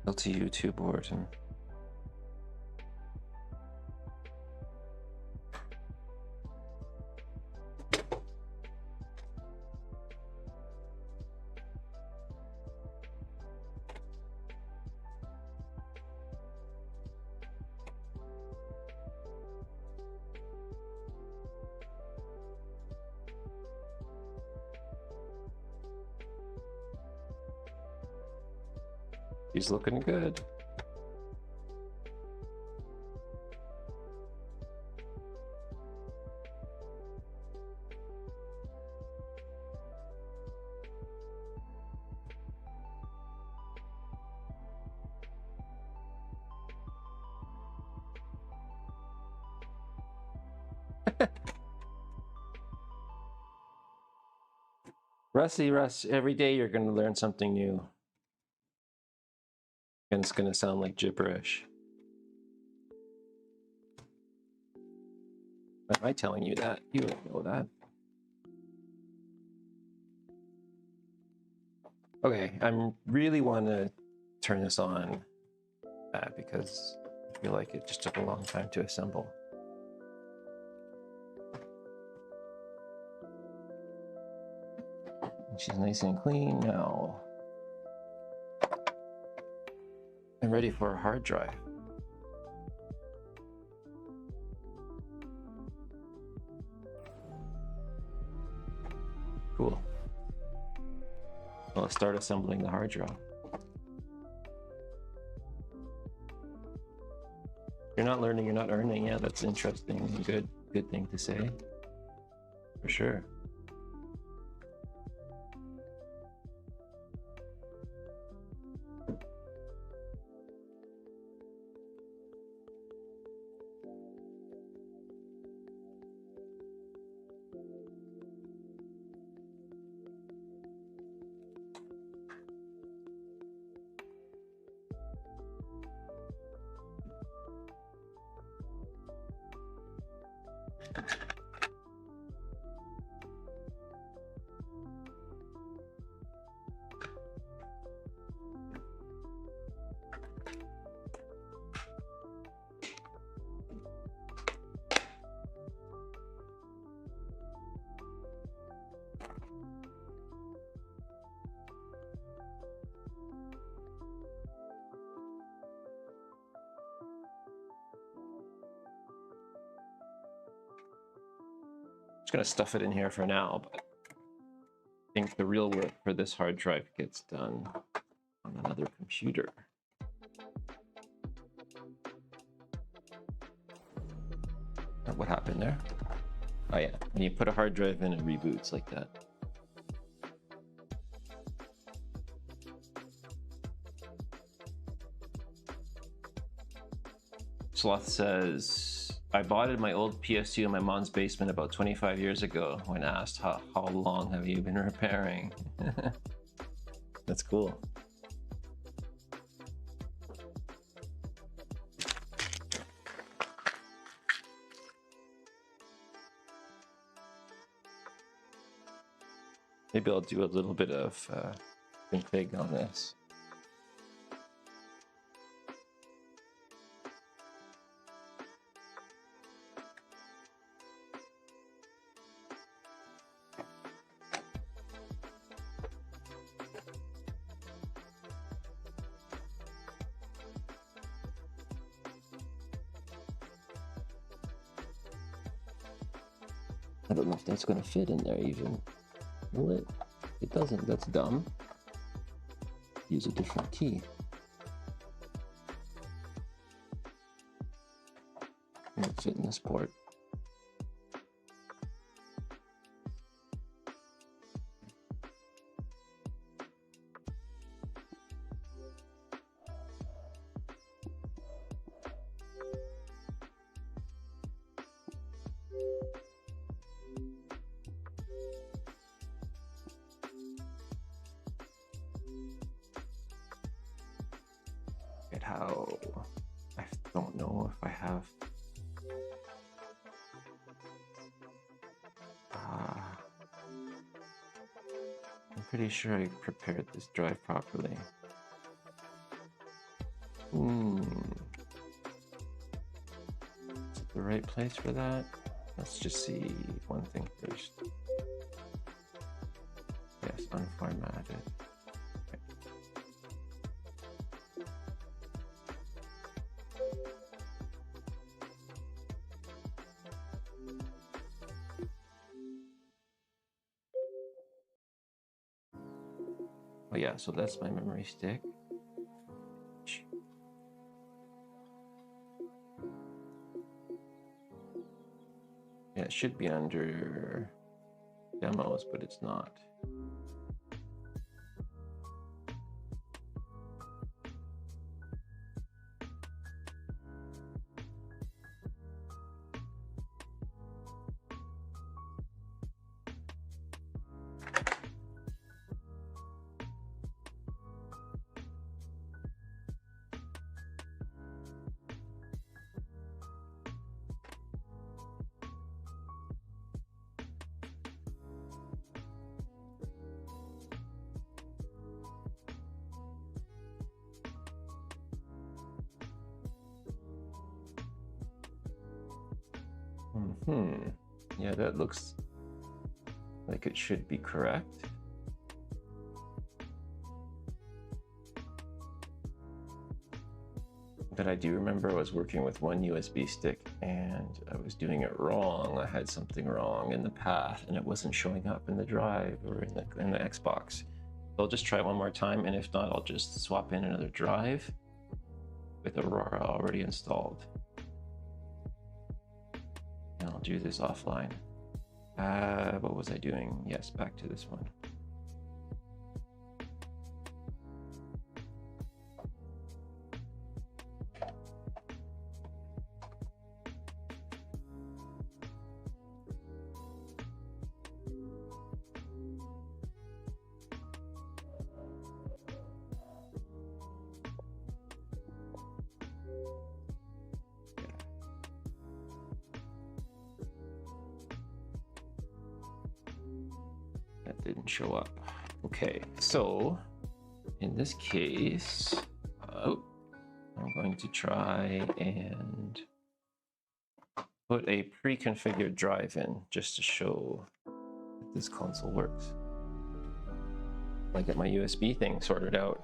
LTU2 board and he's looking good. Russ, every day you're going to learn something new. And it's going to sound like gibberish. Am I telling you that? You don't know that. Okay, I really want to turn this on because I feel like it just took a long time to assemble. And she's nice and clean now. I'm ready for a hard drive. Cool. Well, let's start assembling the hard drive. You're not learning, you're not earning. Yeah, that's interesting and good thing to say. For sure. Just gonna stuff it in here for now, but I think the real work for this hard drive gets done on another computer. What happened there? Oh yeah, when you put a hard drive in, it reboots like that. Sloth says, I bought it my old PS2 in my mom's basement about 25 years ago when asked how long have you been repairing? That's cool. Maybe I'll do a little bit of config on this. I don't know if that's going to fit in there even. Will it? It doesn't. That's dumb. Use a different key. Won't fit in this port. How I don't know if I have I'm pretty sure I prepared this drive properly. Is it the right place for that? Let's just see one thing first. Yes, unformatted. Oh yeah, so that's my memory stick. Yeah, it should be under demos, but it's not. Yeah, that looks like it should be correct. But I do remember I was working with one USB stick and I was doing it wrong. I had something wrong in the path and it wasn't showing up in the drive or in the Xbox. So I'll just try it one more time, and if not, I'll just swap in another drive with Aurora already installed. And I'll do this offline. What was I doing? Yes, back to this one. That didn't show up. Okay, so in this case, I'm going to try and put a pre-configured drive in just to show that this console works. I get my USB thing sorted out.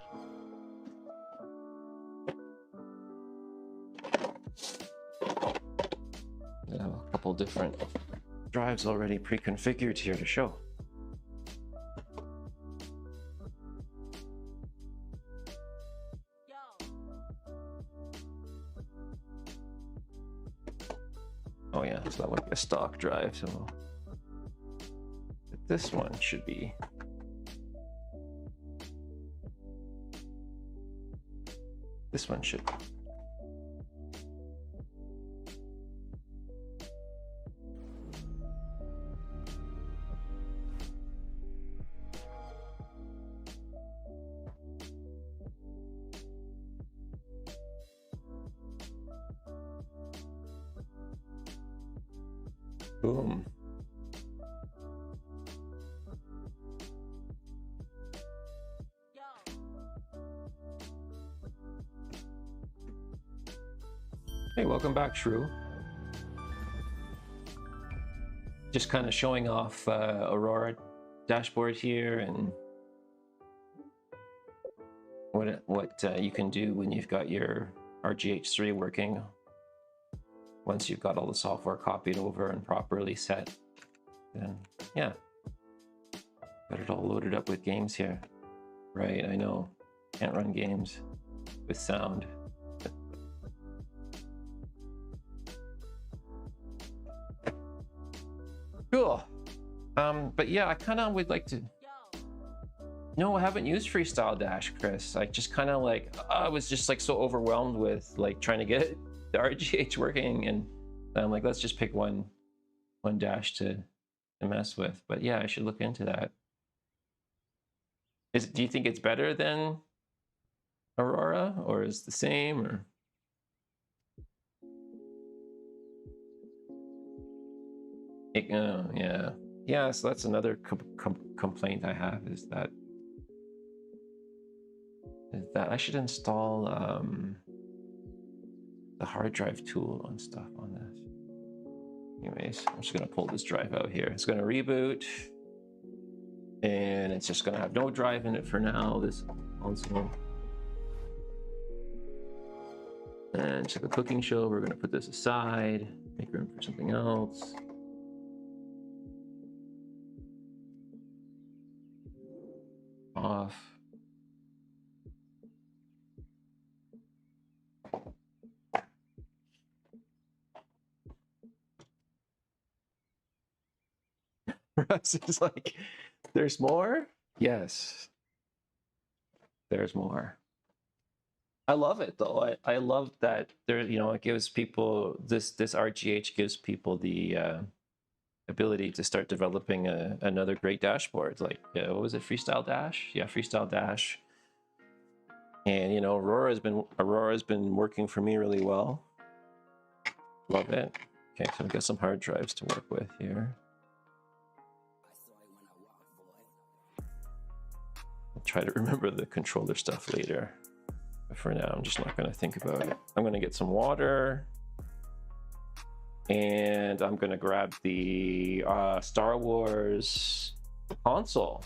I have a couple different drives already pre-configured here to show. Oh yeah, so that would be a stock drive, so but this one should be. This one should. Boom. Hey, welcome back, Shrew. Just kind of showing off Aurora dashboard here and what you can do when you've got your RGH3 working. Once you've got all the software copied over and properly set, then yeah, got it all loaded up with games here. Right, I know, can't run games with sound. Cool. But yeah, I kind of would like to. No, I haven't used Freestyle Dash, Chris. I just kind of like, I was just like so overwhelmed with like trying to get the RGH working, and I'm like, let's just pick one dash to mess with. But yeah, I should look into that. Do you think it's better than Aurora, or is it the same, or? Yeah. So that's another complaint I have is that I should install the hard drive tool and stuff on this. Anyways, I'm just gonna pull this drive out here. It's gonna reboot, and it's just gonna have no drive in it for now. This console. And it's like a cooking show. We're gonna put this aside, make room for something else. Off. Russ is like, there's more? Yes. There's more. I love it though. I love that there, it gives people this RGH gives people the ability to start developing another great dashboard. Like what was it, Freestyle Dash? Yeah, Freestyle Dash. And Aurora's been working for me really well. Love it. Okay, so I've got some hard drives to work with here. I'll try to remember the controller stuff later. But for now, I'm just not going to think about it. I'm going to get some water. And I'm gonna grab the Star Wars console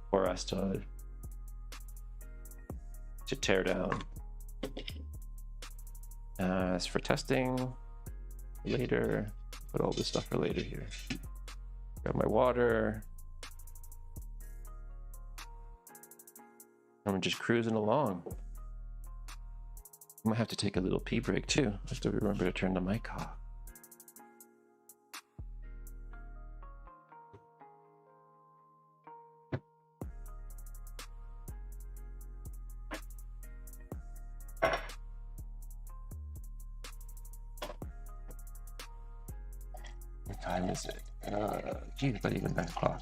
for us to tear down. As for testing later, put all this stuff for later here. Got my water. I'm just cruising along. I might have to take a little pee break too. I have to remember to turn the mic off. What time is it? Geez, it's not even 9 o'clock.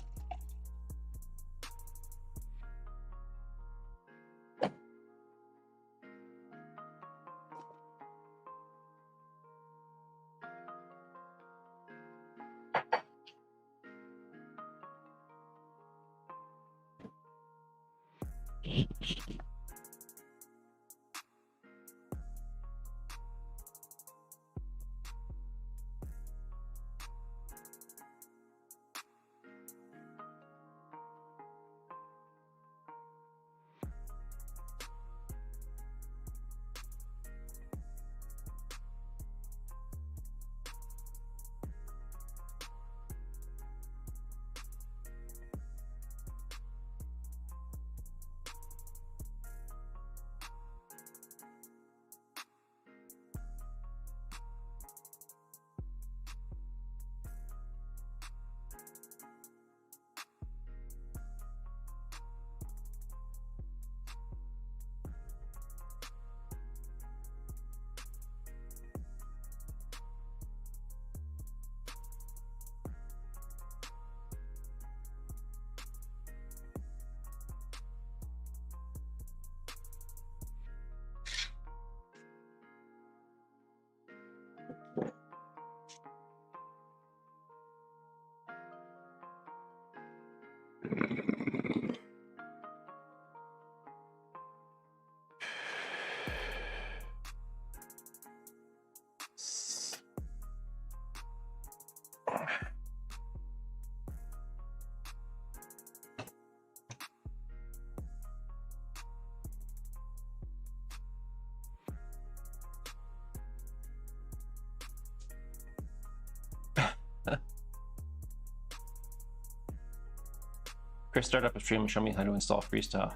Chris, start up a stream and show me how to install freestyle.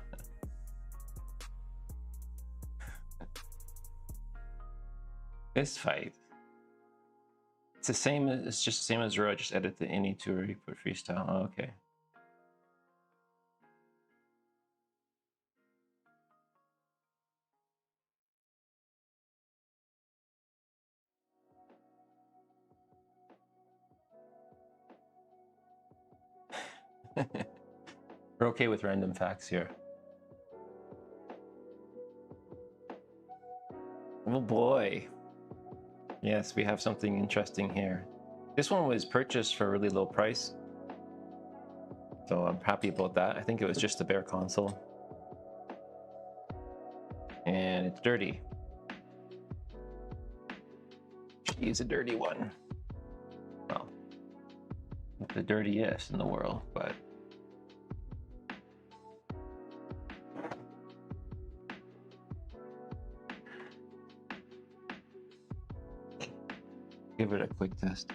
This fight. It's the same, it's just the same as Raw, just edit the ini to where you put freestyle. Oh, okay. We're okay with random facts here. Oh boy. Yes, we have something interesting here. This one was purchased for a really low price, so I'm happy about that. I think it was just the bare console. And it's dirty. She's a dirty one. Well, the dirtiest in the world, but give it a quick test.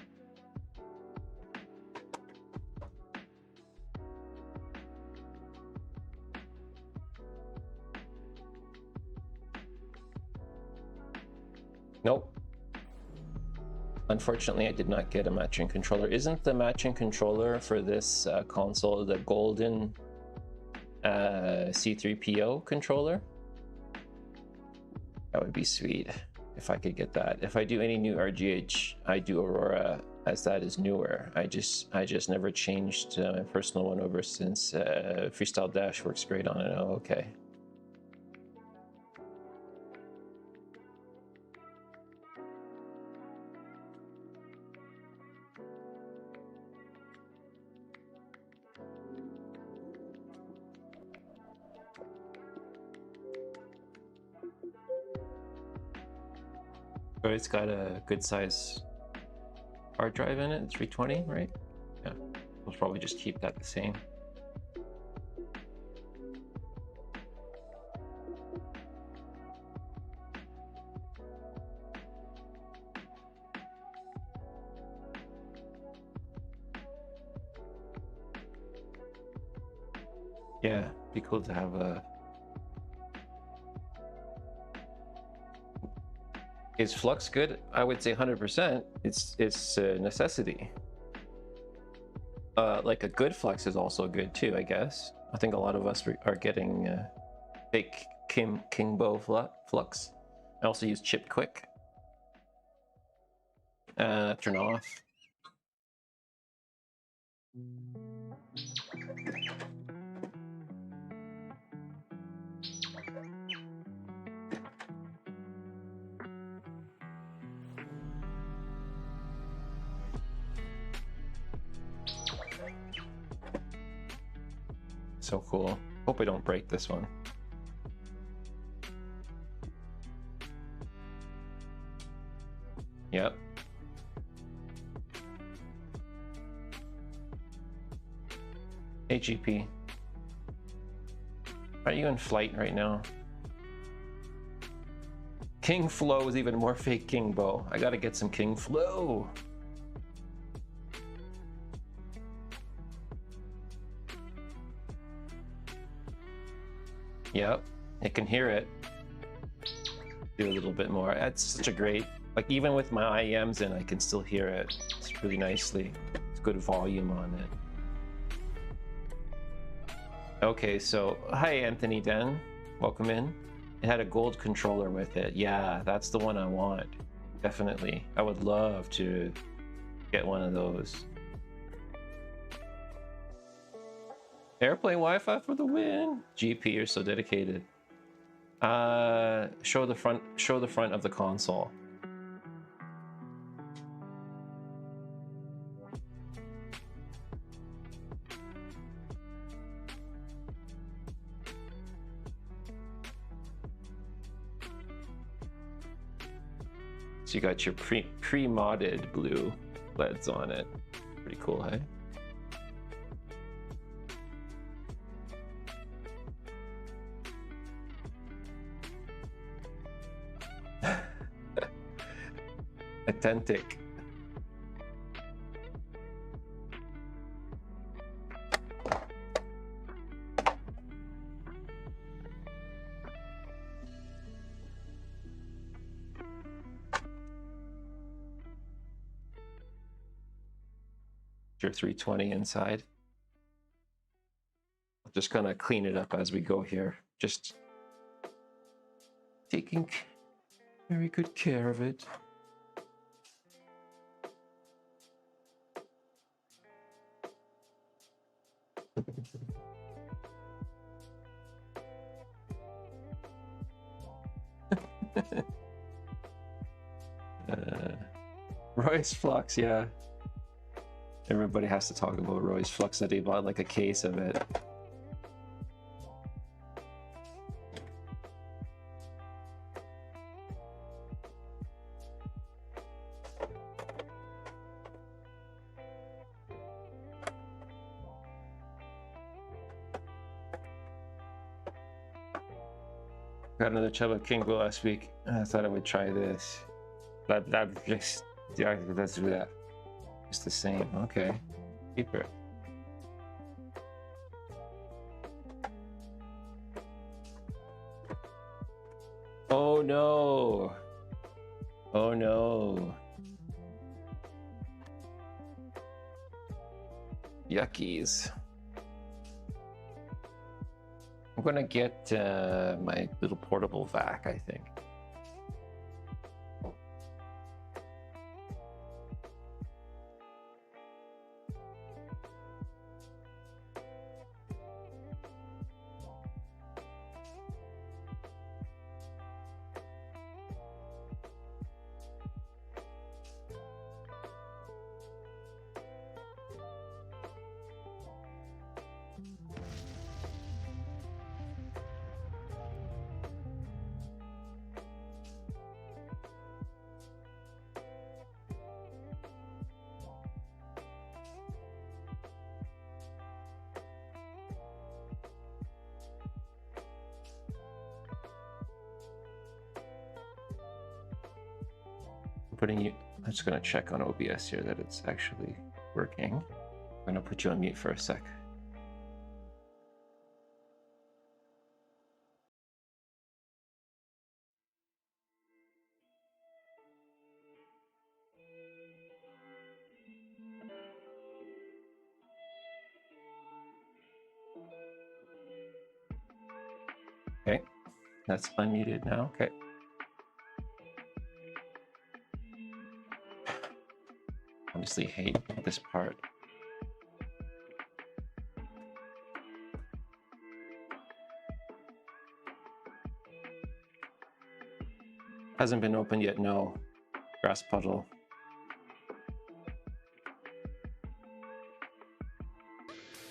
Nope. Unfortunately, I did not get a matching controller. Isn't the matching controller for this console the golden C3PO controller? That would be sweet if I could get that. If I do any new RGH, I do Aurora, as that is newer. I just never changed my personal one over since Freestyle Dash works great on it. Oh, okay. But it's got a good size hard drive in it, 320, right? Yeah, we'll probably just keep that the same. Yeah, be cool to have a. Is flux good? I would say 100%. It's a necessity. Like a good flux is also good too, I guess. I think a lot of us are getting fake Kingbo flux. I also use chip quick. Turn off. So cool. Hope I don't break this one. Yep. AGP. Are you in flight right now? King Flow is even more fake King Bow. I gotta get some King Flow. Yep, it can hear it. Do a little bit more. That's such a great, like even with my IEMs in, I can still hear it. It's really nicely. It's good volume on it. Okay, so hi Anthony Den, welcome in. It had a gold controller with it. Yeah, that's the one I want. Definitely. I would love to get one of those. Airplane Wi-Fi for the win. GP, you're so dedicated. Show the front of the console. So you got your pre-modded blue LEDs on it. Pretty cool, hey? Authentic. Your 320 inside. I'm just gonna clean it up as we go here. Just taking very good care of it. Royce Flux, yeah. Everybody has to talk about Royce Flux that he bought like a case of it. Got another chub of King Bull last week. I thought I would try this. That just, yeah, that's that. It's the same. Okay. Keep it. Oh no. Oh no. Yuckies. I'm gonna get my little portable vac, I think. putting you. I'm just gonna check on OBS here that it's actually working. I'm gonna put you on mute for a sec. Okay, that's unmuted now. Okay. Honestly, hate this part. Hasn't been opened yet. No. Grass puddle.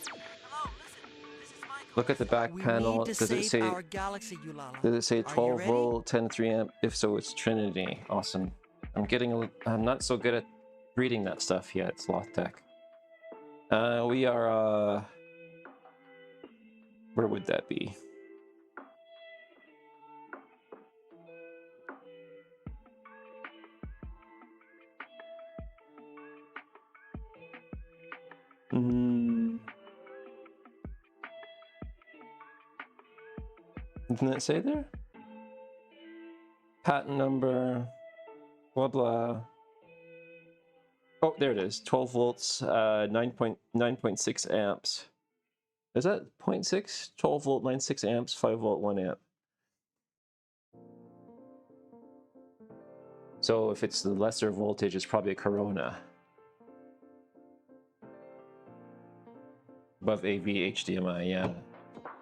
Hello, listen. This is Michael. Look at the back We panel. need to Does it save say? our galaxy, Yulala. Does it say Are you 12 ready? volt, 10.3 amp? If so, it's Trinity. Awesome. I'm not so good at reading that stuff yet. It's Loth Tech. We are, where would that be? Didn't it say there? Patent number, blah, blah. Oh, there it is. 12 volts, 9.6 amps. Is that 0.6? 12 volt, 96 amps, 5 volt, 1 amp. So if it's the lesser voltage, it's probably a Corona. Above AV HDMI, yeah.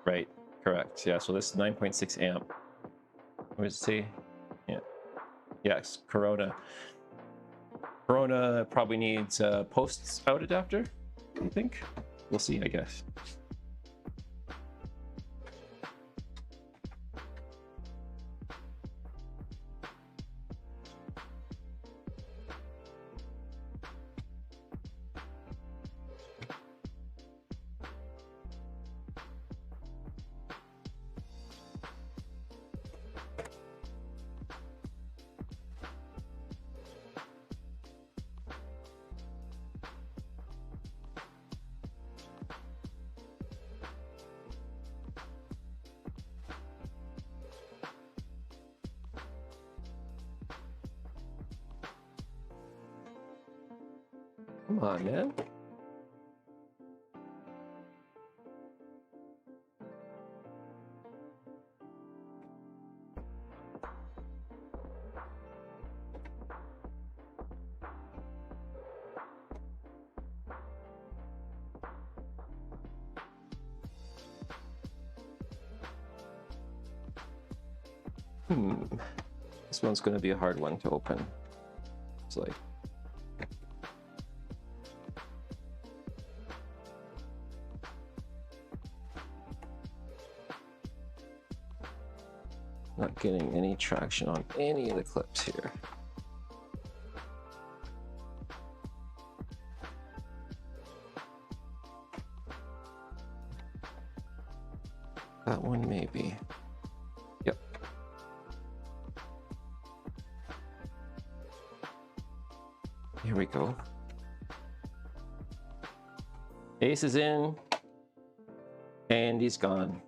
Right, correct. Yeah, so this is 9.6 amp. What does it say? Yeah. Yes, Corona. Corona probably needs a post-out adapter, I think. We'll see, I guess. Come on, man. This one's going to be a hard one to open. It's like... not getting any traction on any of the clips here. That one maybe. Yep. Here we go. Ace is in, and he's gone.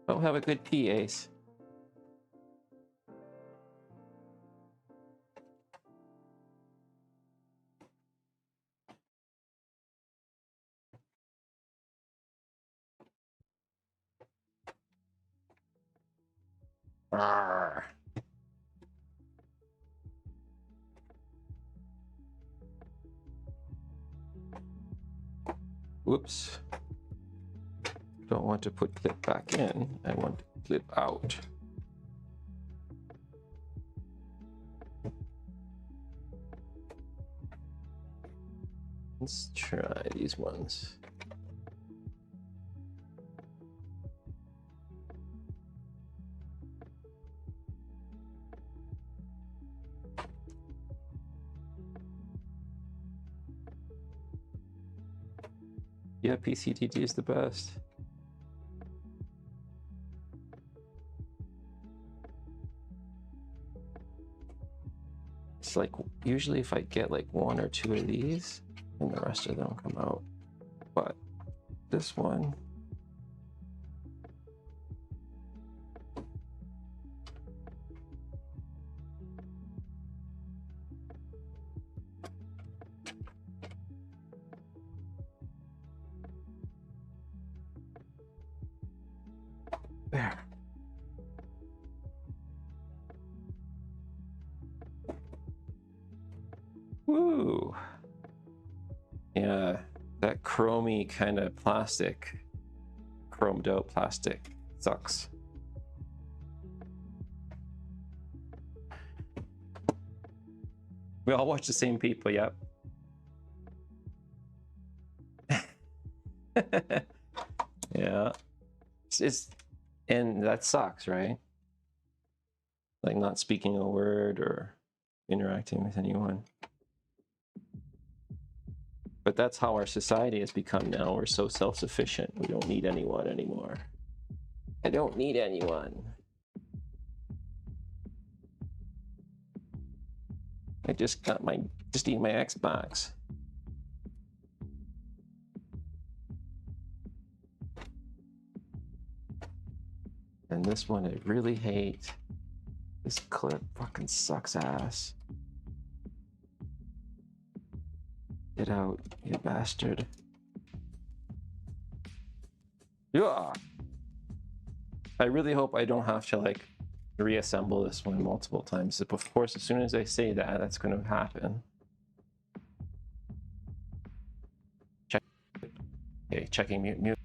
Don't have a good P, Ace. Arrgh. Whoops. Don't want to put clip back in. I want clip out. Let's try these ones. Yeah, PCTT is the best. it's like usually if I get like 1 or 2 of these, and the rest of them come out. But this one, there. Woo! Yeah, that chromy kind of plastic, chromed out plastic sucks. We all watch the same people, yep. Yeah. And that sucks, right? Like not speaking a word or interacting with anyone. But that's how our society has become now. We're so self-sufficient. We don't need anyone anymore. I don't need anyone. I just need my Xbox. And this one I really hate. This clip fucking sucks ass. Get out, you bastard. Yeah. I really hope I don't have to like reassemble this one multiple times. Of course, as soon as I say that, that's going to happen. Check. Okay, checking mute.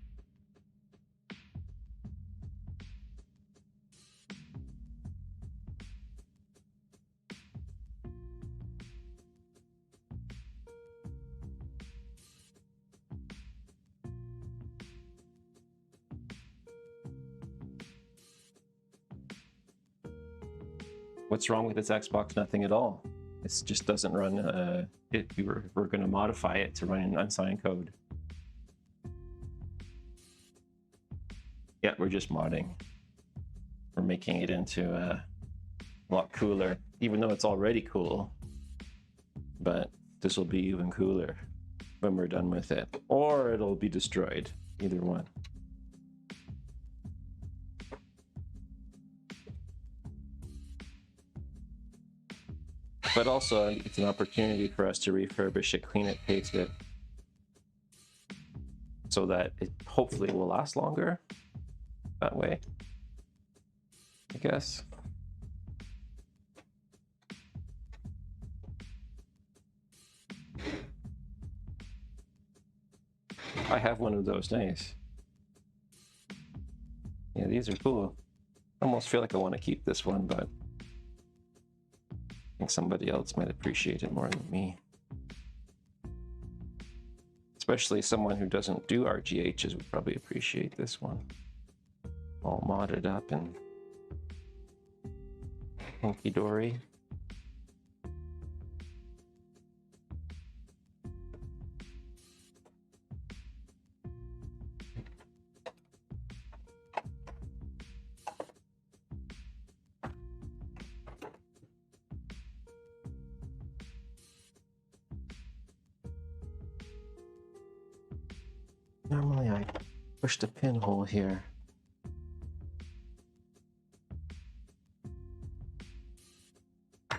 What's wrong with this Xbox? Nothing at all. It just doesn't run. We're going to modify it to run in unsigned code. Yeah, we're just modding. We're making it into a lot cooler, even though it's already cool. But this will be even cooler when we're done with it, or it'll be destroyed. Either one. But also, it's an opportunity for us to refurbish it, clean it, paste it, so that it hopefully will last longer that way, I guess. I have one of those, nice. Yeah, these are cool. I almost feel like I want to keep this one, but I think somebody else might appreciate it more than me. Especially someone who doesn't do RGHs would probably appreciate this one. All modded up and hunky-dory. Normally I push the pinhole here. I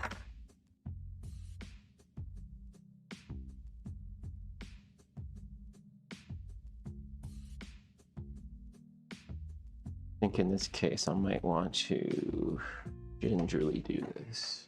think in this case I might want to gingerly do this.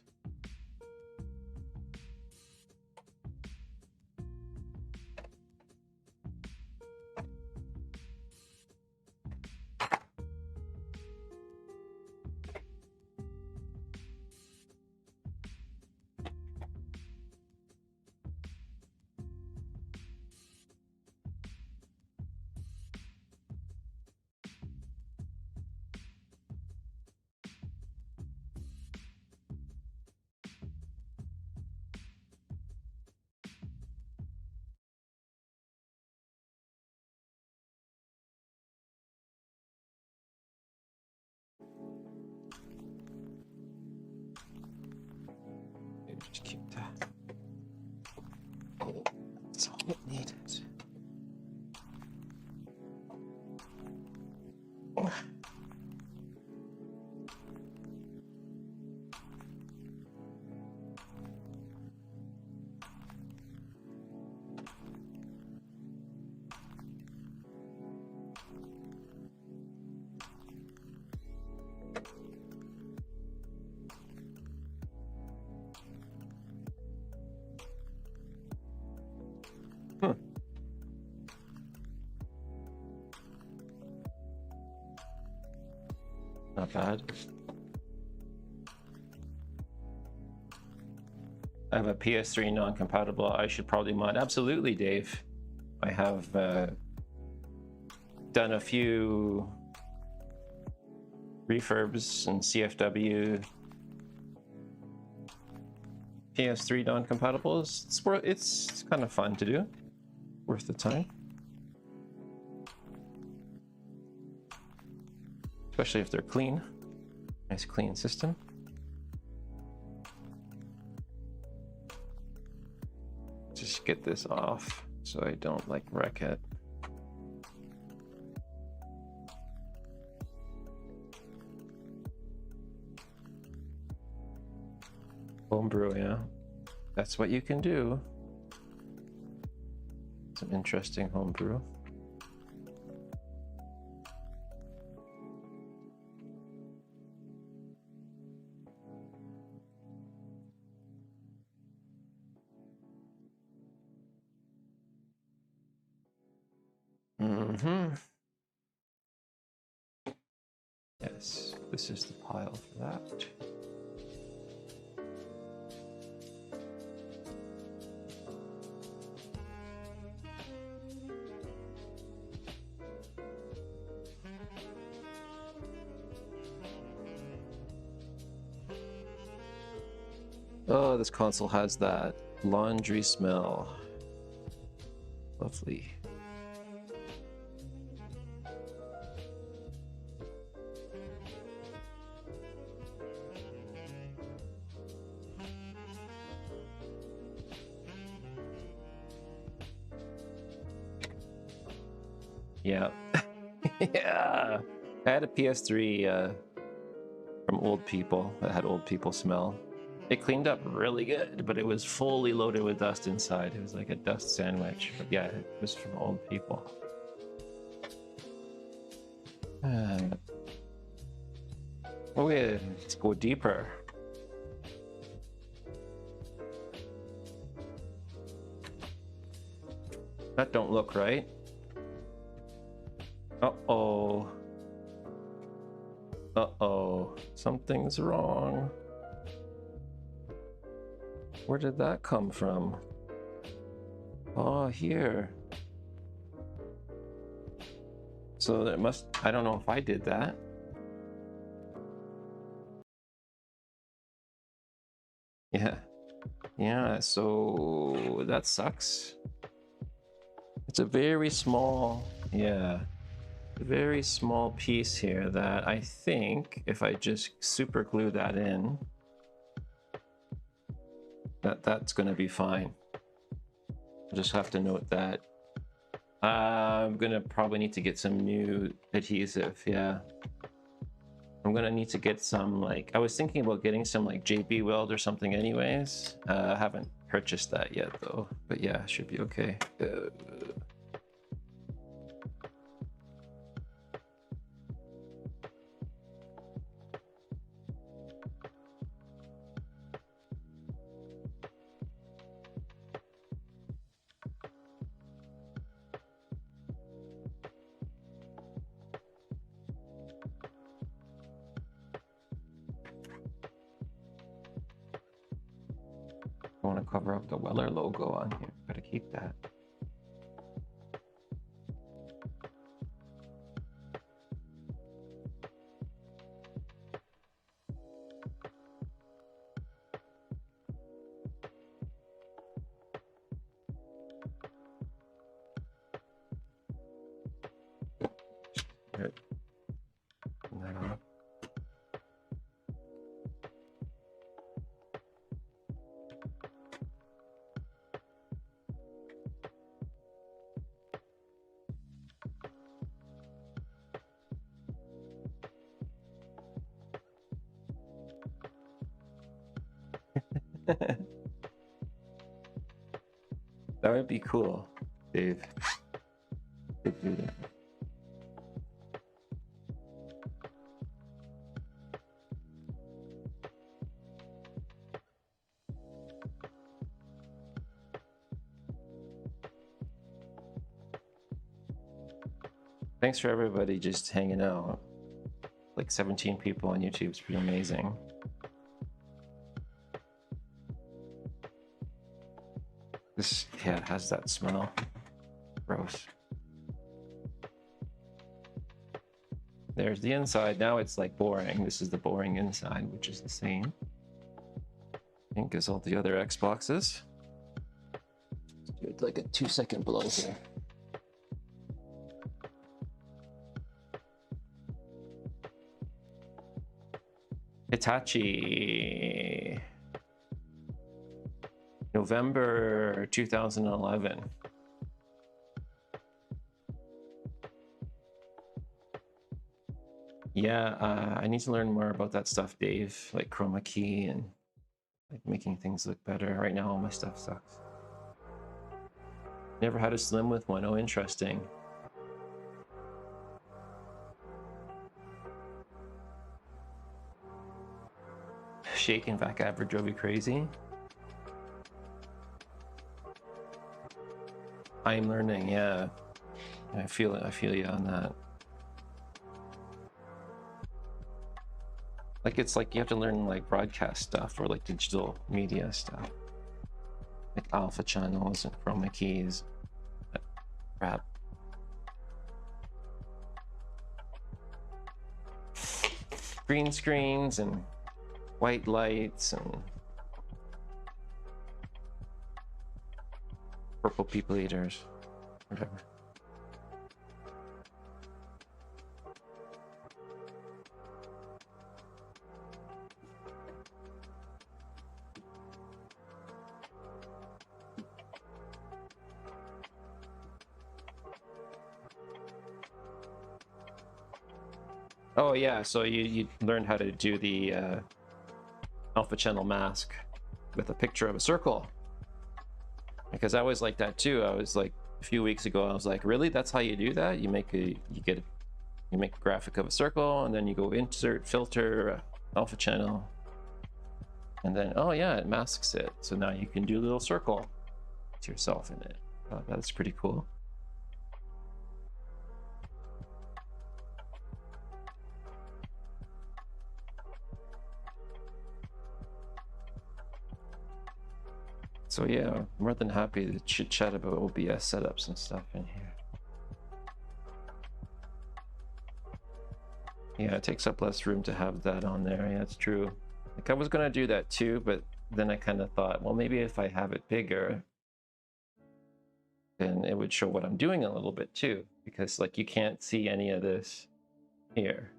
Not bad. I have a PS3 non-compatible. I should probably mod. Absolutely, Dave. I have done a few refurbs and CFW PS3 non-compatibles. It's kind of fun to do. Worth the time. Especially if they're clean. Nice clean system. Just get this off so I don't like wreck it. Homebrew, yeah. That's what you can do. Some interesting homebrew. Yes, this is the pile for that. Oh, this console has that laundry smell. Lovely. Yeah. Yeah. I had a PS3 from Old People that had Old People smell. It cleaned up really good, but it was fully loaded with dust inside. It was like a dust sandwich. But yeah, it was from Old People. Oh yeah, let's go deeper. That don't look right. Uh-oh. Uh-oh. Something's wrong. Where did that come from? Oh, here. So there must... I don't know if I did that. Yeah. Yeah, so that sucks. It's a very small... Yeah. A very small piece here that I think if I just super glue that in, that's going to be fine. I'll just have to note that. I'm going to probably need to get some new adhesive. Yeah. I'm going to need to get some, like, I was thinking about getting some like JB Weld or something anyways. I haven't purchased that yet though, but yeah, should be okay. I want to cover up the Weller logo on here. Gotta keep that. Good. Turn that on. That would be cool, Dave. Could do that. Thanks for everybody just hanging out. Like 17 people on YouTube is pretty amazing. This, yeah, it has that smell. Gross. There's the inside. Now it's like boring. This is the boring inside, which is the same, I think, as all the other Xboxes. Let's do it like a 2-second blow here. Hitachi. November 2011. Yeah, I need to learn more about that stuff, Dave, like chroma key and like making things look better. Right now, all my stuff sucks. Never had a slim with one. Oh, interesting. Shaking back average drove you crazy. I'm learning, yeah. I feel you on that. Like it's like you have to learn like broadcast stuff or like digital media stuff. Like alpha channels and chroma keys. Crap. Green screens and white lights and purple people eaters, whatever. Oh yeah, so you learned how to do the alpha channel mask with a picture of a circle. Because I was like that too. I was like a few weeks ago, I was like, really? That's how you do that? You make a graphic of a circle and then you go insert, filter, alpha channel. And then, oh yeah, it masks it. So now you can do a little circle to yourself in it. That's pretty cool. So yeah, more than happy to chit chat about OBS setups and stuff in here. Yeah, it takes up less room to have that on there. Yeah, it's true. Like I was gonna do that too, but then I kind of thought, well, maybe if I have it bigger, then it would show what I'm doing a little bit too, because like you can't see any of this here.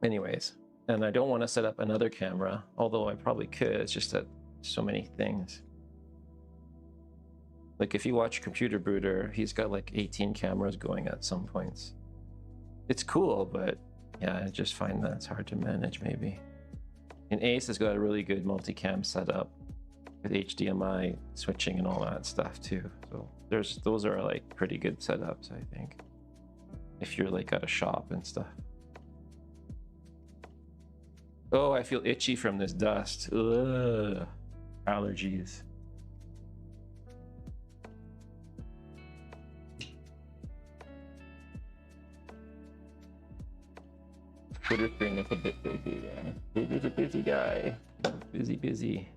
Anyways, and I don't want to set up another camera, although I probably could. It's just that so many things. Like if you watch Computer Brooder, he's got like 18 cameras going at some points. It's cool, but yeah, I just find that it's hard to manage maybe. And Ace has got a really good multicam setup with HDMI switching and all that stuff too. So those are like pretty good setups, I think, if you're like at a shop and stuff. Oh, I feel itchy from this dust. Ugh. Allergies. Twitter screen is a bit busy, yeah. Twitter's a busy guy. Busy.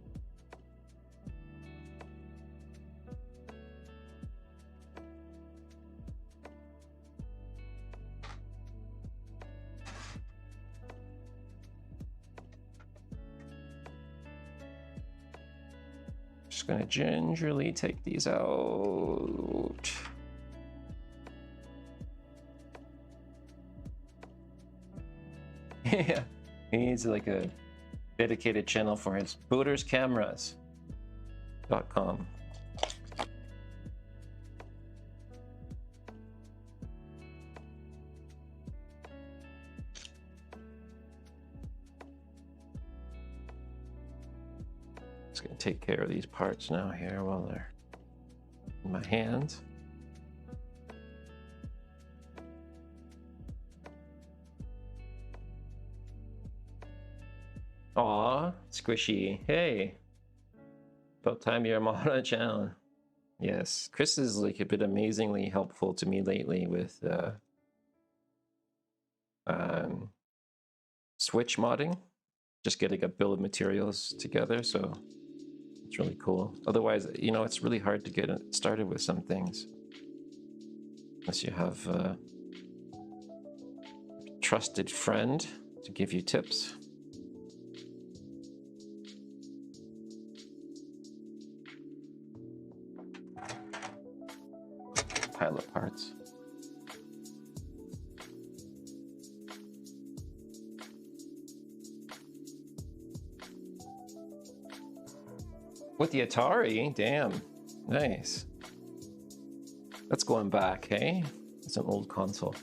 Just gonna gingerly take these out. Yeah, he needs like a dedicated channel for his booterscameras.com. Just gonna take care of these parts now here while they're in my hands. Aw, Squishy. Hey. About time you're on the channel. Yes, Chris is like been amazingly helpful to me lately with switch modding. Just getting a bill of materials together, so it's really cool. Otherwise, you know, it's really hard to get started with some things. Unless you have a trusted friend to give you tips. Pile of parts. With the Atari, damn, nice. That's going back, hey? It's an old console.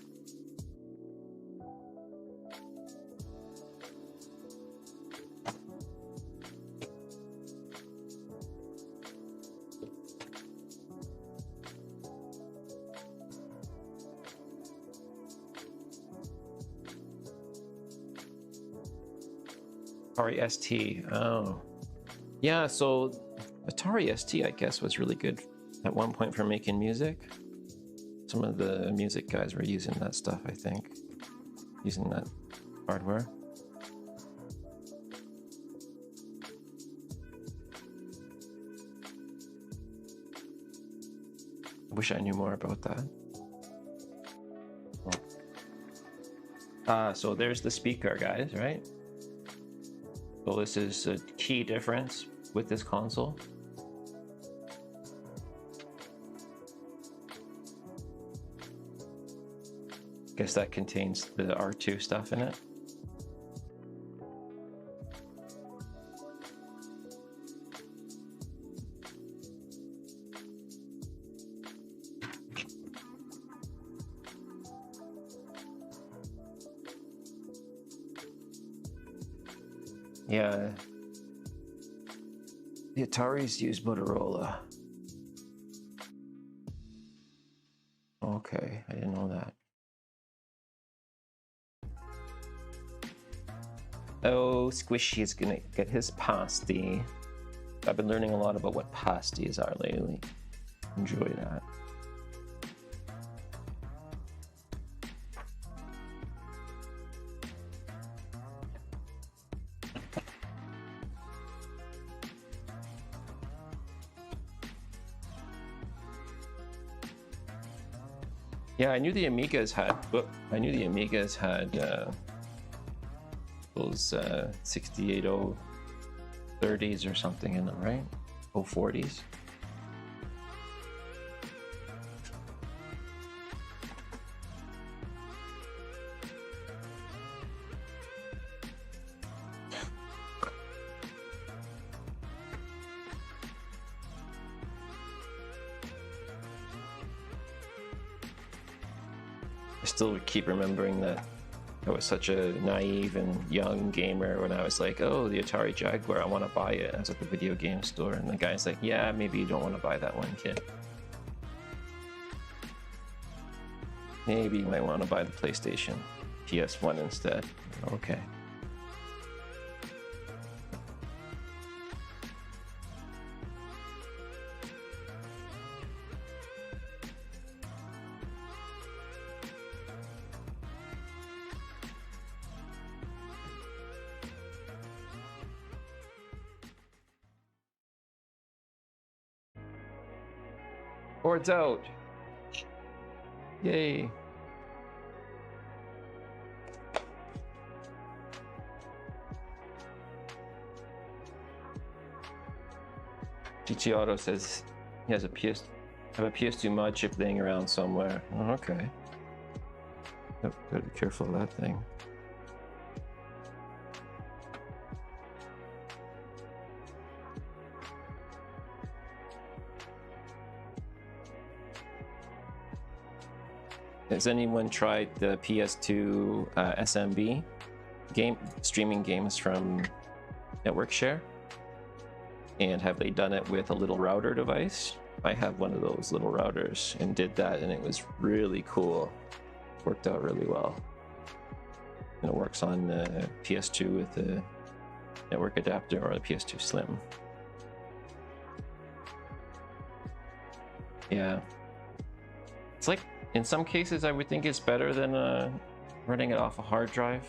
Atari ST, oh. Yeah, so Atari ST, I guess, was really good at one point for making music. Some of the music guys were using that stuff, I think. Using that hardware. I wish I knew more about that. So there's the speaker, guys, right? So this is a key difference with this console. Guess that contains the R2 stuff in it. Yeah. The Ataris use Motorola. Okay, I didn't know that. Oh, Squishy is gonna get his pasty. I've been learning a lot about what pasties are lately. Enjoy that. Yeah, I knew the Amigas had. I knew the Amigas had those 68030s or something in them, right? 040s. I still keep remembering that I was such a naive and young gamer when I was like, oh, the Atari Jaguar, I want to buy it. I was at the video game store and the guy's like, yeah, maybe you don't want to buy that one, kid. Maybe you might want to buy the PlayStation PS1 instead. Okay. Board's out. Yay. GT Auto says he has a PS2 mod chip laying around somewhere. Oh, okay. Yep, gotta be careful of that thing. Has anyone tried the PS2 SMB streaming games from Network Share? And have they done it with a little router device? I have one of those little routers and did that, and it was really cool. Worked out really well. And it works on PS2 with the network adapter or the PS2 Slim. Yeah. It's like, in some cases, I would think it's better than running it off a hard drive.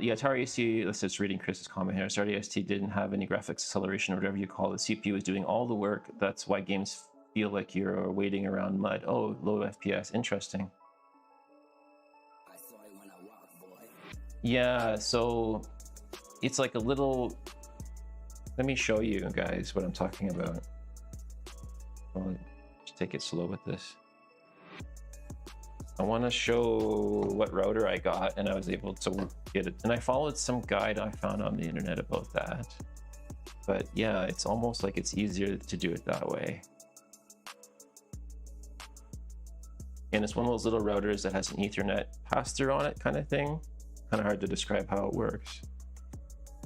Yeah, Atari ST, let's just reading Chris's comment here. Atari ST didn't have any graphics acceleration or whatever you call it. The CPU is doing all the work. That's why games feel like you're wading around mud. Oh, low FPS. Interesting. I saw it when I walked, boy. Yeah, so it's like a little... Let me show you guys what I'm talking about. I'll just take it slow with this. I want to show what router I got, and I was able to get it. And I followed some guide I found on the internet about that. But yeah, it's almost like it's easier to do it that way. And it's one of those little routers that has an Ethernet pass-through on it kind of thing. Kind of hard to describe how it works.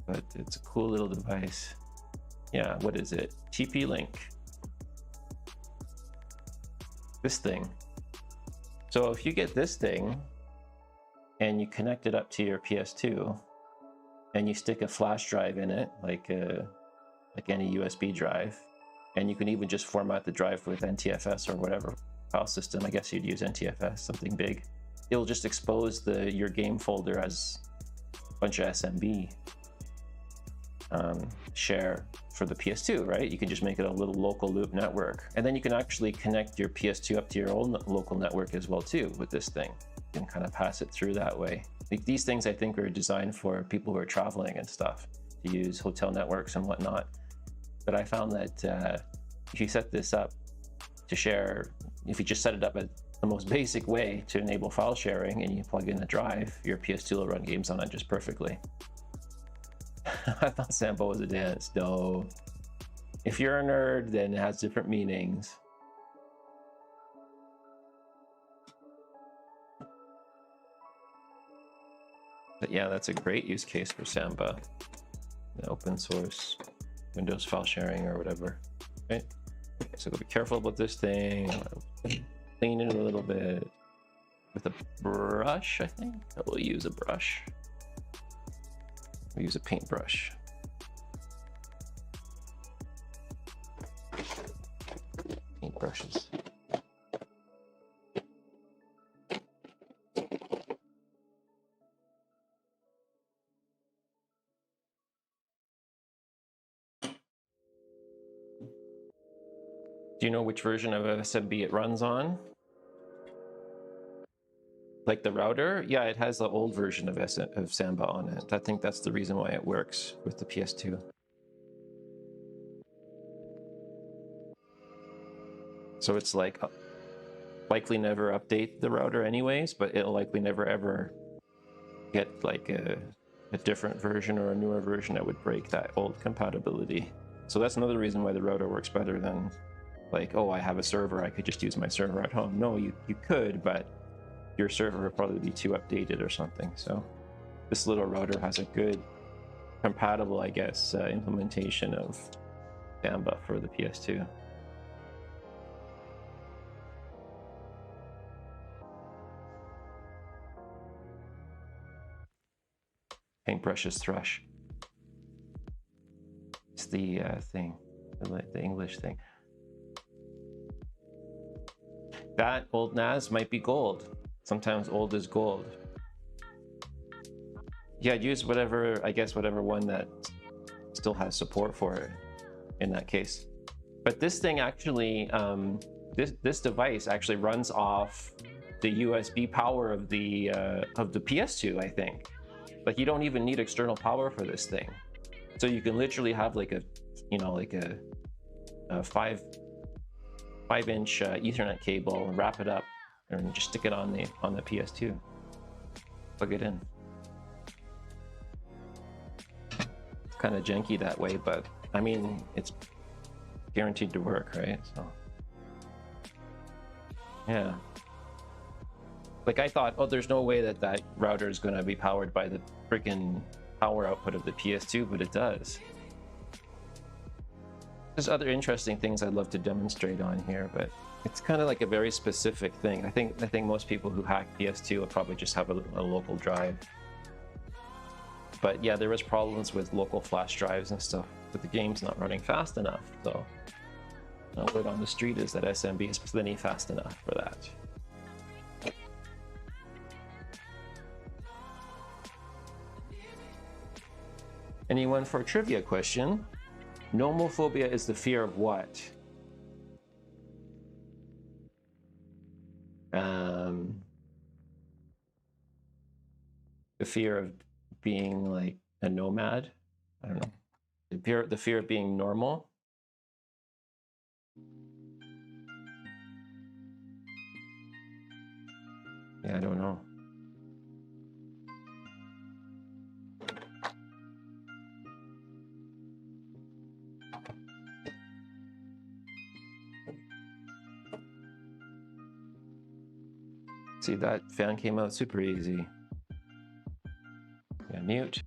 But it's a cool little device. Yeah, what is it? TP-Link. This thing. So if you get this thing and you connect it up to your PS2 and you stick a flash drive in it, like any USB drive, and you can even just format the drive with NTFS or whatever file system, I guess you'd use NTFS, something big. It'll just expose your game folder as a bunch of SMB share for the PS2, right? You can just make it a little local loop network, and then you can actually connect your PS2 up to your own local network as well too with this thing. You can kind of pass it through that way. Like, these things I think are designed for people who are traveling and stuff, to use hotel networks and whatnot. But I found that if you set this up to share, if you just set it up as the most basic way to enable file sharing and you plug in a drive, your PS2 will run games on it just perfectly. I thought Sambo was a dance. No. If you're a nerd, then it has different meanings. But yeah, that's a great use case for Samba. The open source Windows file sharing or whatever. Right? Okay, so be careful about this thing. Clean it a little bit with a brush, I think. I will use a brush. We'll use a paintbrush. Paintbrushes. Do you know which version of SMB it runs on? Like the router? Yeah, it has the old version of Samba on it. I think that's the reason why it works with the PS2. So it's like likely never update the router anyways, but it'll likely never ever get like a different version or a newer version that would break that old compatibility. So that's another reason why the router works better than like, oh, I have a server, I could just use my server at home. No, you could, but your server would probably be too updated or something. So this little router has a good compatible, I guess, implementation of Samba for the PS2. Paintbrushes thrush. It's the thing, the English thing. That old NAS might be gold. Sometimes old is gold. Yeah, use whatever, I guess, whatever one that still has support for it in that case. But this thing actually, this device actually runs off the USB power of the PS2, I think. Like, you don't even need external power for this thing. So you can literally have like a, you know, like a 5-inch Ethernet cable and wrap it up and just stick it on the PS2. Plug it in. It's kind of janky that way, but I mean, it's guaranteed to work, right? So yeah. Like I thought, oh, there's no way that that router is going to be powered by the freaking power output of the PS2, but it does. There's other interesting things I'd love to demonstrate on here, but it's kind of like a very specific thing. I think most people who hack PS2 will probably just have a local drive. But yeah, there was problems with local flash drives and stuff, but the game's not running fast enough. So word on the street is that SMB is plenty fast enough for that. Anyone for a trivia question? Nomophobia is the fear of what? The fear of being like a nomad. I don't know. The fear of being normal. Yeah, I don't know. See, that fan came out super easy. Yeah, mute.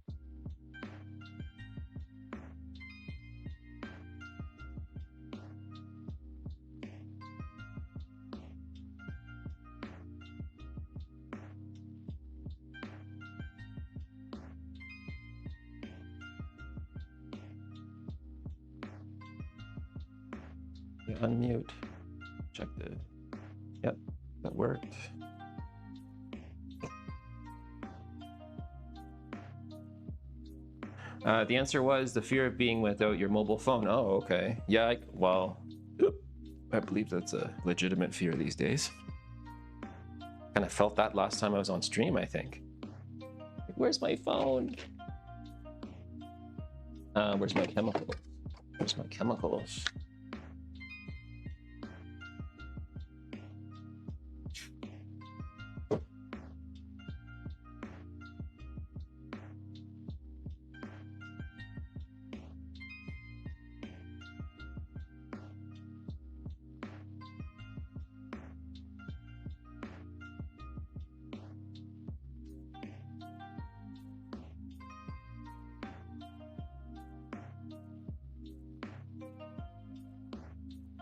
Yeah, unmute. Check the... Yep, that worked. The answer was the fear of being without your mobile phone. Oh, okay. Yeah, well, I believe that's a legitimate fear these days. Kind of felt that last time I was on stream, I think. Where's my phone? Where's my chemicals? Where's my chemicals?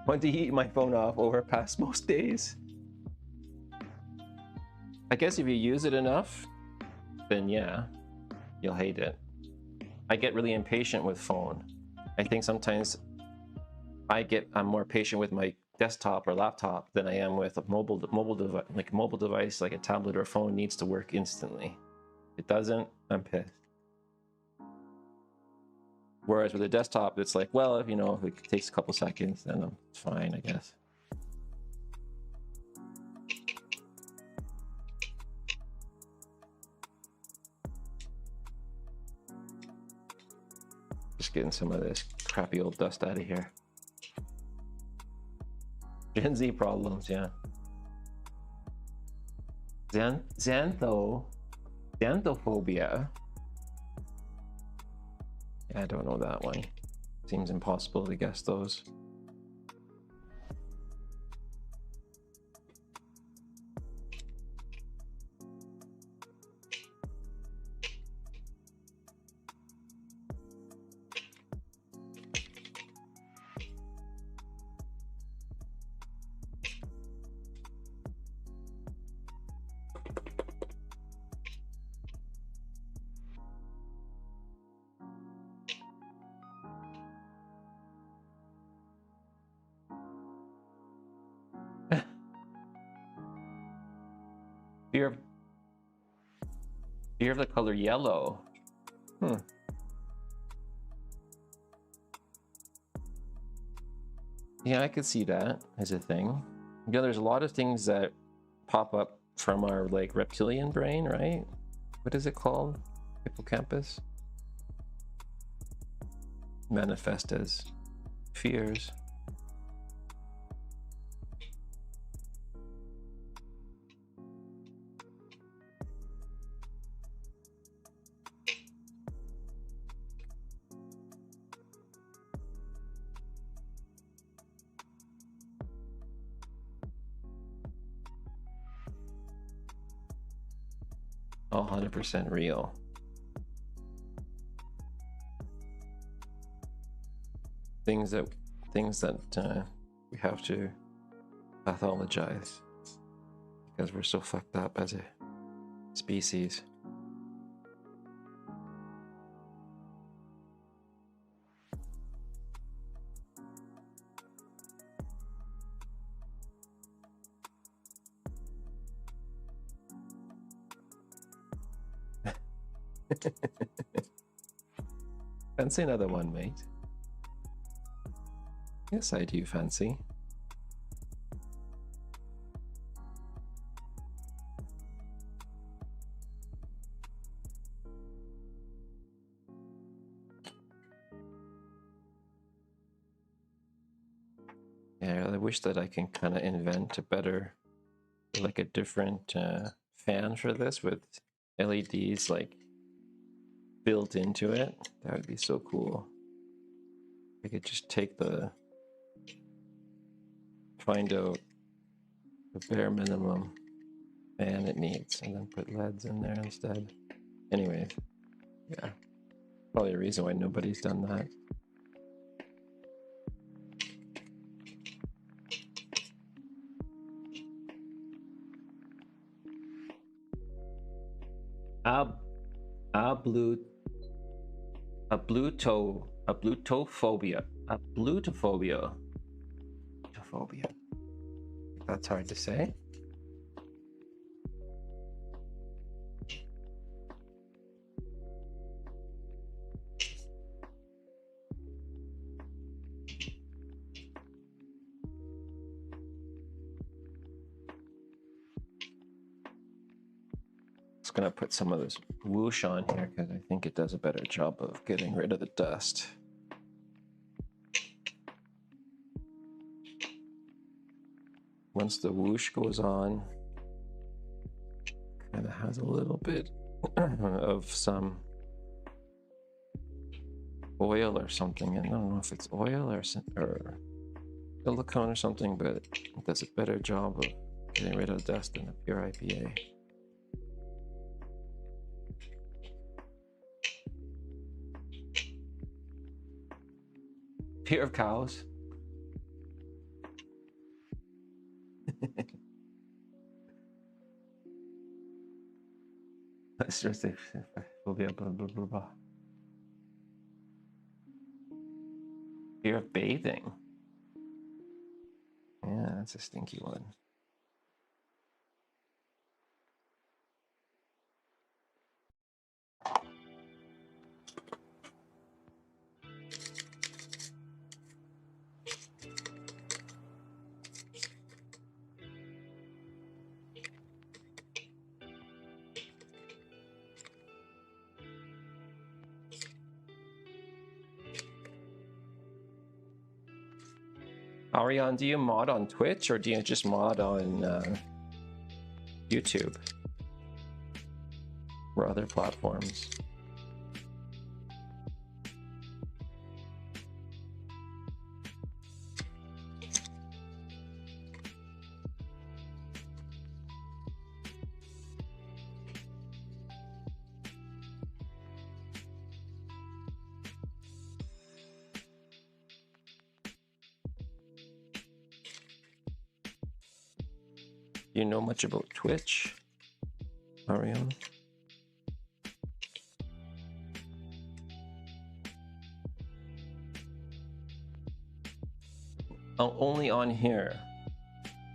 Want to heat my phone off over past most days. I guess if you use it enough, then yeah, you'll hate it. I get really impatient with phone. I think sometimes I'm more patient with my desktop or laptop than I am with a mobile device. Like a mobile device, like a tablet or a phone, needs to work instantly. If it doesn't, I'm pissed. Whereas with a desktop, it's like, well, if, you know, if it takes a couple seconds, then it's fine, I guess. Just getting some of this crappy old dust out of here. Gen Z problems, yeah. Xanthophobia. Yeah, I don't know that one. Seems impossible to guess those. Fear of the color yellow. Yeah, I could see that as a thing. Yeah, there's a lot of things that pop up from our like reptilian brain, right? What is it called? Hippocampus? Manifest as fears. all 100% real. Things that we have to pathologize because we're so fucked up as a species. Fancy another one, mate? Yes, I do fancy. Yeah, I wish that I can kind of invent a better, like a different fan for this with LEDs like built into it. That would be so cool. I could just take find out the bare minimum fan it needs and then put LEDs in there instead. Anyways, yeah, probably a reason why nobody's done that. Ablutophobia. That's hard to say. Just gonna put some of this whoosh on here because I think it does a better job of getting rid of the dust. Once the whoosh goes on, kind of has a little bit of some oil or something. I don't know if it's oil or silicone or something, but it does a better job of getting rid of dust than a pure IPA. Fear of cows. Let's just say blah, blah, blah, blah, blah. Fear of bathing. Yeah, that's a stinky one. Ariane, do you mod on Twitch or do you just mod on YouTube or other platforms? Do you know much about Twitch, Ariane? Oh, only on here.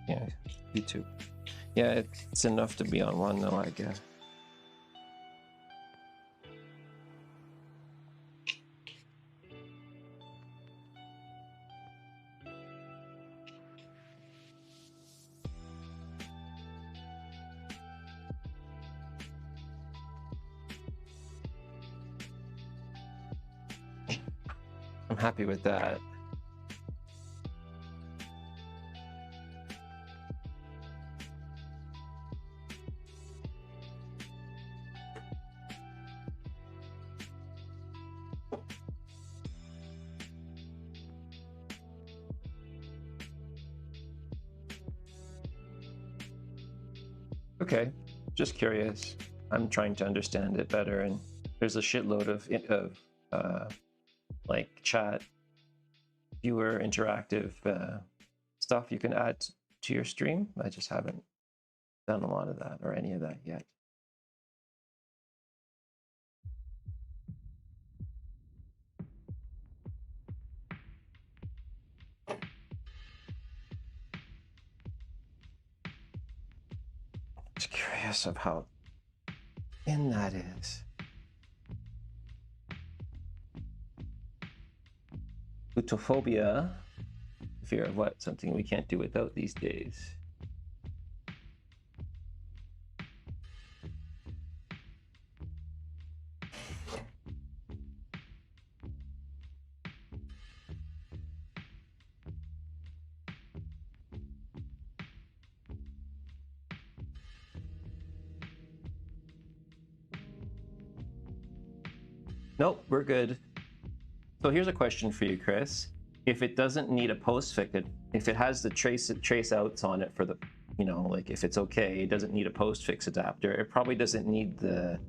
Yeah, YouTube. Yeah, it's enough to be on one though, I guess. I'm happy with that. Okay, just curious. I'm trying to understand it better, and there's a shitload of like chat, viewer, interactive stuff you can add to your stream. I just haven't done a lot of that or any of that yet. Just curious of how thin that is. Utophobia, fear of what? Something we can't do without these days. Nope, we're good. So here's a question for you, Chris. If it doesn't need a postfix, if it has the trace outs on it for the, you know, like if it's okay, it doesn't need a postfix adapter. It probably doesn't need the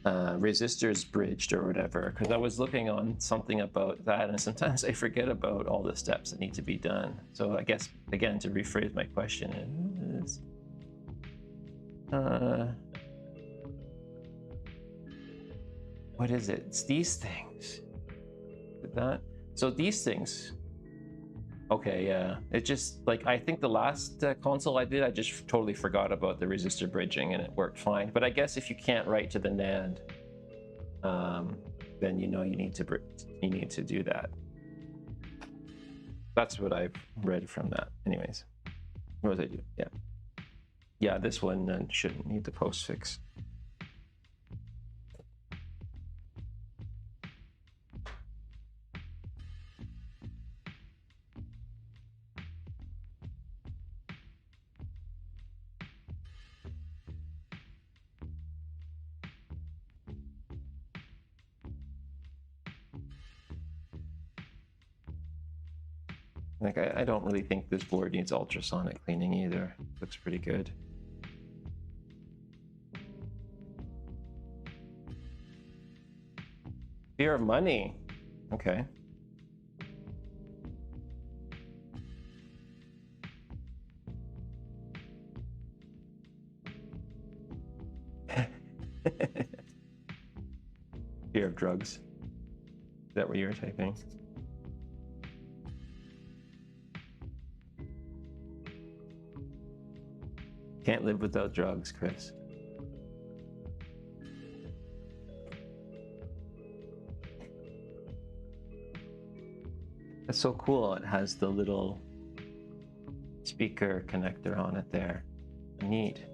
resistors bridged or whatever. Because I was looking on something about that, and sometimes I forget about all the steps that need to be done. So I guess again, to rephrase my question is, what is it? It's these things. That. So these things. Okay, yeah. It just like I think the last console I did, I just totally forgot about the resistor bridging, and it worked fine. But I guess if you can't write to the NAND, then you know you need to do that. That's what I've read from that. Anyways, what was I doing? Yeah, yeah. This one shouldn't need the postfix. Like, I don't really think this board needs ultrasonic cleaning either. Looks pretty good. Fear of money. Okay. Fear of drugs. Is that what you were typing? Can't live without drugs, Chris. That's so cool. It has the little speaker connector on it there. Neat.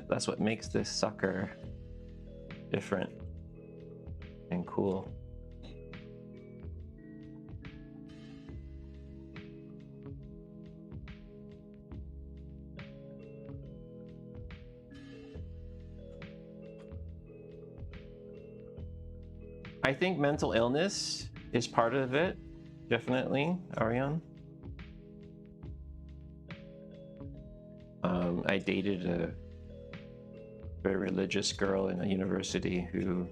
That's what makes this sucker different and cool. I think mental illness is part of it, definitely, Ariane. I dated a very religious girl in a university who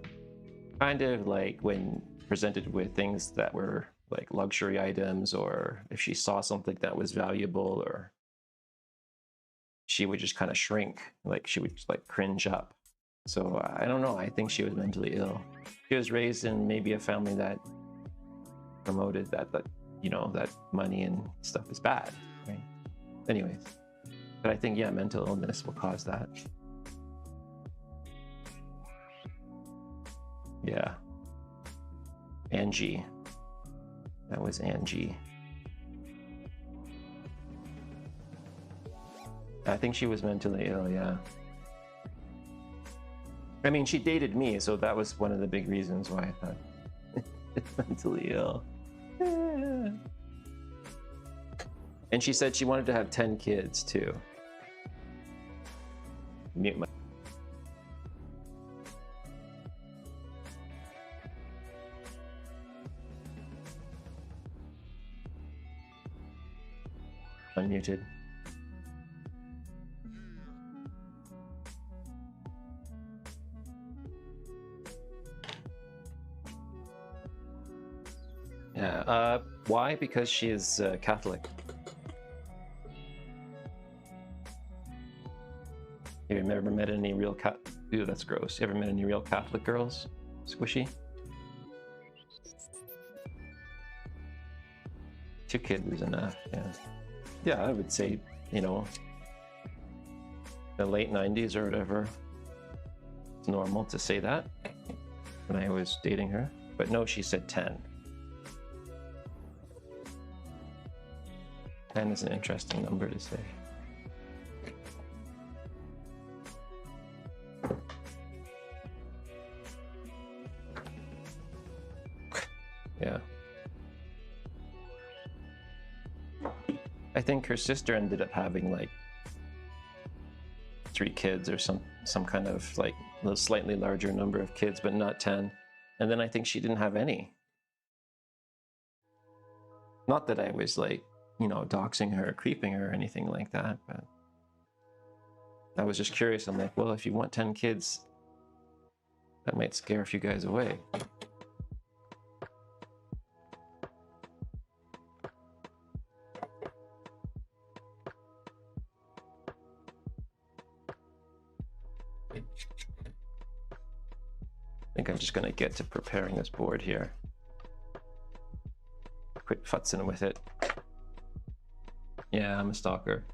kind of like, when presented with things that were like luxury items, or if she saw something that was valuable, or she would just kind of shrink, like she would just like cringe up. So I don't know, I think she was mentally ill. She was raised in maybe a family that promoted that you know, that money and stuff is bad, right? Anyways, but I think, yeah, mental illness will cause that. Yeah. Angie. That was Angie. I think she was mentally ill, yeah. I mean, she dated me, so that was one of the big reasons why I thought it's mentally ill. Yeah. And she said she wanted to have 10 kids too. Mute my... Unmuted. Yeah. Why? Because she is Catholic. You ever met any real Ooh, that's gross. You ever met any real Catholic girls? Squishy? 2 kids is enough, yeah. Yeah, I would say, you know, the late 90s or whatever. It's normal to say that when I was dating her. But no, she said 10. 10 is an interesting number to say. Yeah. I think her sister ended up having like 3 kids or some kind of like a slightly larger number of kids, but not 10. And then I think she didn't have any. Not that I was like, you know, doxing her or creeping her or anything like that, but I was just curious. I'm like, well, if you want 10 kids, that might scare a few guys away. I think I'm just going to get to preparing this board here. Quit futzing with it. Yeah, I'm a stalker.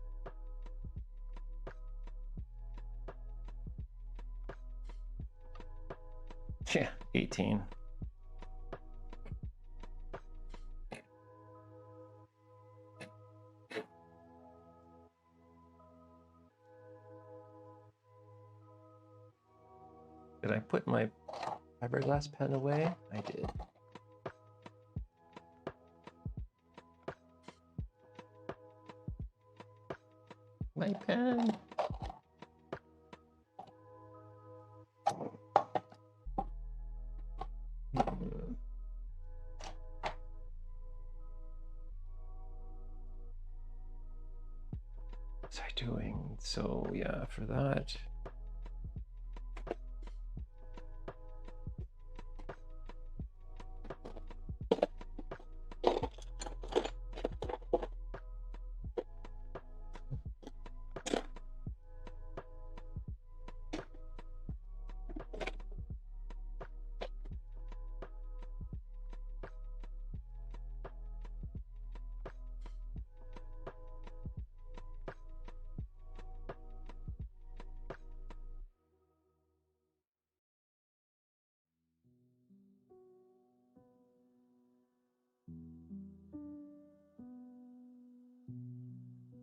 Yeah, 18. Did I put my fiberglass pen away? I did. My pen. What's I doing? So yeah, for that.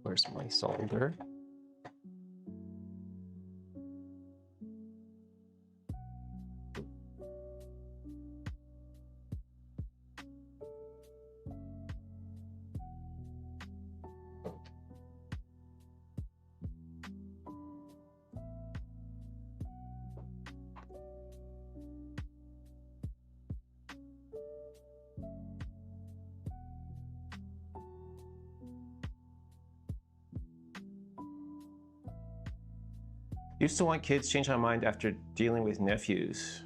Where's my solder? Used to want kids, change my mind after dealing with nephews.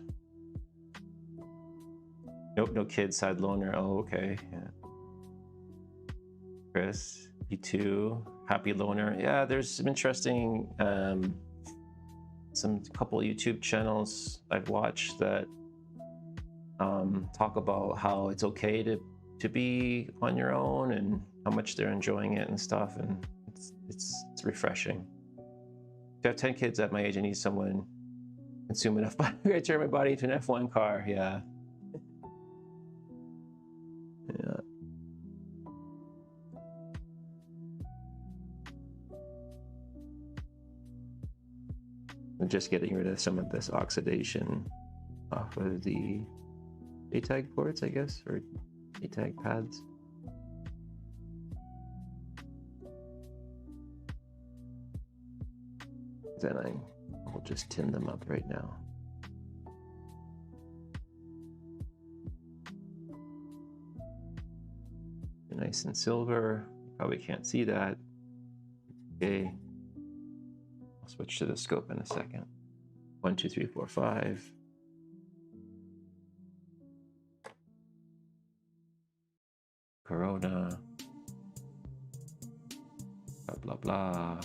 Nope, no kids, sad loner. Oh, okay. Yeah. Chris, you too. Happy loner. Yeah, there's some interesting, some couple YouTube channels I've watched that talk about how it's okay to be on your own and how much they're enjoying it and stuff, and it's refreshing. If I have 10 kids at my age, I need someone consume enough battery to turn my body into an F1 car. Yeah. Yeah. I'm just getting rid of some of this oxidation off of the JTAG boards, I guess, or JTAG pads. Then I will just tin them up right now. Nice and silver. Probably can't see that. Okay. I'll switch to the scope in a second. 1, 2, 3, 4, 5. Corona. Blah blah blah.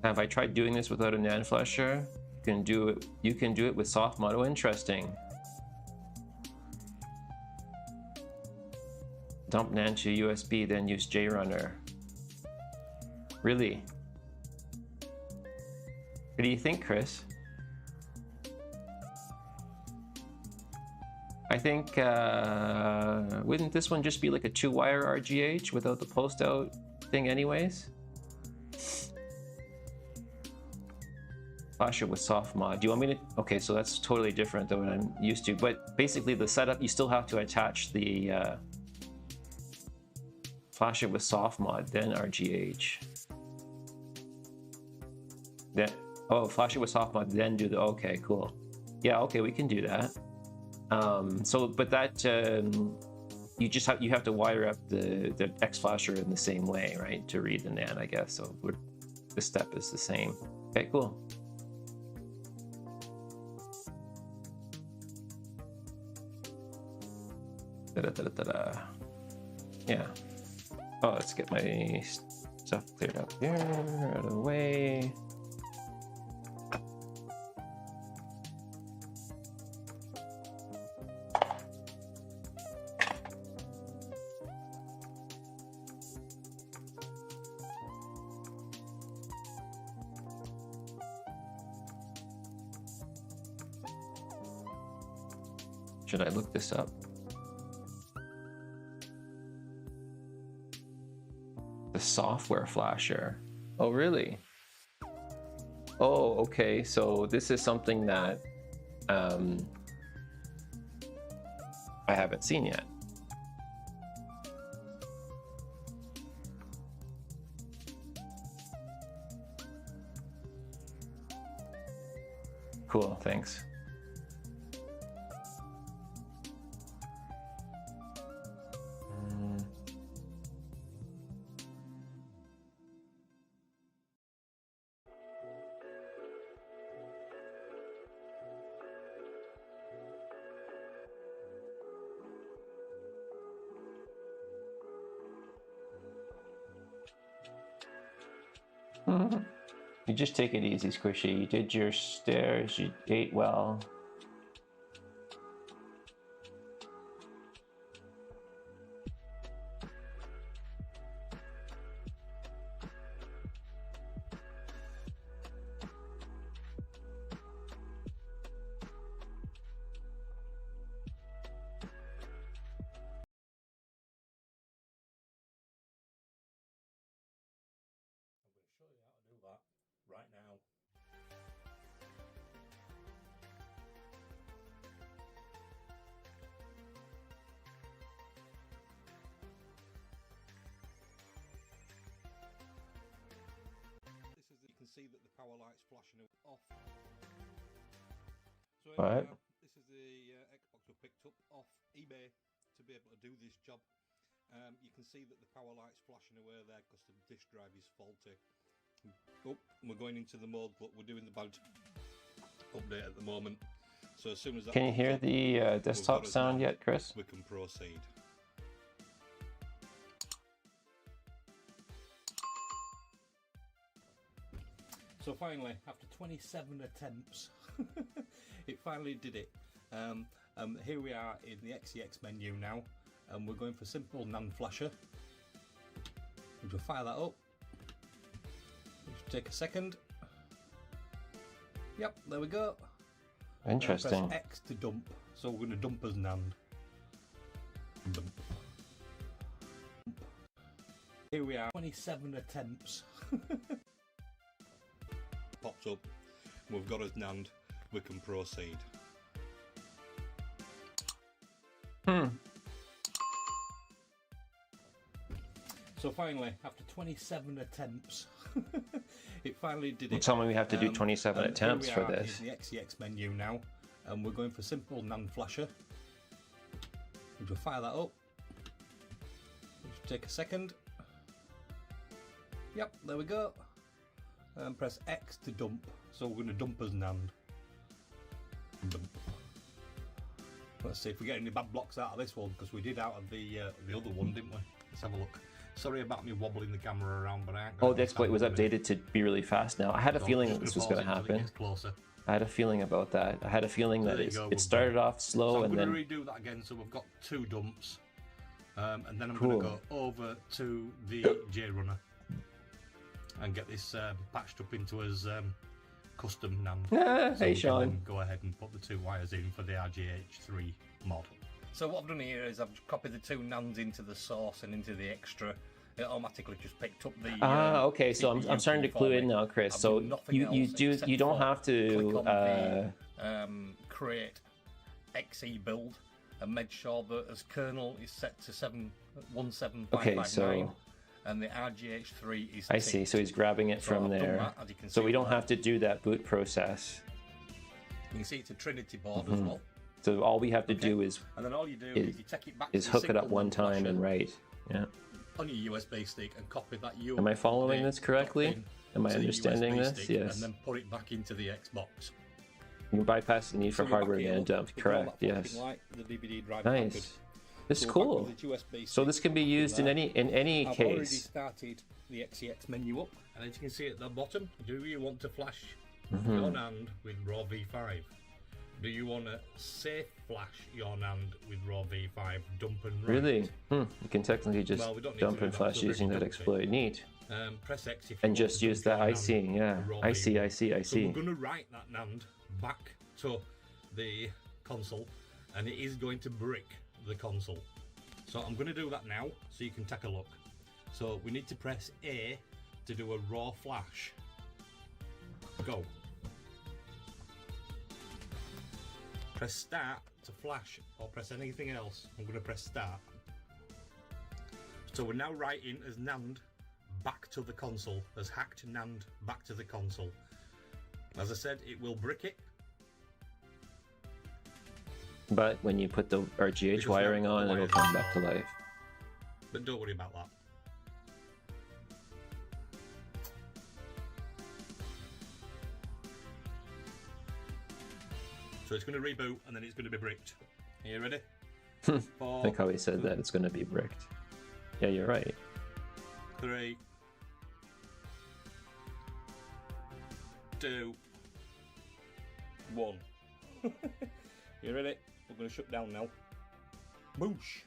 Have I tried doing this without a NAND flasher? You can do it with soft mod. Oh, interesting. Dump NAND to USB, then use JRunner. Really? What do you think, Chris? I think, wouldn't this one just be like a 2-wire RGH without the post out thing anyways? Flasher with soft mod. Do you want me to? Okay, so that's totally different than what I'm used to. But basically the setup, you still have to attach the flasher with soft mod, then RGH. Then, oh, flasher with soft mod, then do the, okay, cool. Yeah, okay, we can do that. But that, you have to wire up the X flasher in the same way, right? To read the NAND, I guess. So the step is the same. Okay, cool. Yeah. Oh, let's get my stuff cleared up here, out of the way. Should I look this up? The software flasher. Oh, really? Oh, okay. So this is something that I haven't seen yet. Cool, thanks. You just take it easy, Squishy. You did your stairs, you ate well. Right now. You can see that the power light's flashing off. So Right. this is the Xbox we picked up off eBay to be able to do this job. You can see that the power light's flashing away there because the disk drive is faulty. Oh, we're going into the mode, but we're doing the badge update at the moment. So as soon as that Can you hear up, the desktop sound yet, Chris? we can proceed. So finally, after 27 attempts, it finally did it. Here we are in the XEX menu now, and we're going for simple NAND flasher. We'll fire that up. Just take a second. Yep, there we go. Interesting. Press X to dump. So we're going to dump as NAND. Dump. Here we are, 27 attempts. Pops up. We've got as NAND. We can proceed. So finally, after 27 attempts, it finally did it. Tell me we have to do 27 attempts for this. In the XEX menu now, and we're going for simple NAND flasher. We'll fire that up. Just take a second. Yep, there we go. and press X to dump. So we're going to dump as NAND. Dump. Let's see if we get any bad blocks out of this one, because we did out of the other one, didn't we? Let's have a look. Sorry about me wobbling the camera around, but I ain't Oh, the exploit was updated to be really fast now. I had a feeling that this was going to happen. Closer. I had a feeling about that. I had a feeling that There you go, it started off slow so and then... I'm going to redo that again, so we've got 2 dumps. And then I'm going to go over to the JRunner and get this patched up into his custom NAND. So hey, we Sean. can then go ahead and put the 2 wires in for the RGH3 mod. So what I've done here is I've copied the 2 NANDs into the source and into the extra. It automatically just picked up the. Okay. So I'm starting to clue in now, Chris. So you don't have to create XE build and make sure that as kernel is set to 17559. Okay, so and the RGH3 is. I see. So he's grabbing it from there. So we don't have to do that boot process. You can see it's a Trinity board as well. So all we have to do is, and then all you do is you take it back is hook it up one time and write. Yeah. On your USB stick and copy that USB. Am I following this correctly? Am I understanding this? Yes. And then put it back into the Xbox. You can bypass the need for hardware and dump. Correct. Yes. The DVD drive nice. This is cool. So this can be used in any I've case. already started the XEX menu up, and as you can see at the bottom, do you want to flash your NAND with raw V5? Do you want to safe flash your NAND with raw V5, dump and write? Really? You can technically just dump and flash using that exploit. Neat. Press X if you and just use that. I see. Yeah. I see. So we're going to write that NAND back to the console, and it is going to brick the console. So I'm going to do that now, so you can take a look. So we need to press A to do a raw flash. Go. Press start to flash, or press anything else. I'm going to press start. So we're now writing as NAND back to the console, as hacked NAND back to the console. As I said, it will brick it. But when you put the RGH wiring on, it'll come back to life. But don't worry about that. So it's going to reboot and then it's going to be bricked. Are you ready? I like how he said that it's going to be bricked. Yeah, you're right. 3, 2, 1. You ready? We're going to shut down now. Boosh!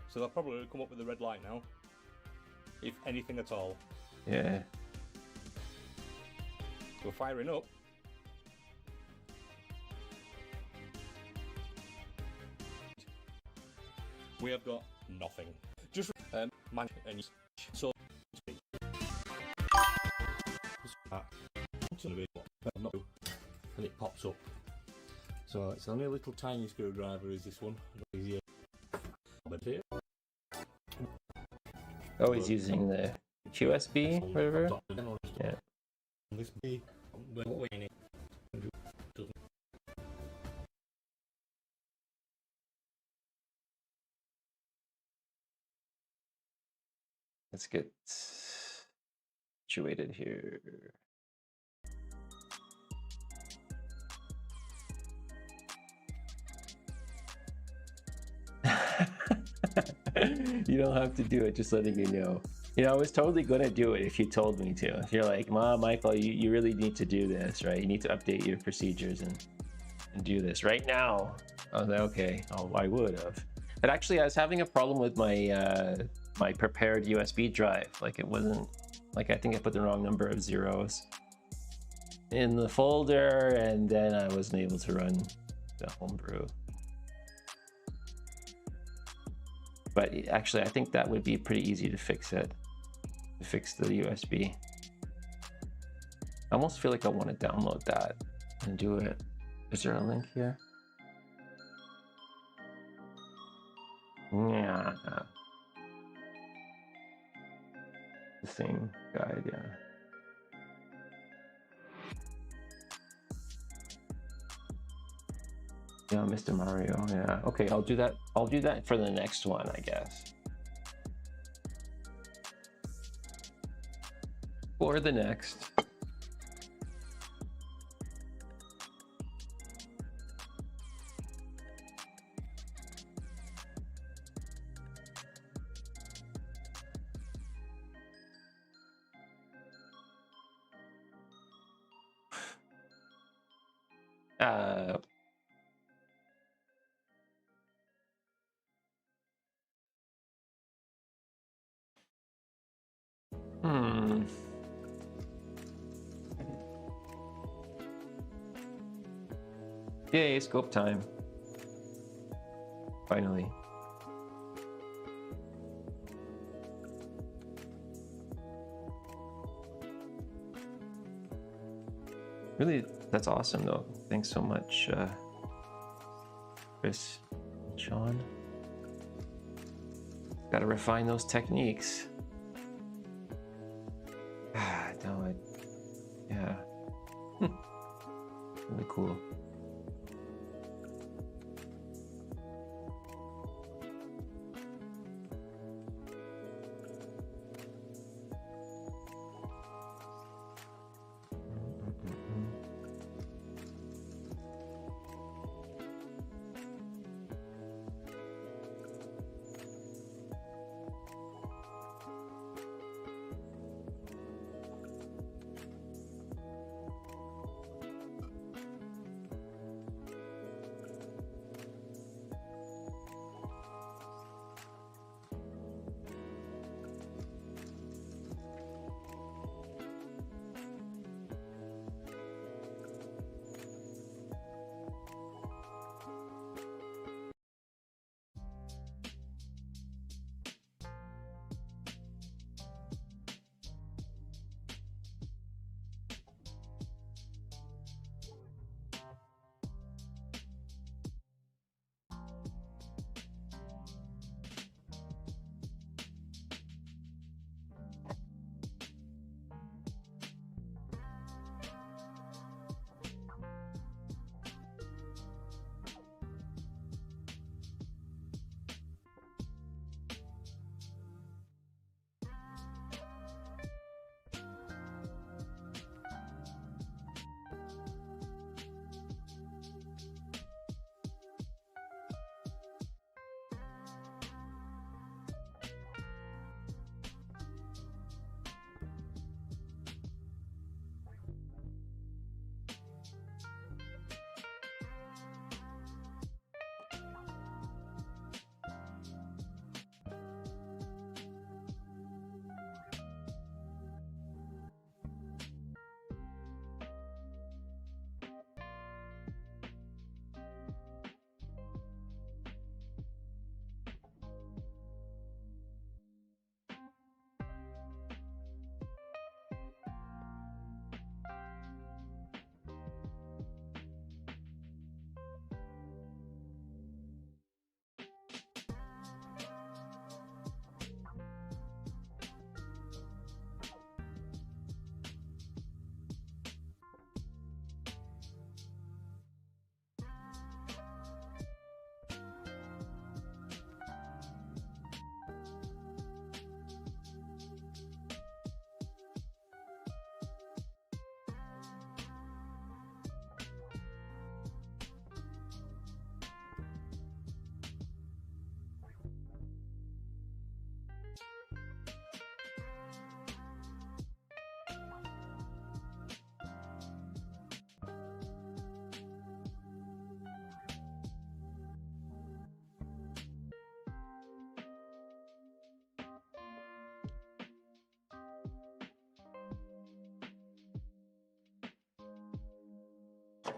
So they'll probably come up with a red light now. If anything at all. Yeah. We're firing up. We have got nothing. Just man and so and it pops up. So it's only a little tiny screwdriver is this one. Oh, he's using the QSB, whatever. Yeah. Let's get situated here. You don't have to do it, just letting you know. You know, I was totally gonna do it if you told me to. If you're like, Mom, Michael, you really need to do this, right? You need to update your procedures and do this right now. I was like, okay, oh, I would have. But actually, I was having a problem with my my prepared USB drive. Like it wasn't, like I think I put the wrong number of zeros in the folder, and then I wasn't able to run the homebrew. But actually, I think that would be pretty easy to fix it. To fix the USB. I almost feel like I want to download that and do it. Is there a link here? Yeah. The same guide, yeah. Yeah, Mr. Mario, yeah. Okay, I'll do that. I'll do that for the next one, I guess. or the next. Uh, hmm. Yay, scope time. Finally. Really, that's awesome though. Thanks so much, Chris, Sean. Got to refine those techniques. No, yeah. Really cool.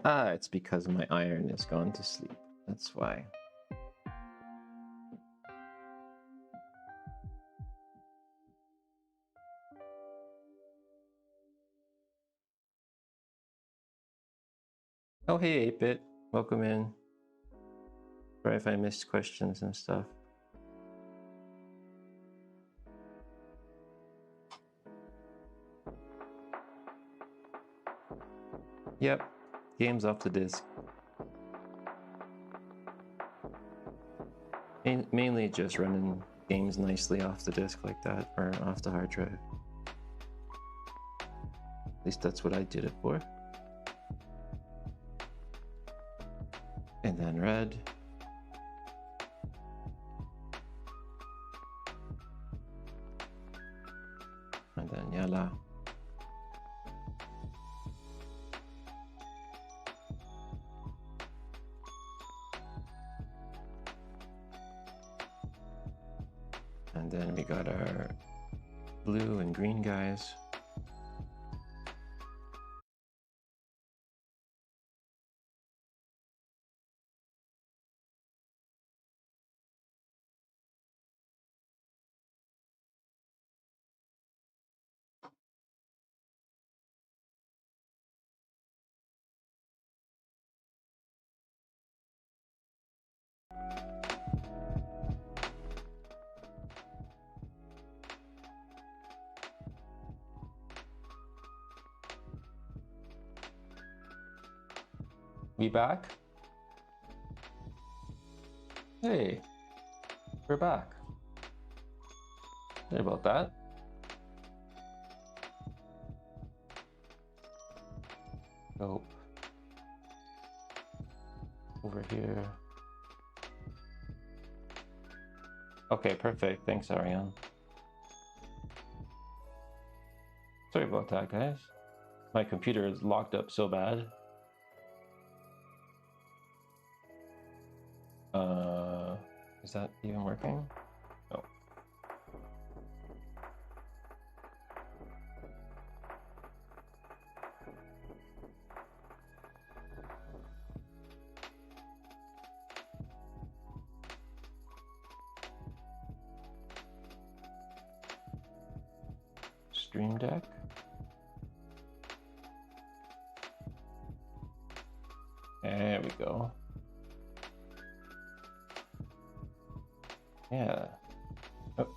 Ah, it's because my iron has gone to sleep. That's why. Oh, hey, 8-Bit. Welcome in. Sorry if I missed questions and stuff. Yep, game's off the disk. Mainly just running games nicely off the disk like that, or off the hard drive. least that's what I did it for. And then red. And then yellow. And then we got our blue and green guys. We back? Hey, we're back. Sorry about that. Nope. Over here. Okay, perfect. Thanks, Ariane. Sorry about that, guys. My computer is locked up so bad. Is that even working? No. Stream Deck. There we go. Yeah. Oh,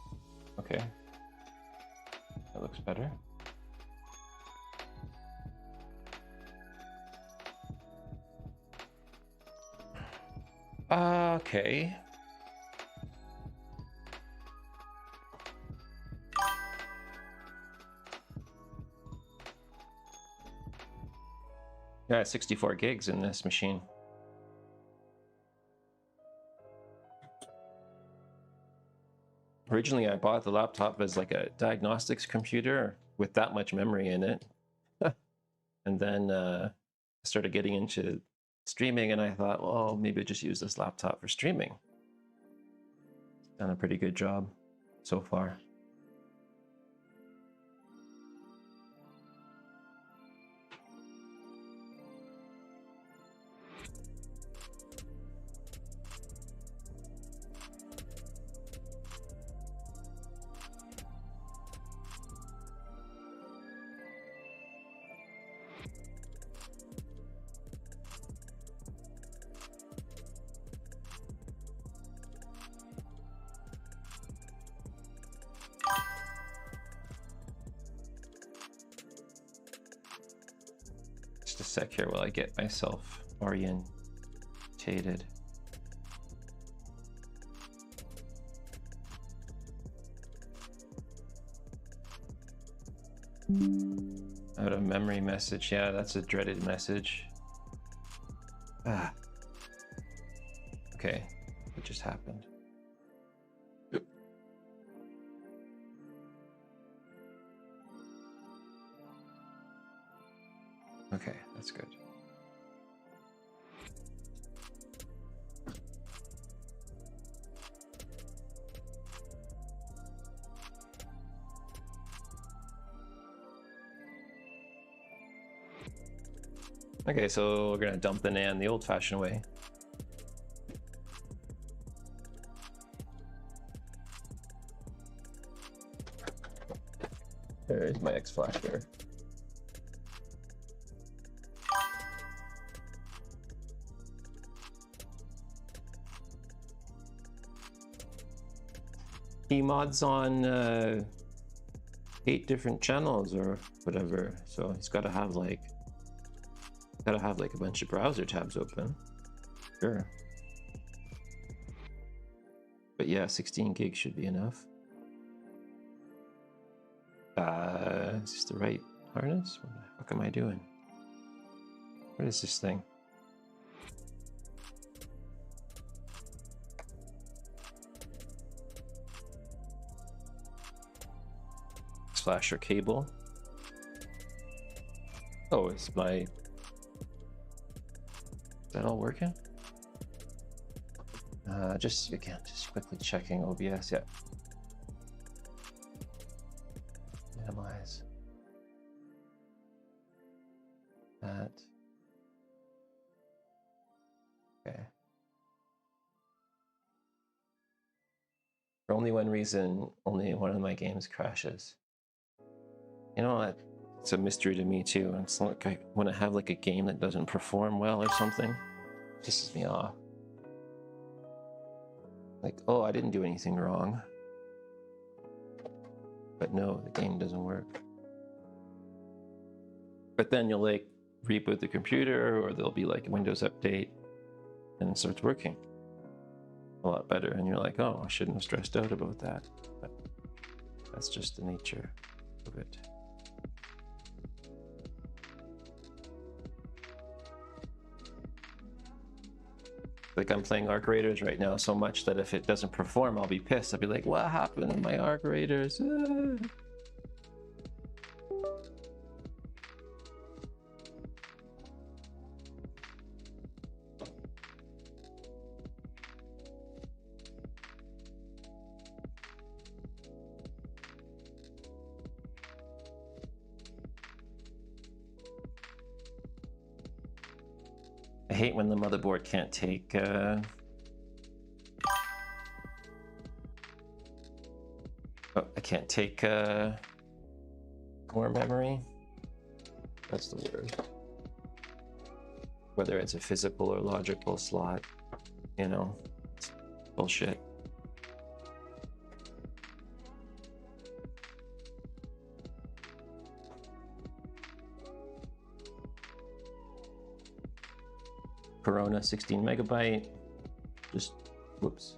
okay. That looks better. Okay. Yeah, 64 gigs in this machine. Originally, I bought the laptop as like a diagnostics computer with that much memory in it. And then I started getting into streaming and I thought, well, maybe I'll just use this laptop for streaming. It's done a pretty good job so far. Just a sec here while I get myself orientated. Out of memory message. Yeah, that's a dreaded message. Ah. Okay, what just happened? Okay, that's good. Okay, so we're gonna dump the NAND the old-fashioned way. There's my X-Flash there. He mods on 8 different channels or whatever, so he's got to have like a bunch of browser tabs open. Sure. But yeah, 16 gigs should be enough. Is this the right harness? What am I doing? What is this thing? Flasher cable. Oh, is my... Is that all working? Just quickly checking OBS. Yeah. Minimize that. Okay. For only one reason, only one of my games crashes. You know what? It's a mystery to me too. It's like I want to have like a game that doesn't perform well or something. It pisses me off. Like, oh, I didn't do anything wrong. But no, the game doesn't work. But then you'll like reboot the computer, or there'll be like a Windows update, and it starts working a lot better. And you're like, oh, I shouldn't have stressed out about that. But that's just the nature of it. Like I'm playing Arc Raiders right now so much that if it doesn't perform, I'll be pissed. I'll be like, what happened to my Arc Raiders? Ah. I hate when the motherboard can't take oh, I can't take core memory. That's the word. Whether it's a physical or logical slot, you know, it's bullshit. Corona 16 megabyte. Just whoops.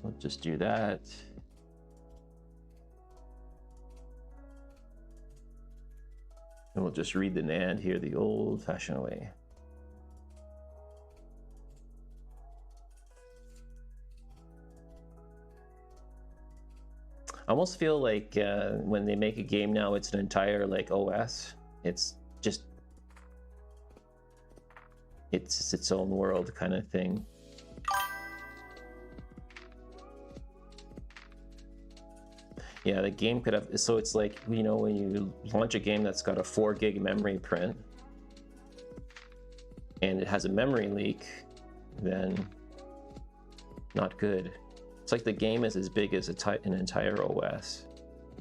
We'll just do that. And we'll just read the NAND here the old-fashioned way. I almost feel like when they make a game now, it's an entire like OS. It's just it's its own world kind of thing. Yeah, the game could have, so it's like, you know, when you launch a game that's got a 4 gig memory print and it has a memory leak, then not good. It's like the game is as big as an entire OS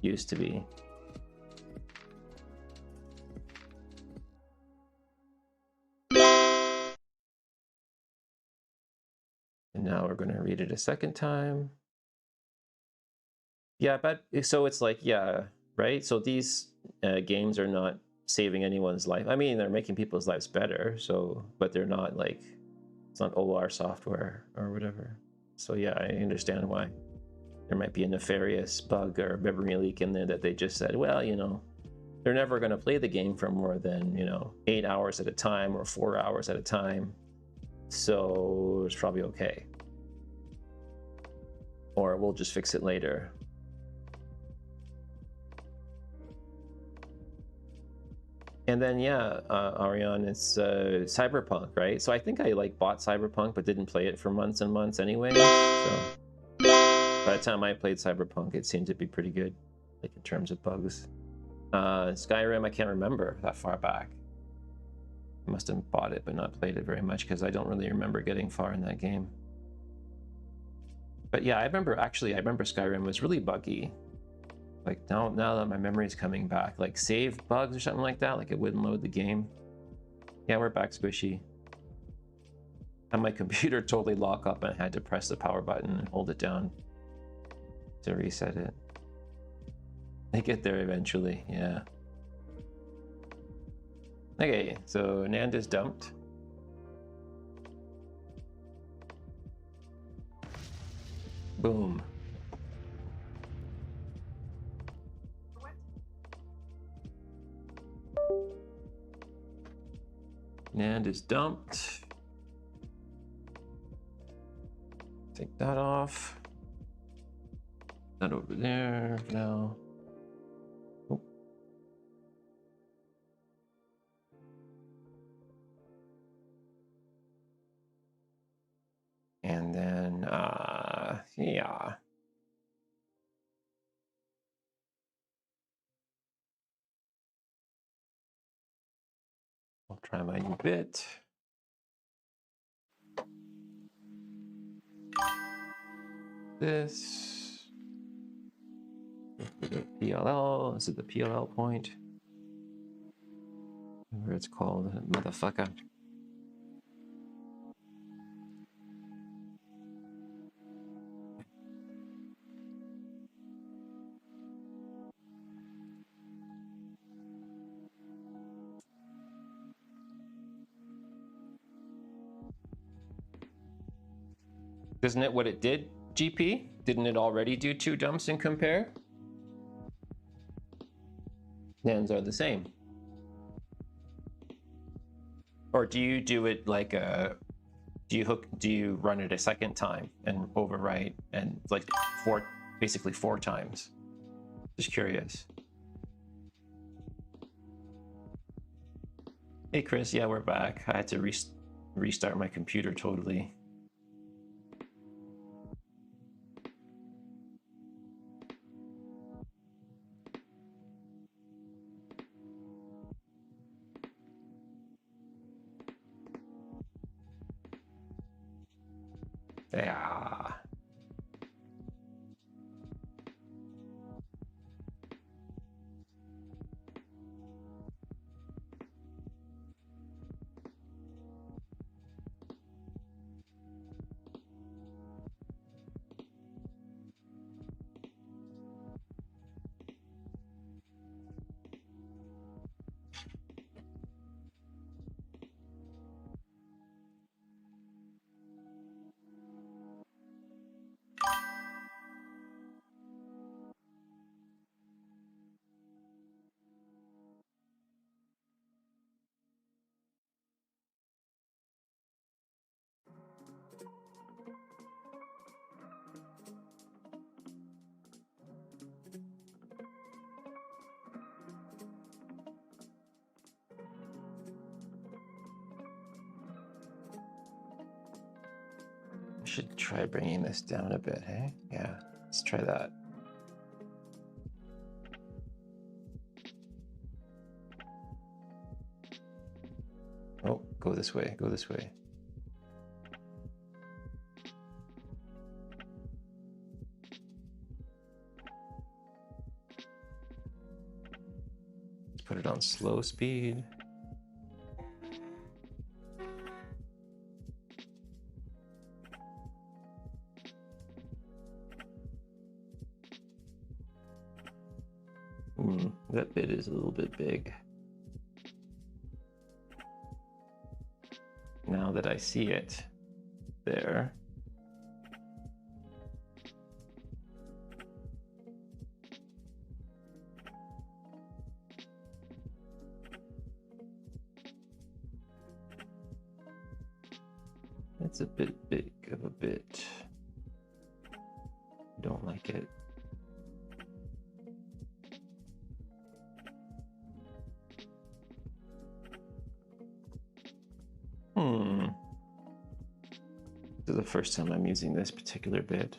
used to be. And now we're going to read it a second time. Yeah, but so it's like, yeah, right? So these games are not saving anyone's life. I mean, they're making people's lives better, so, but they're not like, it's not OR software or whatever. So yeah, I understand why there might be a nefarious bug or memory leak in there that they just said, well, you know, they're never going to play the game for more than, you know, 8 hours at a time or 4 hours at a time. So it's probably okay. Or we'll just fix it later. And then, yeah, Ariane, it's Cyberpunk, right? So I think I like bought Cyberpunk, but didn't play it for months and months anyway. So by the time I played Cyberpunk, it seemed to be pretty good, like in terms of bugs. Skyrim, I can't remember that far back. I must have bought it, but not played it very much because I don't really remember getting far in that game. But yeah, I remember Skyrim was really buggy. Like now that my memory's coming back, like save bugs or something like that, like it wouldn't load the game. Yeah, we're back, Squishy. And my computer totally locked up and I had to press the power button and hold it down to reset it. They get there eventually, yeah. Okay, so NAND is dumped. Boom. NAND is dumped. Take that off. That over there now. Oh. And then, yeah. I'll try my new bit. This. PLL. Is it the PLL point? Whatever it's called, motherfucker. Isn't it what it did, GP? Didn't it already do 2 dumps and compare? NANDs are the same. Or do you do it like a, do you run it a second time and overwrite and like basically 4 times? Just curious. Hey Chris, yeah, we're back. I had to restart my computer totally. Yeah. Should try bringing this down a bit, hey? Yeah, let's try that. Oh, go this way, go this way. Let's put it on slow speed. That bit is a little bit big. Now that I see it there. It's a bit big of a bit. Don't like it. This is the first time I'm using this particular bit.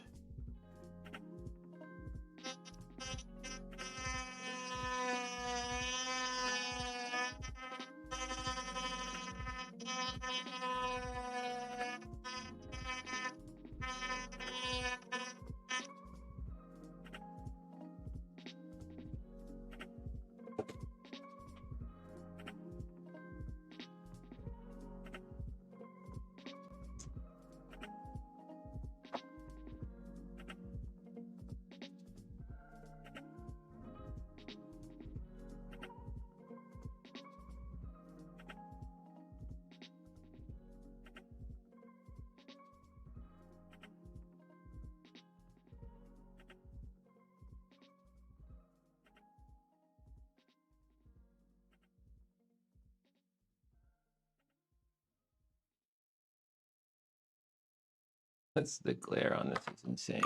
That's the glare on this is insane.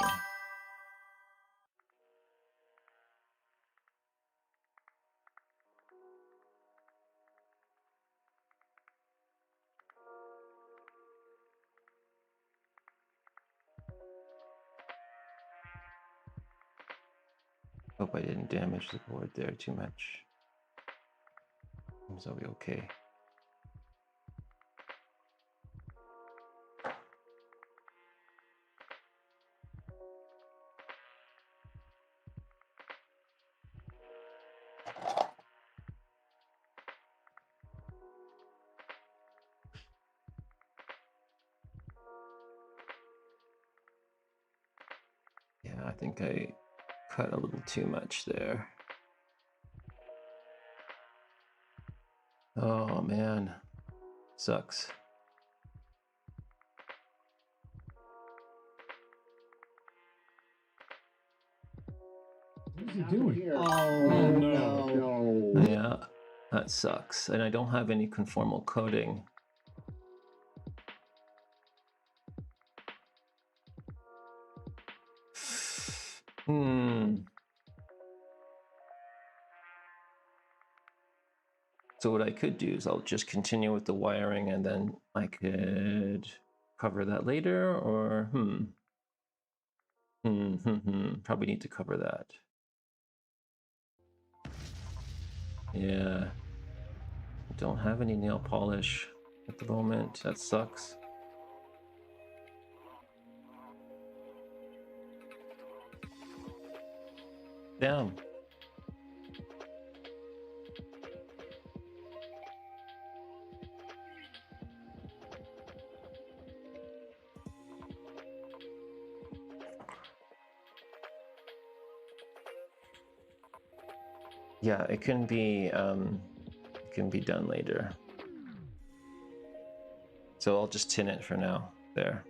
Hope I didn't damage the board there too much. Seems I'll be okay. Yeah, I think I cut a little too much there. Oh man, sucks. What is he doing? Oh, no. Yeah, that sucks. And I don't have any conformal coating. So what I could do is I'll just continue with the wiring and then I could cover that later, or probably need to cover that. Yeah, I don't have any nail polish at the moment. That sucks. Damn. Yeah, it can be done later. So I'll just tin it for now. There.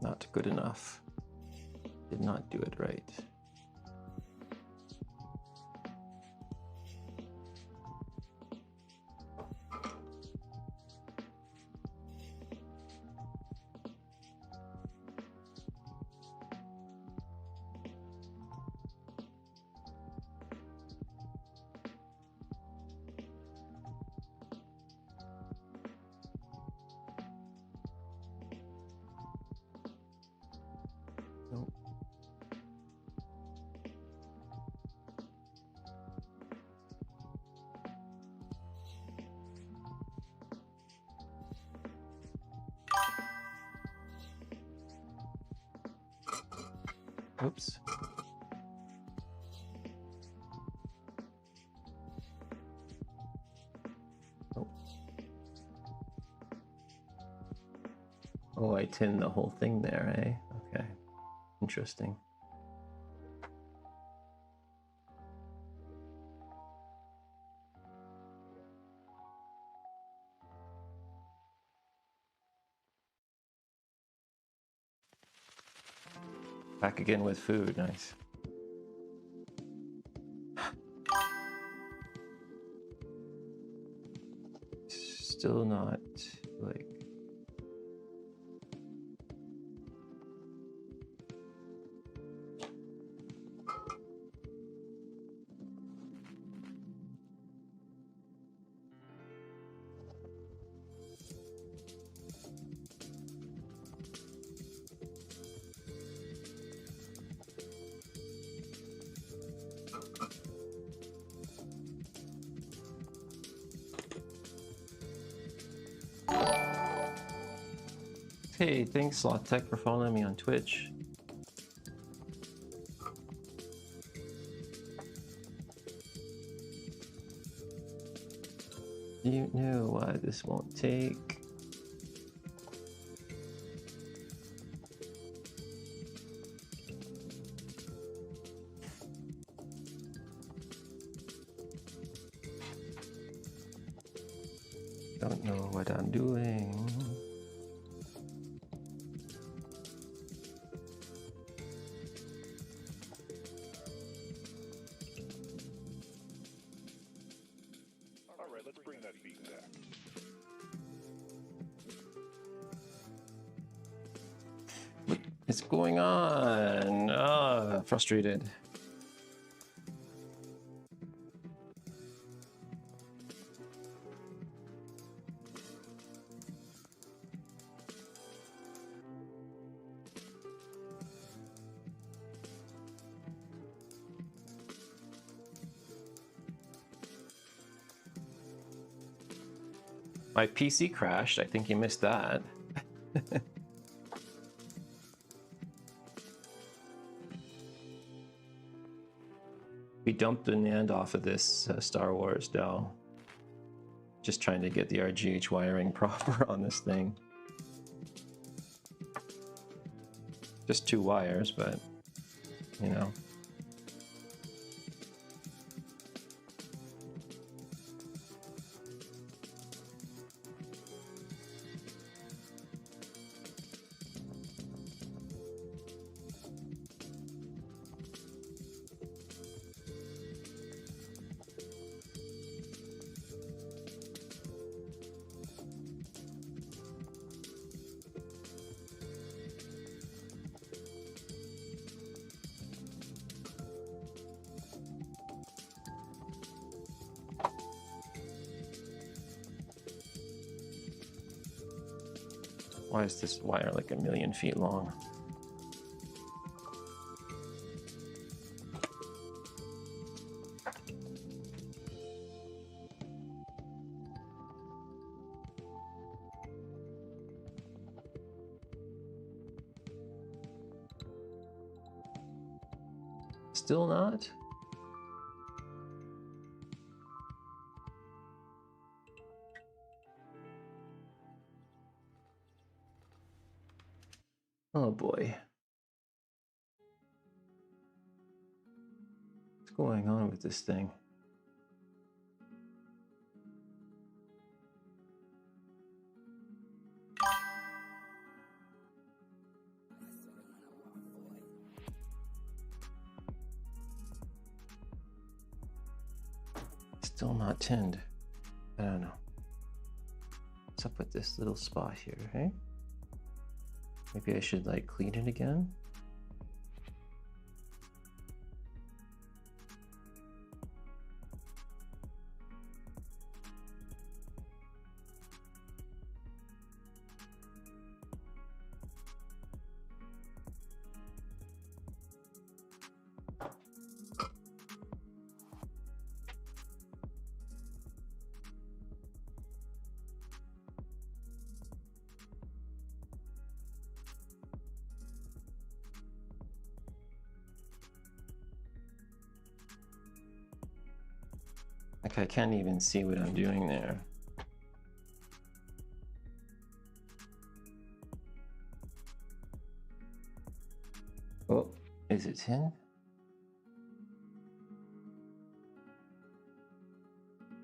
Not good enough. Did not do it right. Nope. Oops. Oh. Oh, I tinned the whole thing there, eh? Okay. Interesting. Back again with food, nice. Still not like. Hey, thanks Sloth Tech for following me on Twitch. You know why this won't take. Don't know what I'm doing. What's going on? Ah, frustrated. My PC crashed. I think you missed that. We dumped the NAND off of this Star Wars Dell. Just trying to get the RGH wiring proper on this thing. Just 2 wires, but you know. Why is this wire like 1,000,000 feet long? Still not? Oh boy. What's going on with this thing? Still not tinned. I don't know. What's up with this little spot here, hey? Maybe I should like clean it again. Like I can't even see what I'm doing there. Oh, is it tin?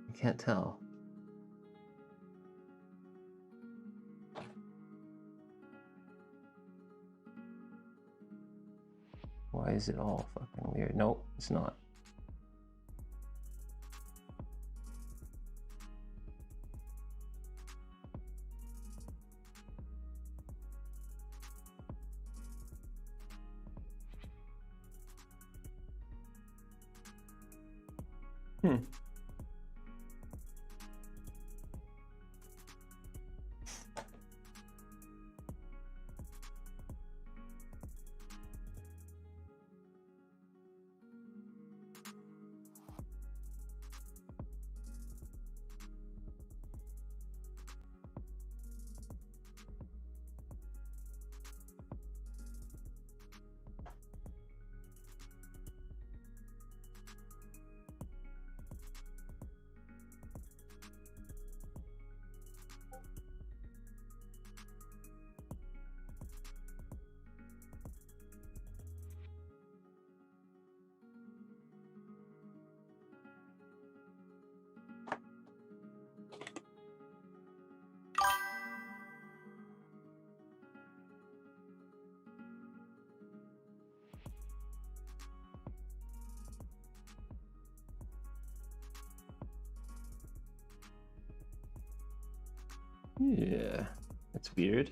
I can't tell. Why is it all fucking weird? Nope, it's not. Hmm. Yeah, that's weird.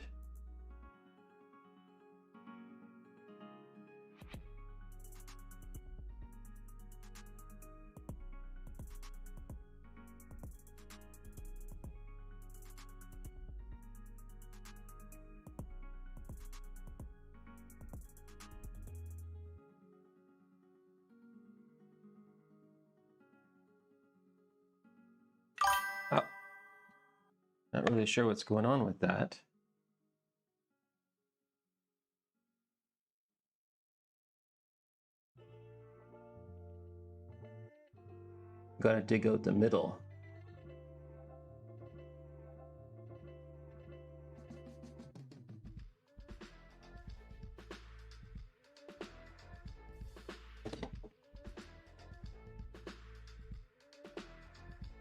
Oh, not really sure what's going on with that. Gotta dig out the middle.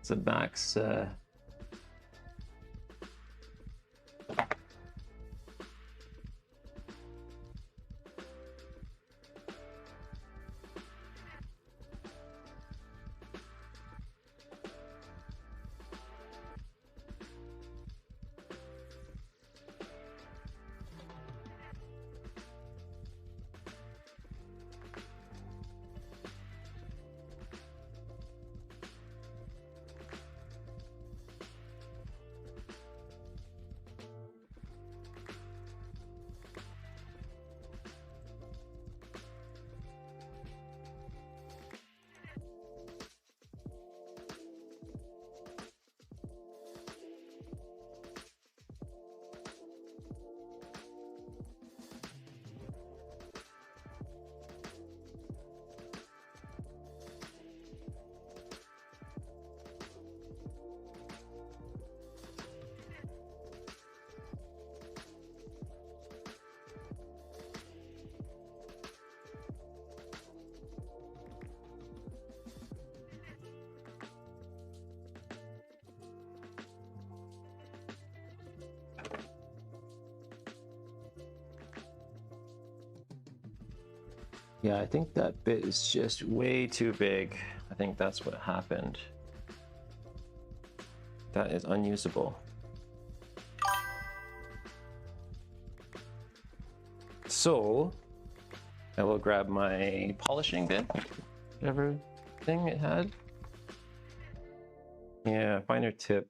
So Max Yeah, I think that bit is just way too big. I think that's what happened. That is unusable. So, I will grab my polishing bit, whatever thing it had. Yeah, finer tip.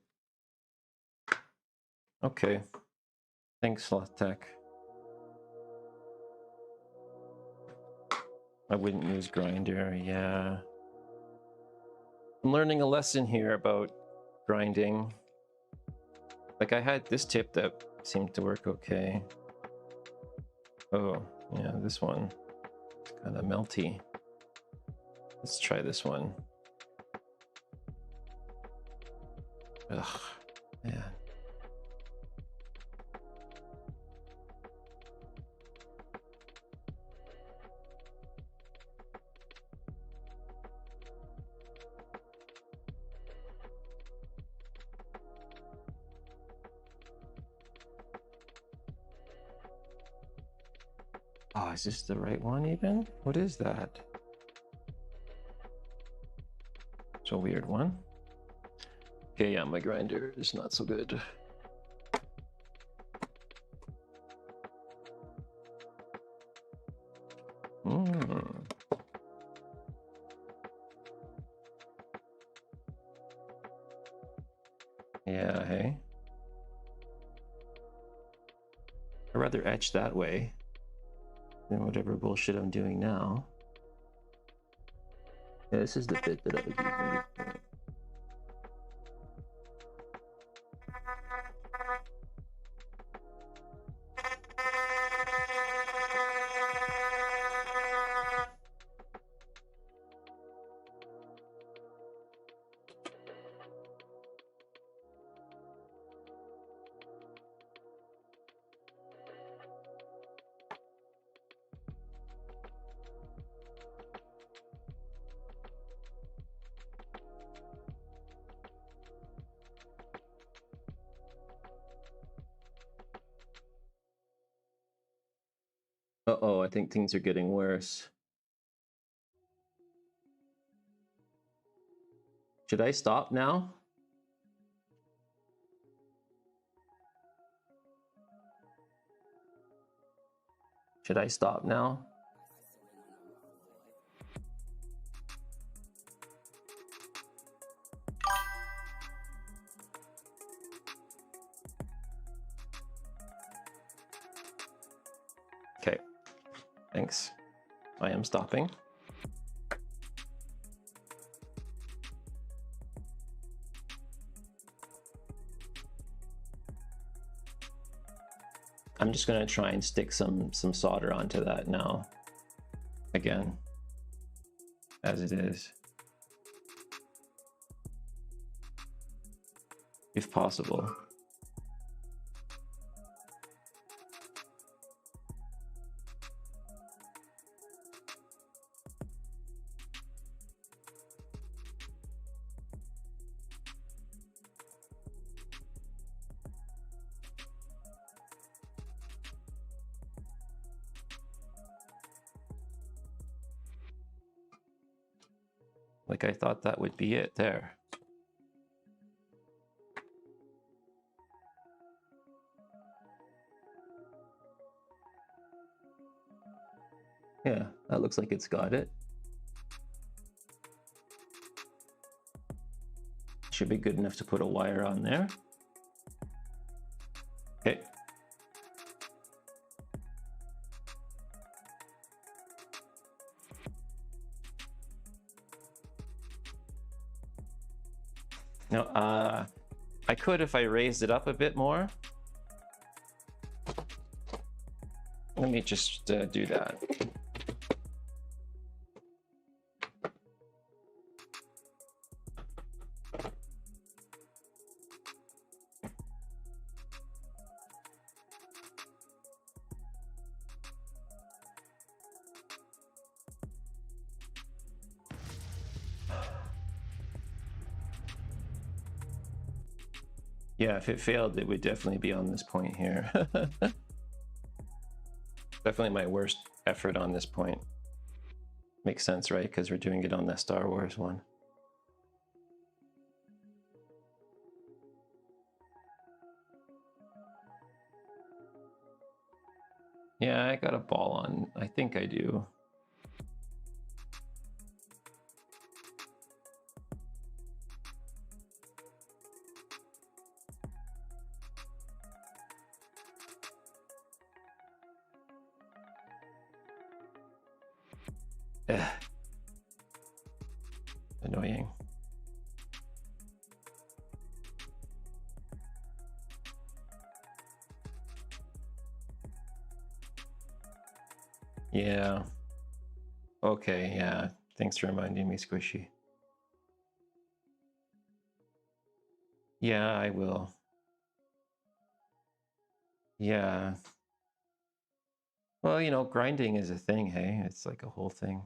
Okay. Thanks, Sloth Tech. I wouldn't use grinder, yeah. I'm learning a lesson here about grinding. Like I had this tip that seemed to work okay. Oh, yeah, this one. It's kind of melty. Let's try this one. Ugh, man. Oh, is this the right one even? What is that? It's a weird one. Okay, yeah, my grinder is not so good. Yeah, hey. I'd rather etch that way than whatever bullshit I'm doing now. Yeah, this is the bit that I was using before. Uh-oh, I think things are getting worse. Should I stop now? Should I stop now? Okay, thanks. I am stopping. I'm just gonna try and stick some solder onto that now. Again, as it is. If possible. Like, I thought that would be it there. Yeah, that looks like it's got it. Should be good enough to put a wire on there. Okay. Now, I could if I raised it up a bit more. Let me just do that. Yeah, if it failed, it would definitely be on this point here. Definitely my worst effort on this point. Makes sense, right? Because we're doing it on the Star Wars one. Yeah, I got a ball on. I think I do. Ugh. Annoying. Yeah. Okay, yeah. Thanks for reminding me, Squishy. Yeah, I will. Yeah. Well, you know, grinding is a thing, hey? It's like a whole thing.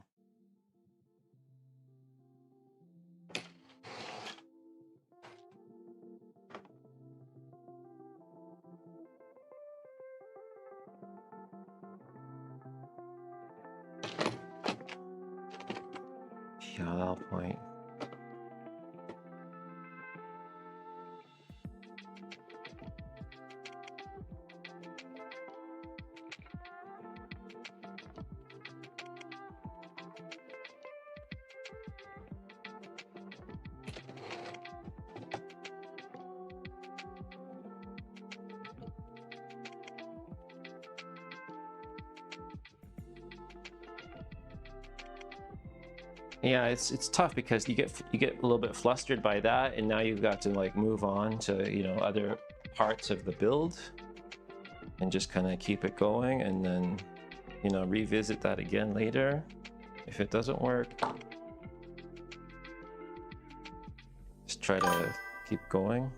Yeah, I'll point. Yeah, it's tough because you get a little bit flustered by that, and now you've got to like move on to, you know, other parts of the build and just kind of keep it going, and then, you know, revisit that again later if it doesn't work. Just try to keep going.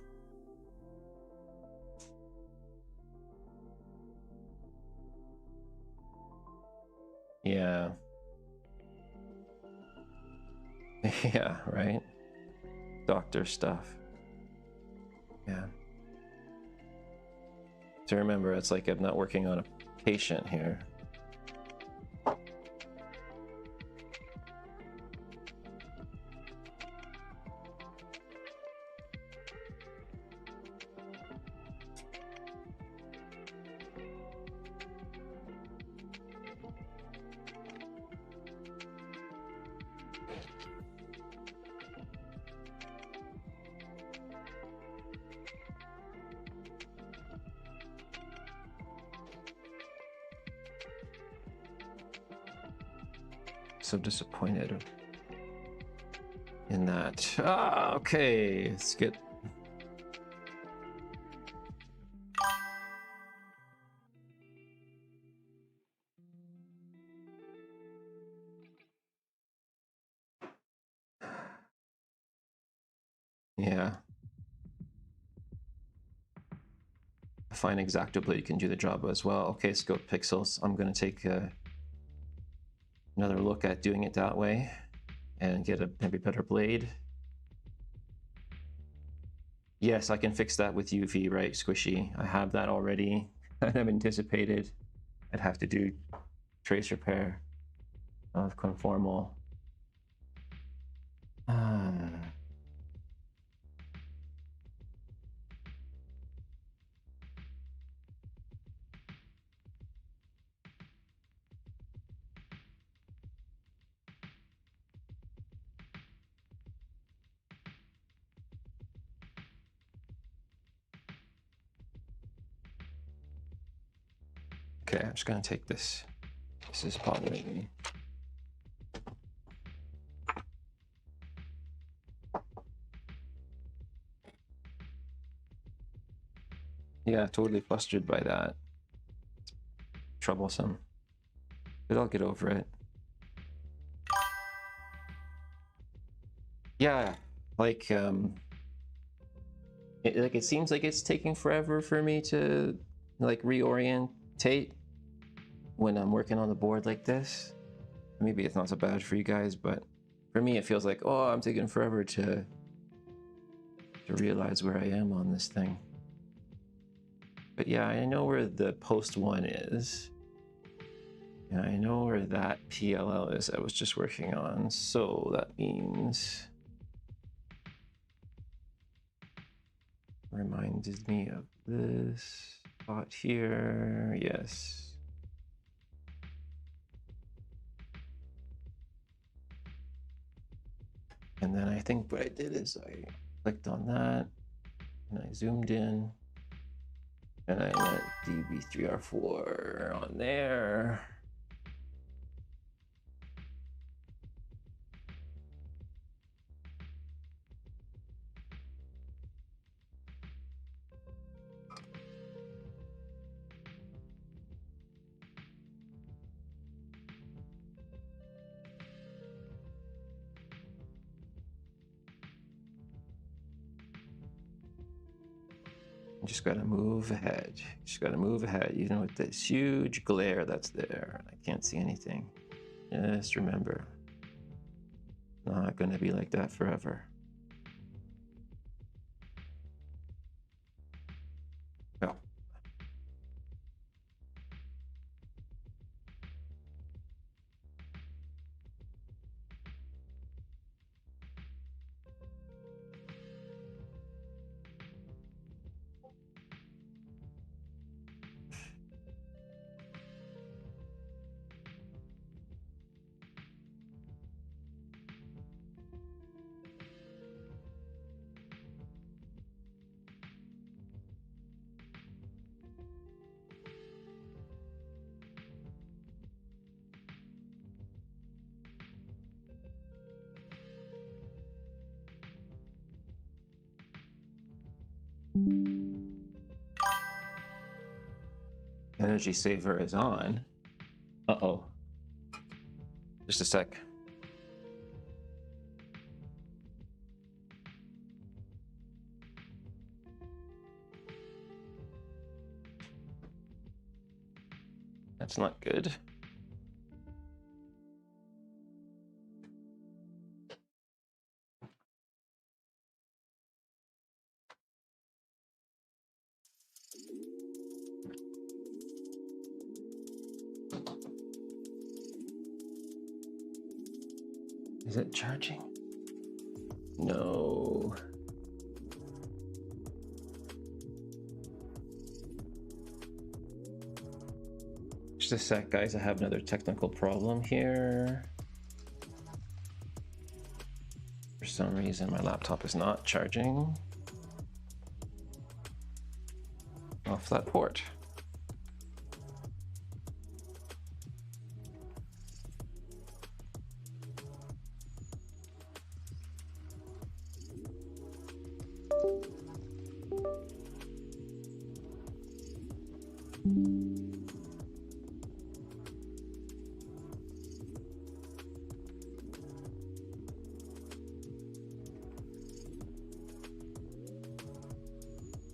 Yeah. Yeah, right? Doctor stuff. Yeah. So remember, it's like I'm not working on a patient here. So disappointed in that. Ah, okay, let's get. Yeah. A fine X-Acto blade can do the job as well. Okay, scope pixels. I'm gonna take another look at doing it that way and get a maybe better blade. Yes, I can fix that with UV, right, Squishy? I have that already. I've anticipated I'd have to do trace repair of conformal. Okay, I'm just gonna take this. This is bothering me. Yeah, totally flustered by that. It's troublesome, but I'll get over it. Yeah, like it seems like it's taking forever for me to like reorientate when I'm working on the board like this. Maybe it's not so bad for you guys, but for me it feels like, oh, I'm taking forever to realize where I am on this thing. But yeah, I know where the post one is. And I know where that PLL is I was just working on. So that means... reminded me of this spot here. Yes. And then I think what I did is I clicked on that and I zoomed in and I went DB3R4 on there. You just gotta move ahead. Just gotta move ahead, even with this huge glare that's there. I can't see anything. Just remember, not gonna be like that forever. Oh. Energy saver is on. Uh-oh. Just a sec. That's not good. Is it charging? No. Just a sec, guys. I have another technical problem here. For some reason, my laptop is not charging off that port.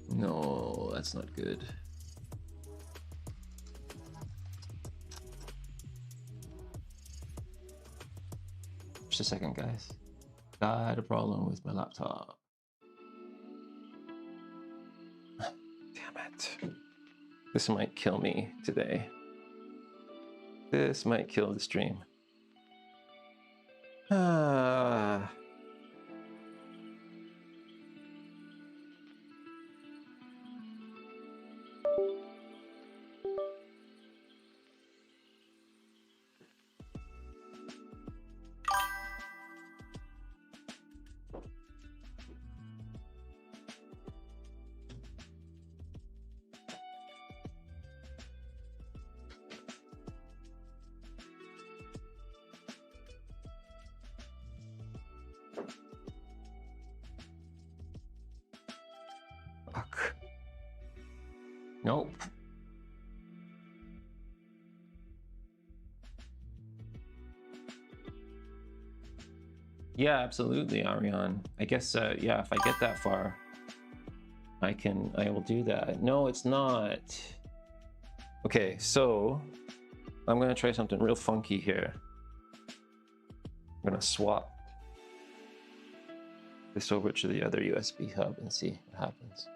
No, that's not good. Just a second, guys. Got a problem with my laptop. Damn it. This might kill me today. This might kill the stream. Ah. Fuck. Nope. Yeah, absolutely, Ariane. I guess, yeah, if I get that far, I will do that. No, it's not. Okay, so I'm gonna try something real funky here. I'm gonna swap this over to the other USB hub and see what happens.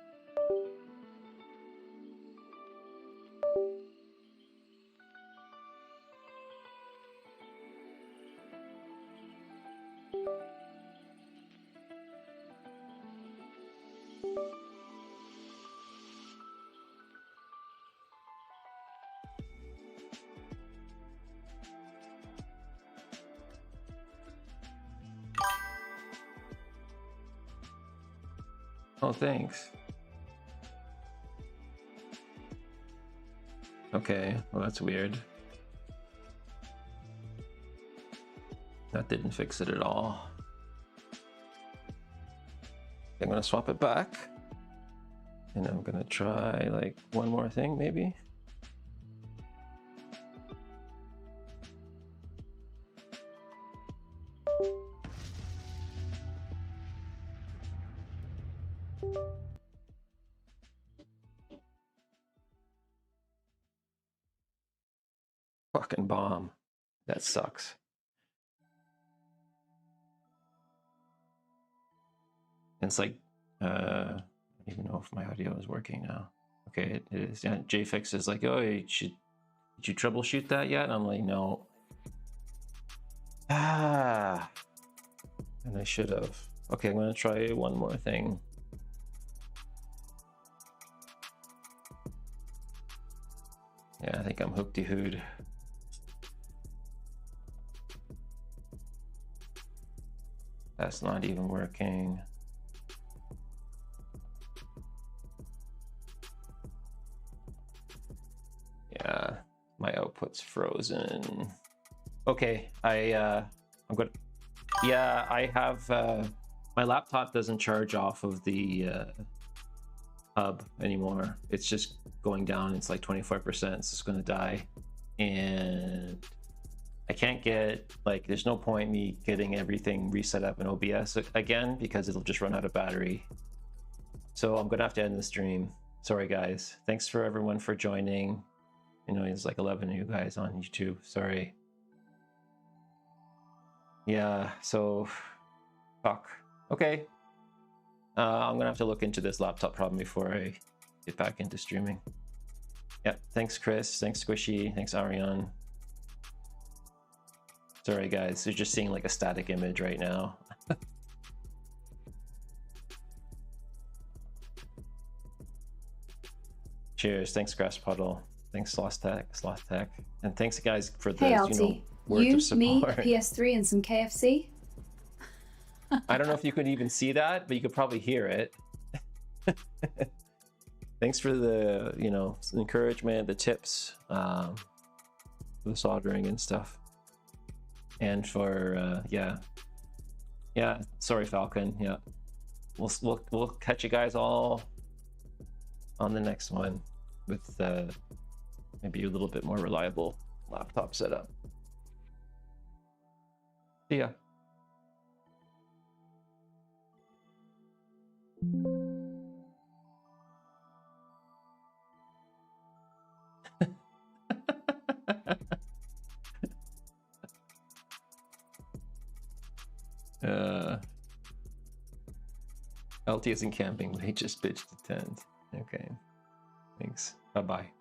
Oh, thanks. Okay, well that's weird. That didn't fix it at all. I'm gonna swap it back. And I'm gonna try like one more thing maybe. Fucking bomb. That sucks. And it's like, I don't even know if my audio is working now. Okay, it is. Yeah, JFix is like, oh, did you troubleshoot that yet? And I'm like, no. Ah. And I should have. Okay, I'm gonna try one more thing. Yeah, I think I'm hooked-de-hooed. That's not even working. Yeah, my output's frozen. Okay, I'm gonna. Yeah, I have. My laptop doesn't charge off of the hub anymore. It's just going down. It's like 24%. It's just going to die. And I can't get, like, there's no point me getting everything reset up in OBS again because it'll just run out of battery. So I'm going to have to end the stream. Sorry, guys. Thanks for everyone for joining. You know, there's like 11 of you guys on YouTube. Sorry. Yeah, so fuck. Okay. I'm gonna have to look into this laptop problem before I get back into streaming. Yeah, thanks Chris, thanks Squishy, thanks Ariane. Sorry guys, you're just seeing like a static image right now. Cheers, thanks Grass Puddle, thanks Sloth Tech, and thanks guys for the words of support. Me, a PS3 and some KFC. I don't know if you could even see that, but you could probably hear it. Thanks for the, encouragement, the tips, for the soldering and stuff. And for, yeah. Sorry, Falcon. Yeah. We'll catch you guys all on the next one with maybe a little bit more reliable laptop setup. See ya. LT isn't camping, but he just bitched the tent. Okay. Thanks. Bye-bye.